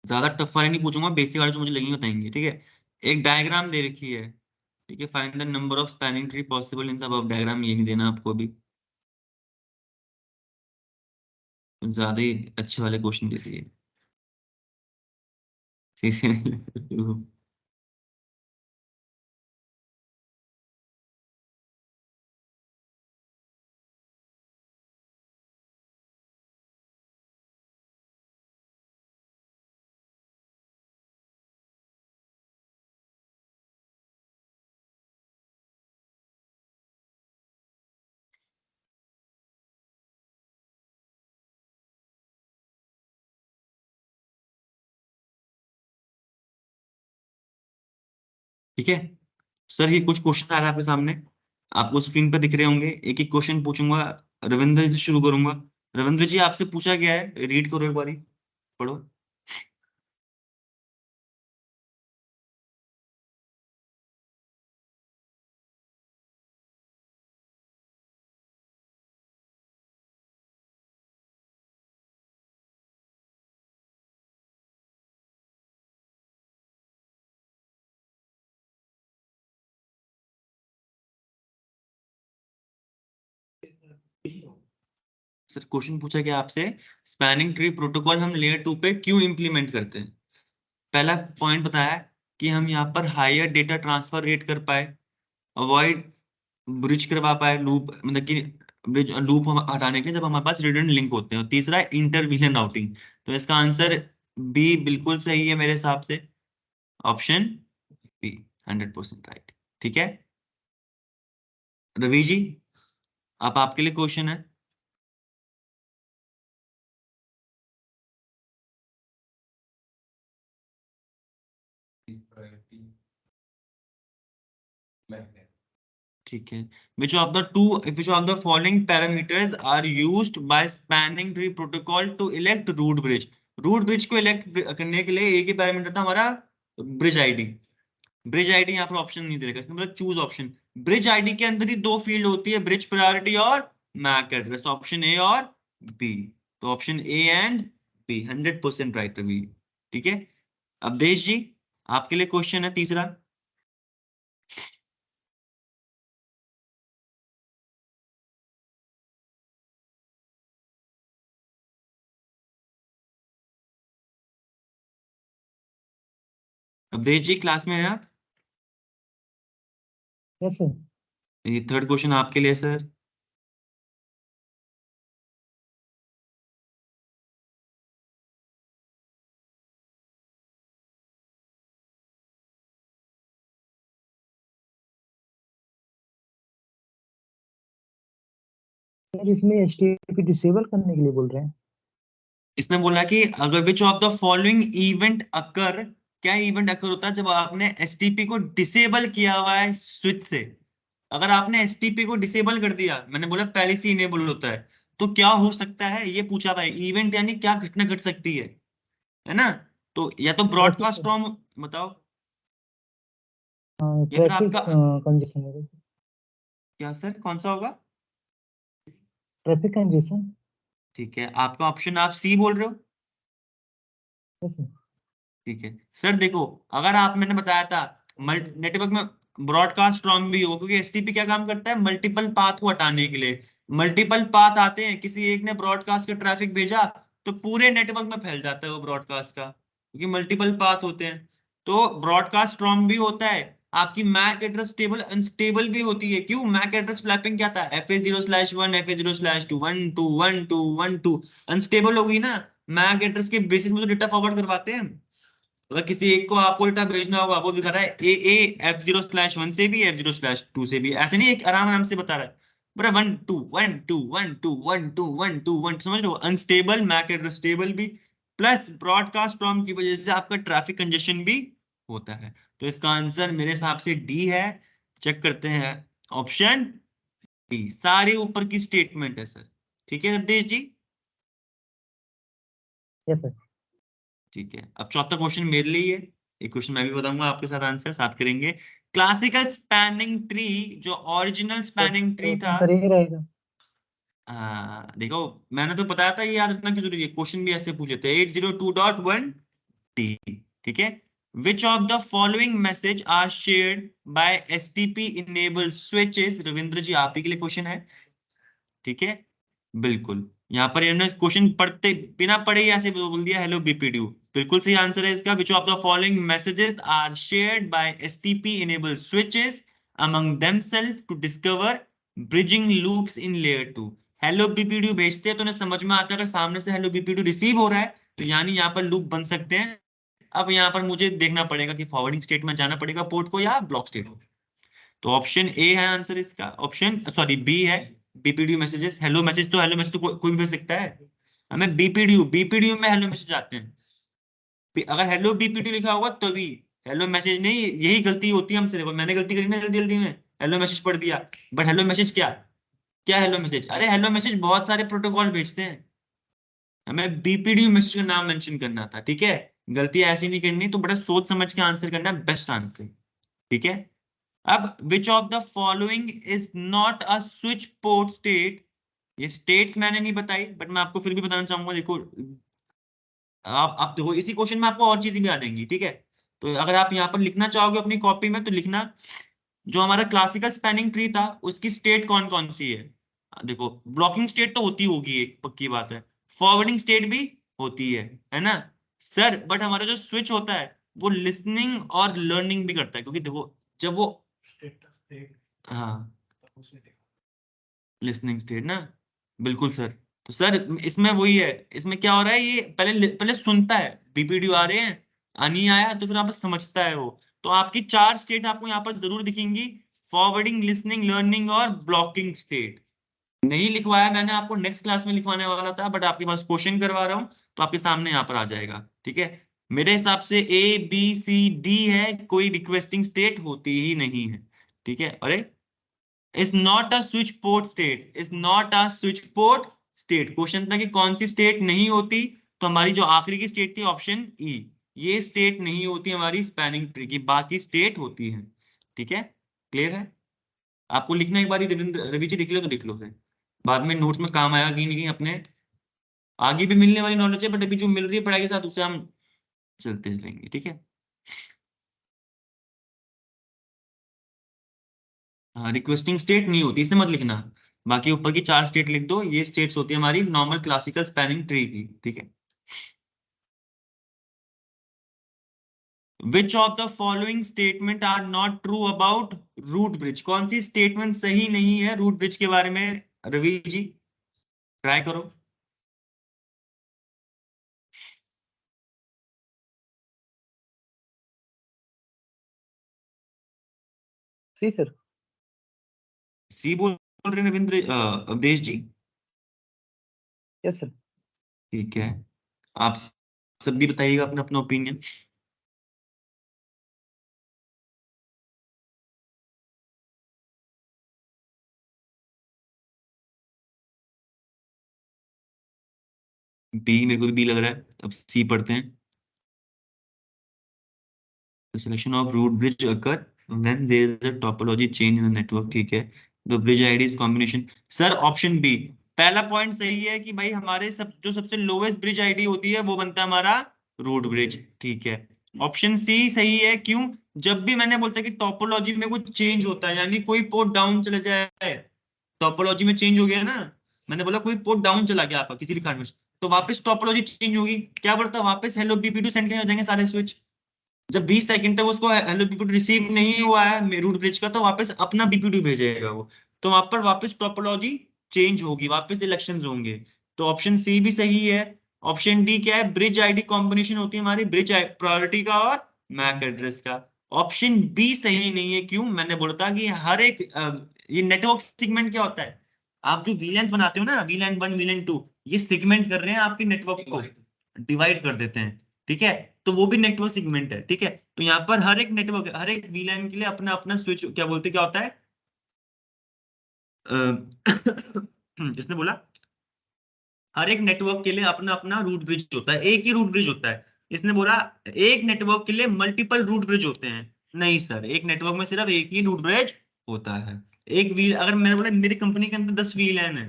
ज्यादा टफ वाले नहीं पूछूंगा, बेसिक वाले जो मुझे लगी बताएंगे, ठीक है। एक डायग्राम दे रखी है, ठीक है, find the number of spanning tree possible in the above diagram, ये नहीं देना आपको अभी, कुछ ज्यादा ही अच्छे वाले क्वेश्चन दे दिए, सीसी नहीं। ठीक है सर, ये कुछ क्वेश्चन आ रहा है आपके सामने, आपको स्क्रीन पर दिख रहे होंगे, एक एक क्वेश्चन पूछूंगा। रविंद्र जी से शुरू करूंगा। रविंद्र जी आपसे पूछा गया है, रीड करो एक बारी, पढ़ो। सर क्वेश्चन पूछा गया आपसे, स्पैनिंग ट्री प्रोटोकॉल हम लेयर 2 पे क्यों इंप्लीमेंट करते हैं। पहला पॉइंट बताया कि हम यहाँ पर हायर डेटा ट्रांसफर रेट कर पाए, अवॉइड ब्रिज करवा पाए लूप, मतलब कि ब्रिज लूप हटाने के लिए जब हमारे पास रिडंडेंट लिंक होते हैं। और तीसरा है इंटरवीलन राउटिंग। तो इसका आंसर बी बिल्कुल सही है मेरे हिसाब से, ऑप्शन बी 100% राइट, ठीक है। रवि जी आप आपके लिए क्वेश्चन है। ठीक है, which of the following parameters are used by spanning tree protocol to elect root bridge? Root bridge को इलेक्ट करने के लिए एक ही पैरामीटर था हमारा, ब्रिज आईडी। ब्रिज आईडी यहाँ पर ऑप्शन नहीं दे रखा, इसमें मतलब चूज ऑप्शन। ब्रिज आईडी के अंदर ही दो फील्ड होती है, ब्रिज प्रायोरिटी और मैक एड्रेस, ऑप्शन ए और बी। तो option A and B 100% right Ravi. ठीक है, अवधेश जी आपके लिए क्वेश्चन है तीसरा। अवधेश जी क्लास में है आप? Yes sir. ये थर्ड क्वेश्चन आपके लिए सर। सर इसमें HTTP डिसेबल करने के लिए बोल रहे हैं। इसने बोला कि अगर विच of the following event occur, क्या इवेंट अकर होता है जब आपने एसटीपी को डिसेबल किया हुआ है स्विच से। अगर आपने एसटीपी को डिसेबल कर दिया, मैंने बोला पहले से इनेबल होता है, तो क्या हो सकता है ये पूछा हुआ है। इवेंट यानी क्या घटना घट सकती है ना। तो या तो ब्रॉडकास्ट फ्रॉम, बताओ, या फिर ट्रैफिक आपका कंजेशन है। क्या सर, कौन सा होगा? Traffic congestion. ठीक है, आपका ऑप्शन आप सी बोल रहे हो। Yes sir. ठीक है सर, देखो अगर आप, मैंने बताया था नेटवर्क में ब्रॉडकास्ट फ्रॉम भी हो, क्योंकि एसटीपी क्या काम करता है, मल्टीपल पाथ को हटाने के लिए। मल्टीपल पाथ आते हैं, किसी एक ने ब्रॉडकास्ट का ट्रैफिक भेजा तो पूरे नेटवर्क में फैल जाता है वो ब्रॉडकास्ट का, क्योंकि मल्टीपल पाथ होते हैं। तो ब्रॉडकास्ट फ्रॉम भी होता है। आपकी मैक एड्रेस स्टेबल अनस्टेबल भी होती है। क्यों? मैक एड्रेस फ्लैपिंग क्या था, FA0/1 FA0/2 1 2 1 2 1 2, अनस्टेबल होगी ना। मैक एड्रेस के बेसिस में तो डेटा फॉरवर्ड करवाते हैं। अगर किसी एक को आपको डेटा भेजना होगा, वो दिखा रहा है ए F0/1 से भी F0/2 से भी, ऐसे नहीं एक आराम आराम से बता रहा है, बड़ा 1 2 1 2 1 2 1 2 1 2 1, समझ लो। अनस्टेबल मैक एड्रेस स्टेबल भी, प्लस ब्रॉडकास्ट फ्रॉम की वजह से आपका ट्रैफिक कंजेशन भी होता है। तो इसका आंसर मेरे हिसाब से डी है। चेक करते हैं, ऑप्शन डी सारे ऊपर की स्टेटमेंट है सर। ठीक है रवदेश जी। Yes sir. ठीक है, अब चौथा क्वेश्चन मेरे लिए, एक क्वेश्चन मैं भी बताऊंगा, आपके साथ आंसर साथ करेंगे। क्लासिकल स्पैनिंग ट्री, जो ओरिजिनल स्पैनिंग ट्री था। सर यही रहेगा। देखो मैंने तो बताया था, ये याद रखना क्यों जरूरी है, क्वेश्चन भी ऐसे पूछे थे 802.1 टी। ठीक है, which of the following message are shared by STP enable switches. Ravindra ji आप ही के लिए क्वेश्चन है। ठीक है, बिल्कुल यहाँ पर इन्होंने क्वेश्चन पढ़ते बिना पढ़े ही ऐसे बोल दिया, हेलो बीपीडीयू। बिल्कुल सही आंसर है इसका। Which of the following messages are shared by STP enable switches among themselves to discover bridging loops in layer 2। Hello BPDU भेजते हैं तो उन्हें समझ में आता है, अगर सामने से हेलो बीपीडीयू रिसीव हो रहा है तो यानी यहाँ पर लूप बन सकते हैं। अब यहाँ पर मुझे देखना पड़ेगा कि फॉरवर्डिंग स्टेट में जाना पड़ेगा पोर्ट को या ब्लॉक स्टेट को। तो ऑप्शन ए है आंसर इसका, ऑप्शन सॉरी बी है। बीपीडीयू मैसेजेस, हेलो मैसेज तो हेलो मैसेज तो कोई भी भेज सकता है। हमें बीपीडीयू बीपीडीयू में हेलो मैसेज आते हैं। अगर हेलो बीपीडीयू लिखा होगा तो भी हेलो मैसेज नहीं, यही गलती होती है हमसे। देखो मैंने गलती करी ना जल्दी जल्दी में, हेलो मैसेज पढ़ दिया। बट हेलो मैसेज क्या, क्या हेलो मैसेज, अरे हेलो मैसेज बहुत सारे प्रोटोकॉल भेजते हैं, हमें बीपीडीयू मैसेज का नाम मेंशन करना था। ठीक है, गलती ऐसी नहीं करनी, तो बड़ा सोच समझ के आंसर करना, बेस्ट आंसर। ठीक है, अब which of the following is not a switch port state. ये स्टेट्स मैंने नहीं बताई, बट मैं आपको फिर भी बताना चाहूंगा। देखो आप देखो इसी क्वेश्चन में आपको और चीजें भी आ जाएंगी। ठीक है, तो अगर आप यहाँ पर लिखना चाहोगे अपनी कॉपी में तो लिखना, जो हमारा क्लासिकल स्पैनिंग ट्री था उसकी स्टेट कौन कौन सी है। देखो ब्लॉकिंग स्टेट तो होती होगी, एक पक्की बात है। फॉरवर्डिंग स्टेट भी होती है ना सर। बट हमारा जो स्विच होता है वो लिसनिंग और लर्निंग भी करता है, क्योंकि देखो जब वो, हाँ लिसनिंग स्टेट ना, बिल्कुल सर। तो सर इसमें वही है, इसमें क्या हो रहा है, ये पहले पहले सुनता है बीपीडीयू आ रहे हैं, नहीं आया तो फिर आप समझता है वो। तो आपकी चार स्टेट आपको यहाँ पर जरूर दिखेंगी, फॉरवर्डिंग, लिसनिंग, लर्निंग और ब्लॉकिंग स्टेट। नहीं लिखवाया मैंने, आपको नेक्स्ट क्लास में लिखवाने वाला था, बट आपके पास क्वेश्चन करवा रहा हूँ तो आपके सामने यहाँ पर आ जाएगा। ठीक है, मेरे हिसाब से ए बी सी डी है, कोई रिक्वेस्टिंग स्टेट होती ही नहीं है। ठीक है, अरे is not a switch port state, is not a switch port state. Question था कि कौन सी स्टेट नहीं होती, तो हमारी जो आखिरी की स्टेट थी ऑप्शन ई, ये स्टेट नहीं होती हमारी स्पैनिंग ट्री की, बाकी स्टेट होती है। ठीक है, क्लियर है? आपको लिखना एक बार रविंद्र रवि जी लिख लो तो लिख लो, फिर बाद में नोट्स में काम आएगा कहीं ना कहीं अपने। आगे भी मिलने वाली नॉलेज है, बट अभी जो मिल रही है पढ़ाई के साथ उससे हम चलते रहेंगे। ठीक है, हाँ रिक्वेस्टिंग स्टेट नहीं होती, इसे मत लिखना। बाकी ऊपर की चार स्टेट लिख दो, ये स्टेट्स होती है हमारी नॉर्मल क्लासिकल स्पैनिंग ट्री की। ठीक है, which of the following statement are not true about root bridge? कौन सी स्टेटमेंट सही नहीं है रूट ब्रिज के बारे में? रवि जी ट्राई करो। सी सर। सी बोल रहे हैं रविंद्र अवधेश जी? Yes sir. ठीक है, आप सब भी बताइएगा अपना अपना ओपिनियन। बी, मेरे को भी बी लग रहा है, अब सी पढ़ते हैं। The selection of root bridge occur when there is a topology change in the network. ठीक है, the bridge ID is combination। Sir option B, पहला पॉइंट सही है कि भाई हमारे सब जो सबसे लोवेस्ट ब्रिज आईडी होती है वो बनता है हमारा रूट ब्रिज। ठीक है, ऑप्शन सी सही है, क्यों? जब भी मैंने बोलता कि टोपोलॉजी में कुछ चेंज होता है, यानी कोई पोर्ट डाउन चले जाए, टोपोलॉजी में चेंज हो गया ना, मैंने बोला कोई पोर्ट डाउन चला गया आपका किसी भी कारण से, तो वापस टोपोलॉजी चेंज होगी, क्या बढ़ता है वापस हेलो बीपी टू सेंड करने हो जाएंगे सारे स्विच। जब 20 सेकंड तक उसको हेलो बीपीडू रिसीव नहीं हुआ है रूट ब्रिज का, तो वापस अपना बीपीडू भेजेगा वो, तो वहां पर वापस टोपोलॉजी चेंज होगी, वापस इलेक्शंस होंगे। तो ऑप्शन सी भी सही है। ऑप्शन डी क्या है? ब्रिज आईडी कॉम्बिनेशन होती है हमारी ब्रिज प्रायोरिटी का और मैक एड्रेस का। ऑप्शन बी सही नहीं है, क्यों? मैंने बोला था कि हर एक ये नेटवर्क सेगमेंट क्या होता है, आप जो वीलैंस बनाते हो ना, वीलैन वन वीलैन टू, ये सेगमेंट कर रहे हैं आपके नेटवर्क को, डिवाइड कर देते हैं। ठीक है, तो वो भी नेटवर्क सेगमेंट है। ठीक है, तो यहाँ पर हर एक नेटवर्क, हर एक वीलैन के लिए अपना अपना स्विच क्या बोलते क्या होता है अ, इसने बोला हर एक नेटवर्क के लिए अपना अपना रूट ब्रिज होता है, एक ही रूट ब्रिज होता है। इसने बोला एक नेटवर्क के लिए मल्टीपल रूट ब्रिज होते हैं। नहीं सर, एक नेटवर्क में सिर्फ एक ही रूट ब्रिज होता है। एक व्हील, अगर मैंने बोला मेरी कंपनी के अंदर 10 वीलैन है,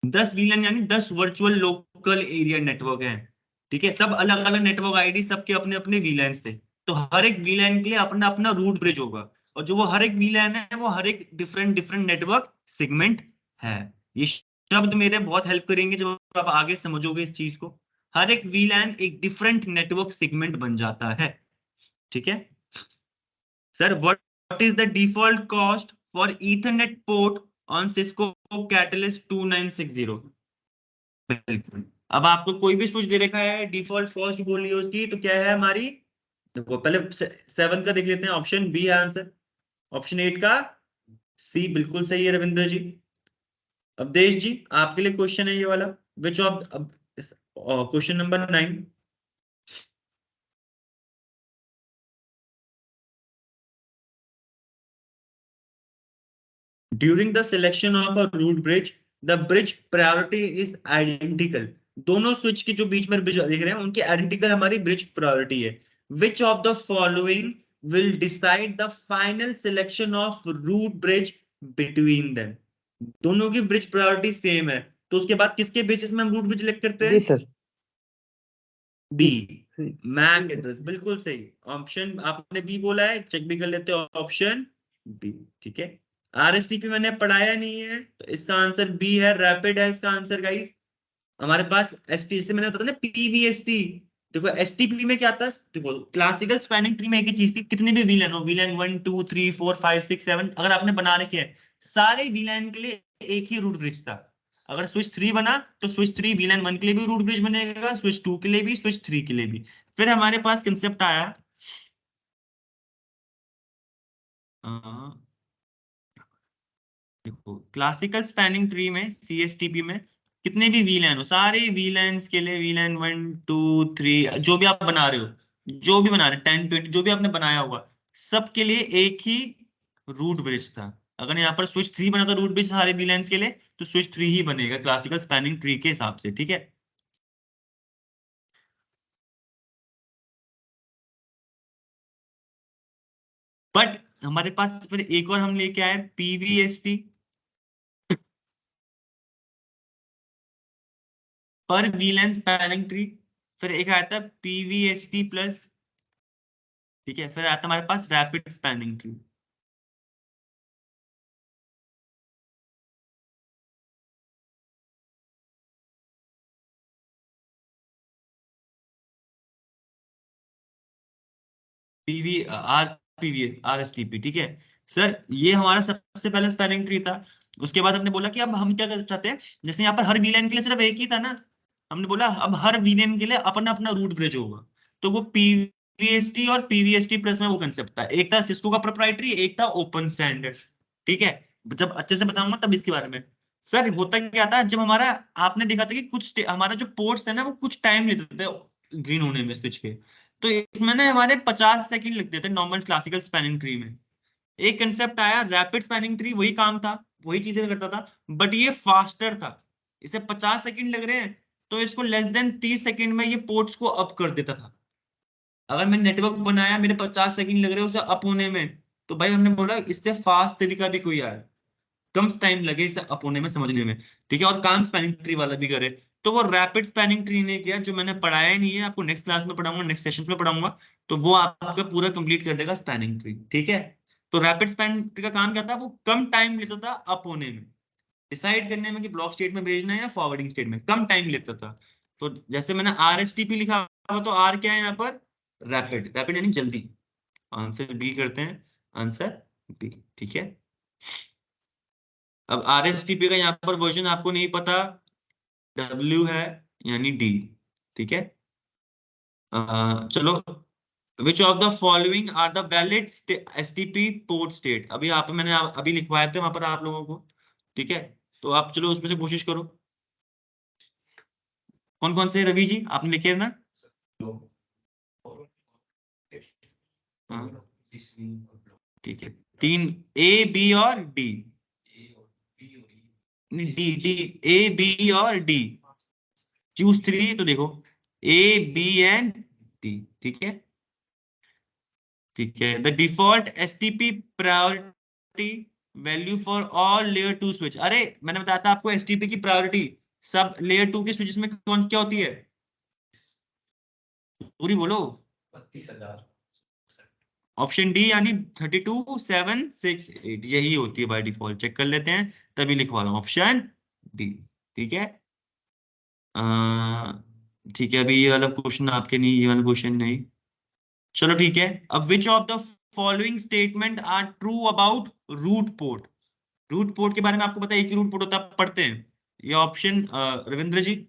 10 वीलैन यानी 10 वर्चुअल लोकल एरिया नेटवर्क है। ठीक है, सब अलग अलग नेटवर्क आईडी, सबके अपने अपने वीलैन थे, तो हर एक वीलैन के लिए अपना अपना रूट ब्रिज होगा, और जो वो हर एक वीलैन है वो हर एक डिफरेंट डिफरेंट नेटवर्क सेगमेंट है। ये शब्द मेरे बहुत हेल्प करेंगे जब आप आगे समझोगे इस चीज को। हर एक वीलैन एक डिफरेंट नेटवर्क सेगमेंट बन जाता है। ठीक है sir, what is the default cost for Ethernet port on Cisco catalyst 2960? बिल्कुल। अब आपको कोई भी स्विच दे रखा है, डिफॉल्ट कॉस्ट बोल है उसकी, तो क्या है हमारी? देखो पहले 7 का देख लेते हैं, ऑप्शन बी है आंसर। ऑप्शन 8 का सी बिल्कुल सही है रविंद्र जी। अवधेश जी आपके लिए क्वेश्चन है ये वाला, which of, question number 9। During the selection of a root bridge the bridge priority is identical. दोनों स्विच के जो बीच में ब्रिज देख रहे हैं उनकी आइडेंटिकल हमारी ब्रिज प्रायोरिटी है। Which of the following will decide the final selection of root bridge between them? दोनों की ब्रिज प्रायोरिटी सेम है, तो उसके बाद किसके बेसिस में हम रूट ब्रिज सिलेक्ट करते बी हैं? सर। बी, सी सी। मैक एड्रेस, बिल्कुल सही ऑप्शन आपने बी बोला है, चेक भी कर लेते हो ऑप्शन बी। ठीक है, आरएसटीपी मैंने पढ़ाया नहीं है, तो इसका आंसर बी है, रैपिड है इसका आंसर गाइस। हमारे पास एसटी, जैसे मैंने बताया ना पीवीएसटी, देखो एसटीपी में क्या था, देखो क्लासिकल स्पैनिंग ट्री में एक ही चीज थी, कितने भी वीलैन हो, वीलैन 1 2 3 4 5 6 7 अगर आपने बना रखे हैं, सारे वीलैन के लिए एक ही रूट ब्रिज था। अगर स्विच 3 बना तो स्विच 3 वीलैन 1 के लिए भी रूट ब्रिज बनेगा, स्विच 2 के लिए भी, स्विच 3 के लिए भी। फिर हमारे पास कंसेप्ट आया, अ, देखो क्लासिकल स्पैनिंग ट्री में सीएसटीपी में कितने भी वीलैन हो, सारे वीलैंस के लिए वीलैन 1 2 3 जो भी आप बना रहे हो, जो भी बना रहे 10 20 जो भी आपने बनाया होगा, सबके लिए एक ही रूट ब्रिज था। अगर यहाँ पर स्विच 3 बना था रूट ब्रिज सारे वीलेंस के लिए, तो स्विच 3 ही बनेगा क्लासिकल स्पैनिंग ट्री के हिसाब से, ठीक है। बट हमारे पास फिर एक और हम लेके आए पीवीएसटी, पर वीलेन स्पैनिंग ट्री। फिर एक आया था पीवीएसटी प्लस, ठीक है। फिर आता हमारे पास rapid spanning tree. PV R PV R S T P, ठीक है। सर ये हमारा सबसे पहले स्पैनिंग ट्री था। उसके बाद हमने बोला कि अब हम क्या करना चाहते हैं, जैसे यहाँ पर हर वीलेन के लिए सिर्फ एक ही था ना, हमने बोला अब हर वीलेन के लिए अपना अपना रूट ब्रिज होगा। तो वो पीवीएसटी और पीवीएसटी प्लस में वो कंसेप्ट था, एक था सिस्को का प्रोप्राइटरी, एक था ओपन स्टैंडर्ड, ठीक है। जब अच्छे से बताऊंगा तब इसके बारे में। सर होता क्या था, जब हमारा आपने देखा था कि कुछ हमारा जो पोर्ट्स है ना वो कुछ टाइम लेते थे ग्रीन होने में स्विच के, तो इसमें ना हमारे 50 सेकंड लगते थे नॉर्मल क्लासिकल स्पैनिंग ट्री में। एक कंसेप्ट आया रैपिड स्पैनिंग ट्री, वही काम था, वही चीजें करता था, बट ये फास्टर था। इसे 50 सेकंड लग रहे हैं, तो इसको लेस देन 30 सेकंड में ये पोर्ट्स को अप कर देता था। अगर मैंने नेटवर्क बनाया, मेरे 50 सेकंड लग रहे हैं उसे अप होने में, तो भाई हमने बोला इससे फास्ट तरीका भी कोई आया, कम टाइम लगे इसे अप होने में, समझने में, ठीक है, और काम स्पैनिंग ट्री वाला भी करे। तो वो रैपिड स्पैनिंग ट्री ने किया, जो मैंने पढ़ाया ही नहीं है, आपको नेक्स्ट क्लास में पढ़ाऊंगा, नेक्स्ट सेशन में पढ़ाऊंगा। तो वो आपका पूरा कंप्लीट कर देगा स्पैनिंग ट्री, ठीक है। तो रैपिड स्पैनिंग ट्री का काम क्या था, वो कम टाइम लेता था अप होने में, डिसाइड करने में कि ब्लॉक स्टेट में भेजना है या फॉरवर्डिंग स्टेट में, कम टाइम लेता था। तो जैसे मैंने आर एस टी पी लिखा हुआ, तो आर क्या है यहाँ पर, रैपिड, रैपिड यानी जल्दी। आंसर बी करते हैं, आंसर बी, ठीक है। अब आर एस टी पी का यहाँ पर वर्जन आपको नहीं पता, डब्ल्यू है यानी डी, ठीक है। चलो, which of the following are the valid STP port state, अभी आप मैंने अभी लिखवाए थे वहां पर आप लोगों को, ठीक है। तो आप चलो उसमें से कोशिश करो, कौन कौन से रवि जी आपने लिखे हैं ना। हाँ ठीक है, तीन, ए बी और D, D D, A B और डी, चूज 3, तो देखो ए बी एंड डी, ठीक है। ठीक है, the default STP priority value for all layer 2 switch, अरे मैंने बताया था आपको एसटीपी की प्रायोरिटी सब लेयर 2 के स्विचेस में कौन क्या होती है, पूरी बोलो। 32,000। ऑप्शन डी यानी 32,768 यही होती है बाय डिफॉल्ट, चेक कर लेते हैं, तभी लिखवा रहा हूँ ऑप्शन डी, ठीक है। ठीक है, अभी ये वाला क्वेश्चन आपके नहीं, ये वाला क्वेश्चन नहीं। चलो ठीक है, अब which of the following statement are true about root port, root port के बारे में आपको पता है एक ही रूट पोर्ट होता है, पढ़ते हैं ये ऑप्शन, रविंद्र जी।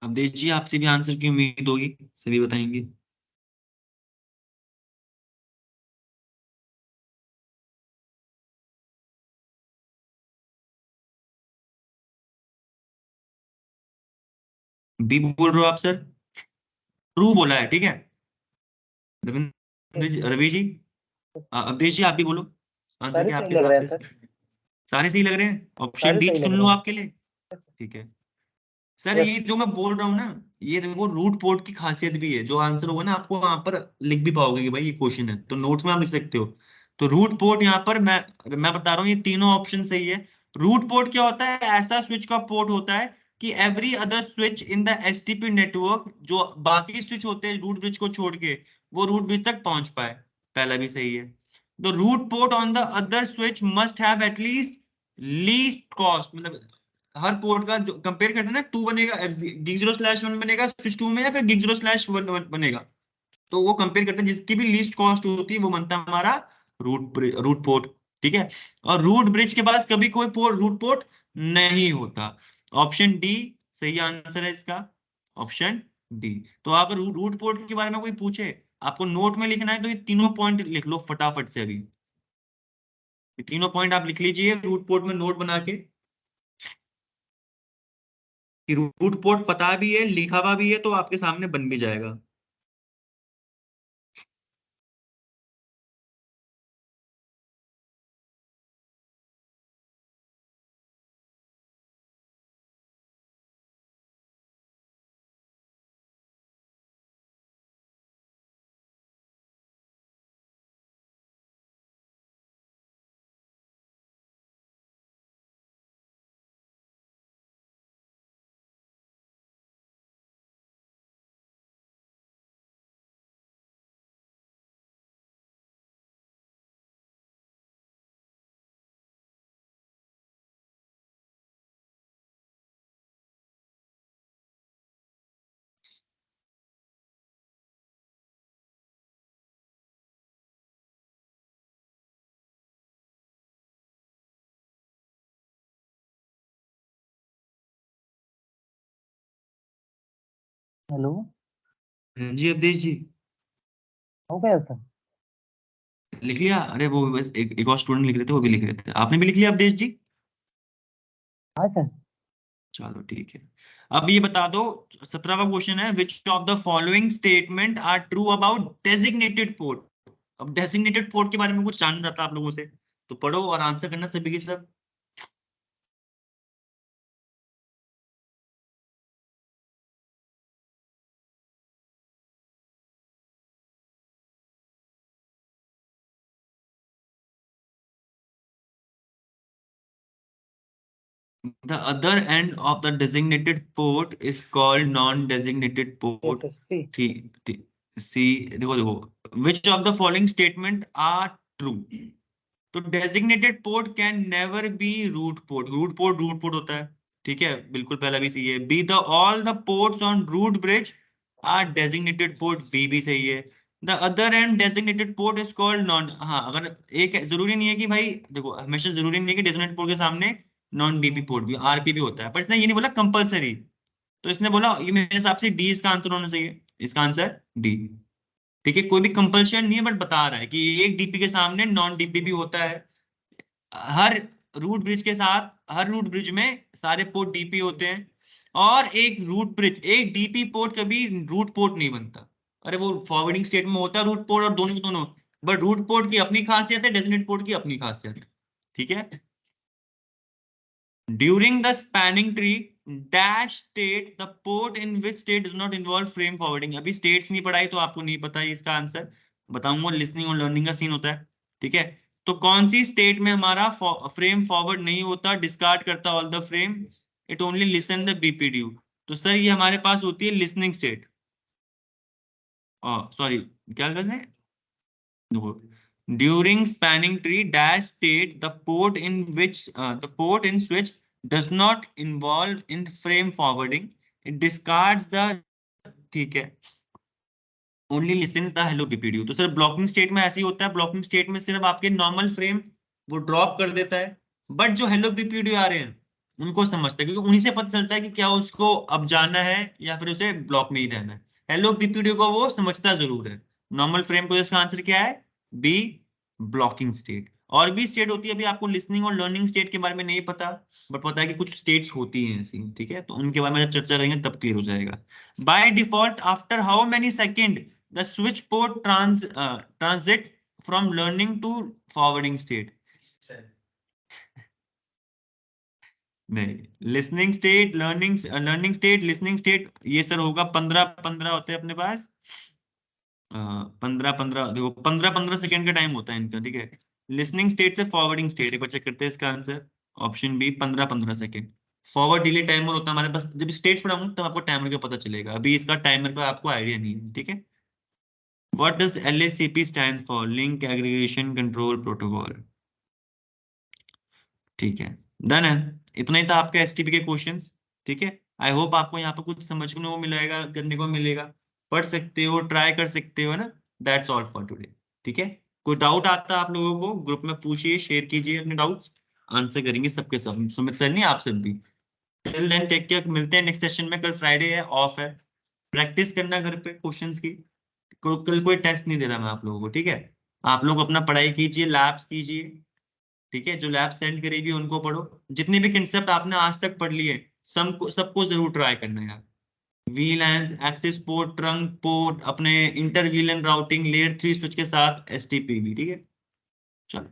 अवधेश जी आपसे भी आंसर की उम्मीद होगी, सभी बताएंगे। बी बोल रहे हो आप सर, ट्रू बोला है, ठीक है। रविंद्र जी, रवि जी, अवधेश जी आप भी बोलो, आंसर सारे क्या सही आपके लग हिसाब रहे हैं से सर, इसमें? सारे सही लग रहे हैं, ऑप्शन सारे डी सही चुन लग लो रहे हैं। आपके लिए, ठीक है। Sir yes. ये जो मैं बोल रहा हूँ ना, ये देखो रूट पोर्ट की खासियत भी है, जो आंसर होगा ना आपको वहां पर लिख भी पाओगे कि भाई ये क्वेश्चन है, तो नोट्स में आप लिख सकते हो। तो रूट पोर्ट यहाँ पर मैं बता रहा हूँ, ये तीनों ऑप्शन सही है। रूट पोर्ट क्या होता है, ऐसा स्विच का पोर्ट होता है कि every other switch in the STP network, जो बाकी स्विच होते हैं रूट ब्रिज को छोड़ के, वो रूट ब्रिज तक पहुंच पाए, पहला भी सही है। The root port on the other switch must have at least least cost, मतलब हर पोर्ट का जो कंपेयर करते हैं ना, टू बनेगा, गिग 0/1 बनेगा स्विच 2 में, या फिर गिग 0/1 बनेगा, तो वो कंपेयर करते हैं जिसकी भी लीस्ट कॉस्ट होती है वो बनता है हमारा रूट रूट पोर्ट, ठीक है। और रूट ब्रिज के पास कभी कोई रूट पोर्ट नहीं होता। ऑप्शन डी सही आंसर है इसका, ऑप्शन डी। तो अगर रूट पोर्ट के बारे में कोई पूछे, आपको नोट में लिखना है तो ये तीनों पॉइंट लिख लो फटाफट से अभी। ये तीनों पॉइंट आप लिख लीजिए रूट पोर्ट में नोट बना के, कि रूट पोर्ट पता भी है लिखा हुआ भी है तो आपके सामने बन भी जाएगा। हेलो। हाँ जी अवधेश जी। हो गया सर? लिख लिया? अरे वो बस एक और स्टूडेंट लिख रहे थे, वो भी लिख रहे थे। आपने भी लिख लिया अवधेश जी? हाँ सर। चलो ठीक है। अब ये बता दो, 17वां क्वेश्चन है, which of the following statement are true about designated port. अब डेजिग्नेटेड पोर्ट के बारे में कुछ जानना था आप लोगों से, तो पढ़ो और आंसर करना सभी के सब। The other end of the designated port is called non-designated yes port. Sir, C. ठीक। सी। देखो देखो, which of the following statement are true? तो designated port can never be root port. Root port होता है, ठीक है, बिल्कुल पहला भी सही है। B the all the ports on root bridge are designated port, B भी सही है। The other end designated port is called non, हाँ अगर एक जरूरी नहीं है कि भाई, देखो हमेशा जरूरी नहीं है कि डेजिग्नेटेड पोर्ट के सामने नॉन डीपी पोर्ट भी, आरपी भी होता है, पर इसने ये नहीं बोला कंपलसरी। तो इसने बोला, ये मेरे हिसाब से डी इसका आंसर होना चाहिए, इसका आंसर डी। ठीक है, कोई भी कंपल्शन नहीं है, बट बता रहा है कि एक डीपी के सामने नॉन डीपी भी होता है। हर रूट ब्रिज के साथ, हर रूट ब्रिज में सारे पोर्ट डीपी होते हैं। और एक रूट ब्रिज, एक डीपी पोर्ट कभी रूट पोर्ट नहीं बनता। अरे वो फॉरवर्डिंग स्टेट में होता है रूट पोर्ट, और दोनों दोनों, बट रूट पोर्ट की अपनी खासियत है, डेजिग्नेटेड पोर्ट की अपनी खासियत है। ठीक है। During the spanning tree dash state the port in which state does not involve frame forwarding. अभी स्टेट्स नहीं पढ़ाई तो आपको नहीं पता है इसका आंसर, बताऊंगा, लिसनिंग और लर्निंग का सीन होता है। ठीक है। तो कौन सी स्टेट में हमारा फ्रेम फॉरवर्ड नहीं होता, डिस्कार्ड करता all the frame, it only listen the BPDU. तो सर ये हमारे पास होती है लिसनिंग स्टेट, सॉरी क्या कहते हैं, during spanning tree dash state the port in which the port in switch does not involve in frame forwarding, it discards the, ठीक है, only lessons the hello BPDU. तो सर ब्लॉकिंग स्टेट में ऐसे ही होता है, ब्लॉकिंग स्टेट में सिर्फ आपके नॉर्मल फ्रेम वो ड्रॉप कर देता है, बट जो हेलो बीपीडीयू आ रहे हैं उनको समझता है, क्योंकि उन्हीं से पता चलता है कि क्या उसको अब जाना है या फिर उसे ब्लॉक में ही रहना है। हेलो बीपीडीयू को वो समझता जरूर है। नॉर्मल फ्रेम को इसका आंसर क्या है, बी, ब्लॉकिंग स्टेट। और भी स्टेट होती है, अभी आपको लिसनिंग और लर्निंग स्टेट के बारे में नहीं पता, बट पता है कि कुछ स्टेट्स होती हैं ऐसी, ठीक है, तो उनके बारे में जब चर्चा करेंगे तब क्लियर हो जाएगा। By default after how many second the switch port transit from learning to forwarding state? नहीं, listening state, learning state, listening state, ये सर होगा 15-15 होते हैं अपने पास। 15-15 देखो, 15-15 सेकेंड का टाइम होता है इनका, ठीक है। लिसनिंग स्टेट से फॉरवर्डिंग स्टेट, एक बार चेक करते हैं इसका answer, option B 15-15 second. Forward delay timer होता है हमारे पास, जब स्टेट्स पढ़ाऊंगा तब आपको टाइमर का पता चलेगा, अभी इसका टाइमर का आपको आइडिया नहीं है, ठीक है। What does LACP stands for? Link Aggregation Control Protocol. ठीक है, डन है। इतना ही था आपका एसटीपी के क्वेश्चंस, ठीक है। आई होप आपको यहाँ पे कुछ समझने को मिलेगा, करने को मिलेगा, पढ़ सकते हो, ट्राई कर सकते हो, है ना। दैट्स ऑल फॉर टुडे, ठीक है। कोई डाउट आता है आप लोगों को ग्रुप में पूछिए, शेयर कीजिए अपने डाउट्स, आंसर करेंगे सबके सब, सुमित सर नहीं आप सब भी। टिल देन टेक केयर, मिलते हैं नेक्स्ट सेशन में। कल फ्राइडे है, ऑफ है, प्रैक्टिस करना घर पे क्वेश्चंस की। कल कोई टेस्ट नहीं दे रहा मैं आप लोगों को, ठीक है? आप लोग अपना पढ़ाई कीजिए, लैब्स कीजिए, ठीक है? जो लैब सेंड करेगी उनको पढ़ो। जितने भी कंसेप्ट आपने आज तक पढ़ लिए सबको जरूर ट्राई करना है यार। VLAN, access port, trunk port, अपने inter VLAN routing, layer 3 switch के साथ एसटीपीबी, ठीक है? चलो।